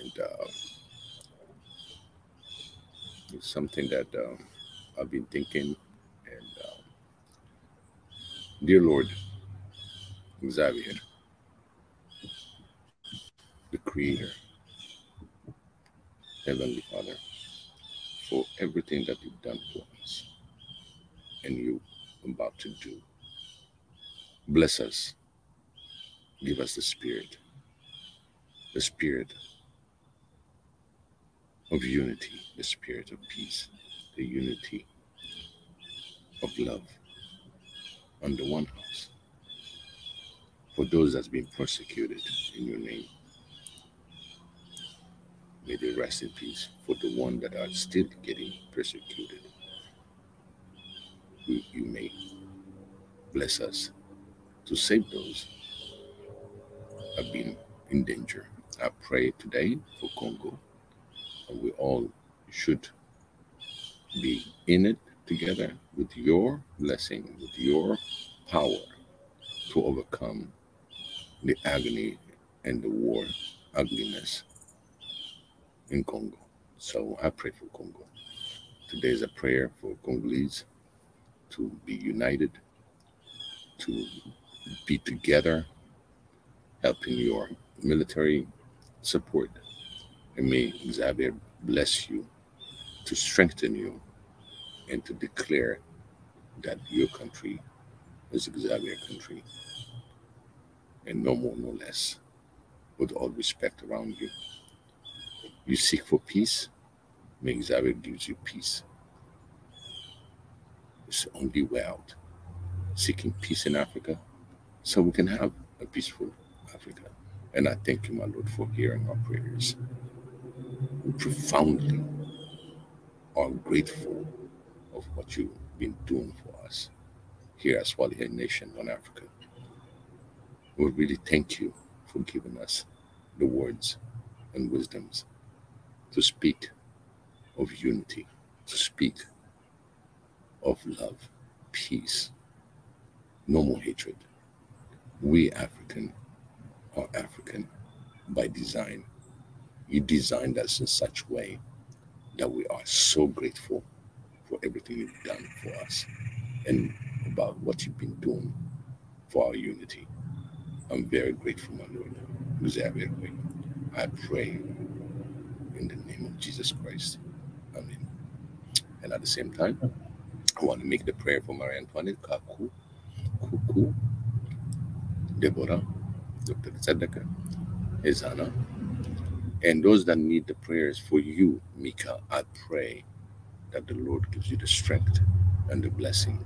And it's something that I've been thinking. And dear Lord, Xavier, the Creator, Heavenly Father, for everything that you've done for us and you're about to do. Bless us. Give us the spirit of unity, the spirit of peace, the unity of love under one house. For those that's been persecuted in your name, may they rest in peace. For the one that are still getting persecuted, you may bless us to save those who have been in danger. I pray today for Congo, and we all should be in it together with your blessing, with your power to overcome the agony and the war ugliness in Congo. So I pray for Congo. Today is a prayer for Congolese to be united, to be together, helping your military support. And may Xavier bless you, to strengthen you, and to declare that your country is Xavier country, and no more, no less. With all respect around you, you seek for peace. May Xavier gives you peace. It's the only way out. Seeking peace in Africa, so we can have a peaceful Africa. And I thank you, my Lord, for hearing our prayers. We profoundly are grateful of what you've been doing for us here at Swahili Nation on Africa. We really thank you for giving us the words and wisdoms to speak of unity, to speak of love, peace, no more hatred. We African are African by design. You designed us in such a way that we are so grateful for everything you've done for us and about what you've been doing for our unity. I'm very grateful, my Lord. Xavier, I pray in the name of Jesus Christ. Amen. And at the same time, I want to make the prayer for Marie Antoinette, Kaku, Kuku, Deborah, Dr. Tzedeka, Ezana, and those that need the prayers for you, Mika. I pray that the Lord gives you the strength and the blessing.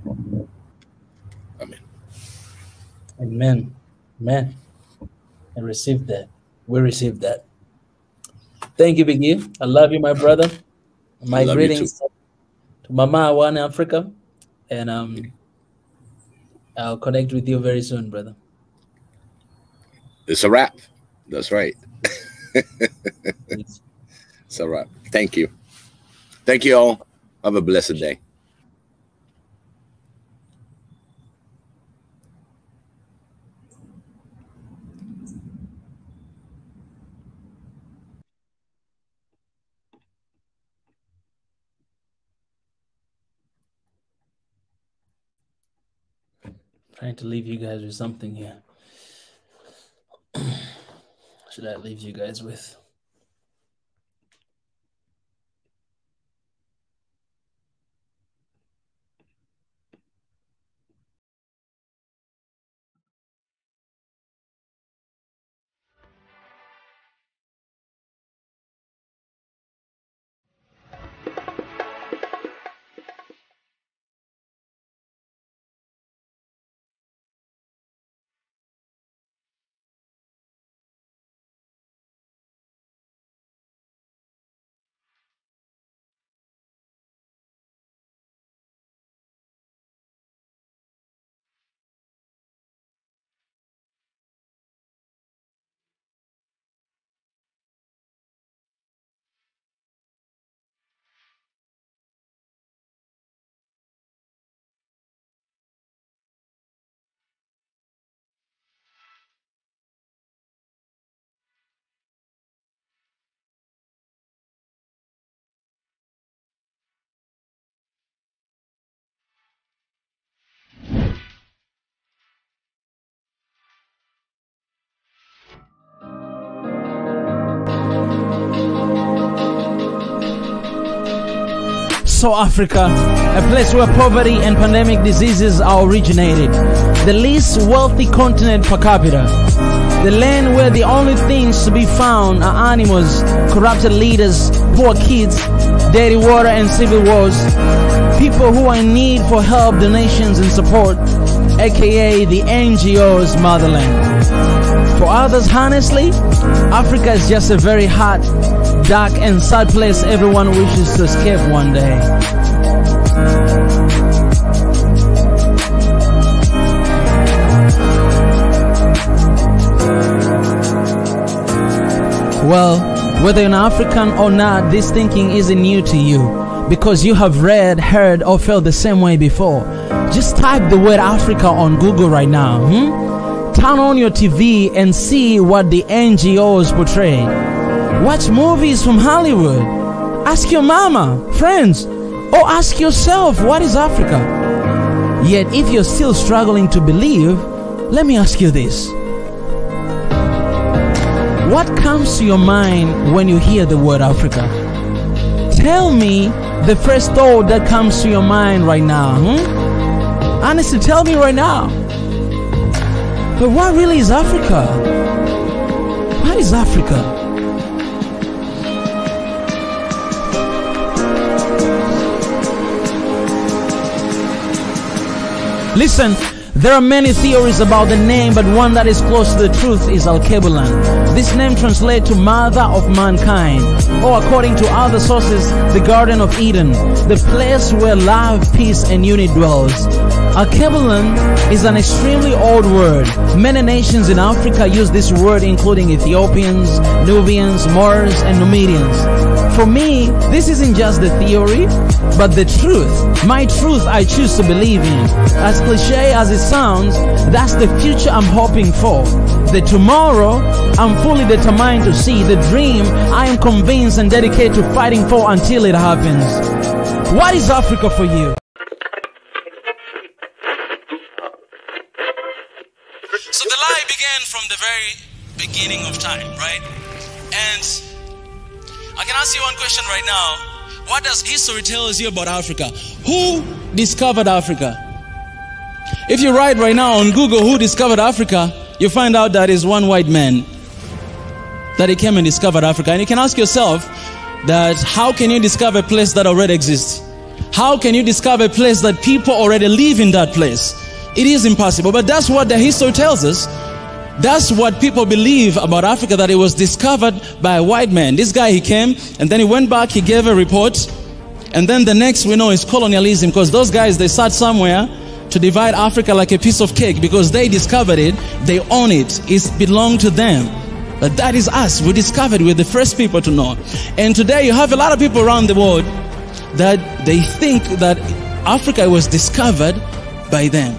Amen. Amen. Amen. I received that. We received that. Thank you, Biggie. I love you, my brother. My greetings to Mama One Africa. And I'll connect with you very soon, brother. It's a wrap. That's right. It's a wrap. Thank you. Thank you all. Have a blessed day. Trying to leave you guys with something here. Should I leave you guys with? So Africa, a place where poverty and pandemic diseases are originated, the least wealthy continent per capita, the land where the only things to be found are animals, corrupted leaders, poor kids, dirty water and civil wars, people who are in need for help, donations and support, aka the NGO's motherland. For others, honestly, Africa is just a very hot, dark and sad place everyone wishes to escape one day. Well, whether you're an African or not, this thinking isn't new to you, because you have read, heard or felt the same way before. Just type the word Africa on Google right now. Turn on your TV and see what the NGOs portray. Watch movies from Hollywood. Ask your mama, friends, or ask yourself, what is Africa? Yet if you're still struggling to believe, let me ask you this. What comes to your mind when you hear the word Africa? Tell me the first thought that comes to your mind right now. Honestly, tell me right now. But what really is Africa? What is Africa? Listen, there are many theories about the name, but one that is close to the truth is Alkebulan. This name translates to Mother of Mankind, or according to other sources, the Garden of Eden, the place where love, peace, and unity dwells. Alkebulan is an extremely old word. Many nations in Africa use this word, including Ethiopians, Nubians, Moors, and Numidians. For me, this isn't just the theory, but the truth. My truth I choose to believe in. As cliche as it sounds, that's the future I'm hoping for. The tomorrow I'm fully determined to see. The dream I am convinced and dedicated to fighting for until it happens. What is Africa for you? So the lie began from the very beginning of time, right? And I can ask you one question right now. What does history tell us here about Africa? Who discovered Africa? If you write right now on Google who discovered Africa, you find out that is one white man that he came and discovered Africa. And you can ask yourself that how can you discover a place that already exists? How can you discover a place that people already live in that place? It is impossible, but that's what the history tells us. That's what people believe about Africa, that it was discovered by a white man. This guy, he came, and then he went back, he gave a report, and then the next we know is colonialism, because those guys, they sat somewhere to divide Africa like a piece of cake, because they discovered it, they own it, it belonged to them. But that is us. We discovered, we're the first people to know. And today you have a lot of people around the world that they think that Africa was discovered by them.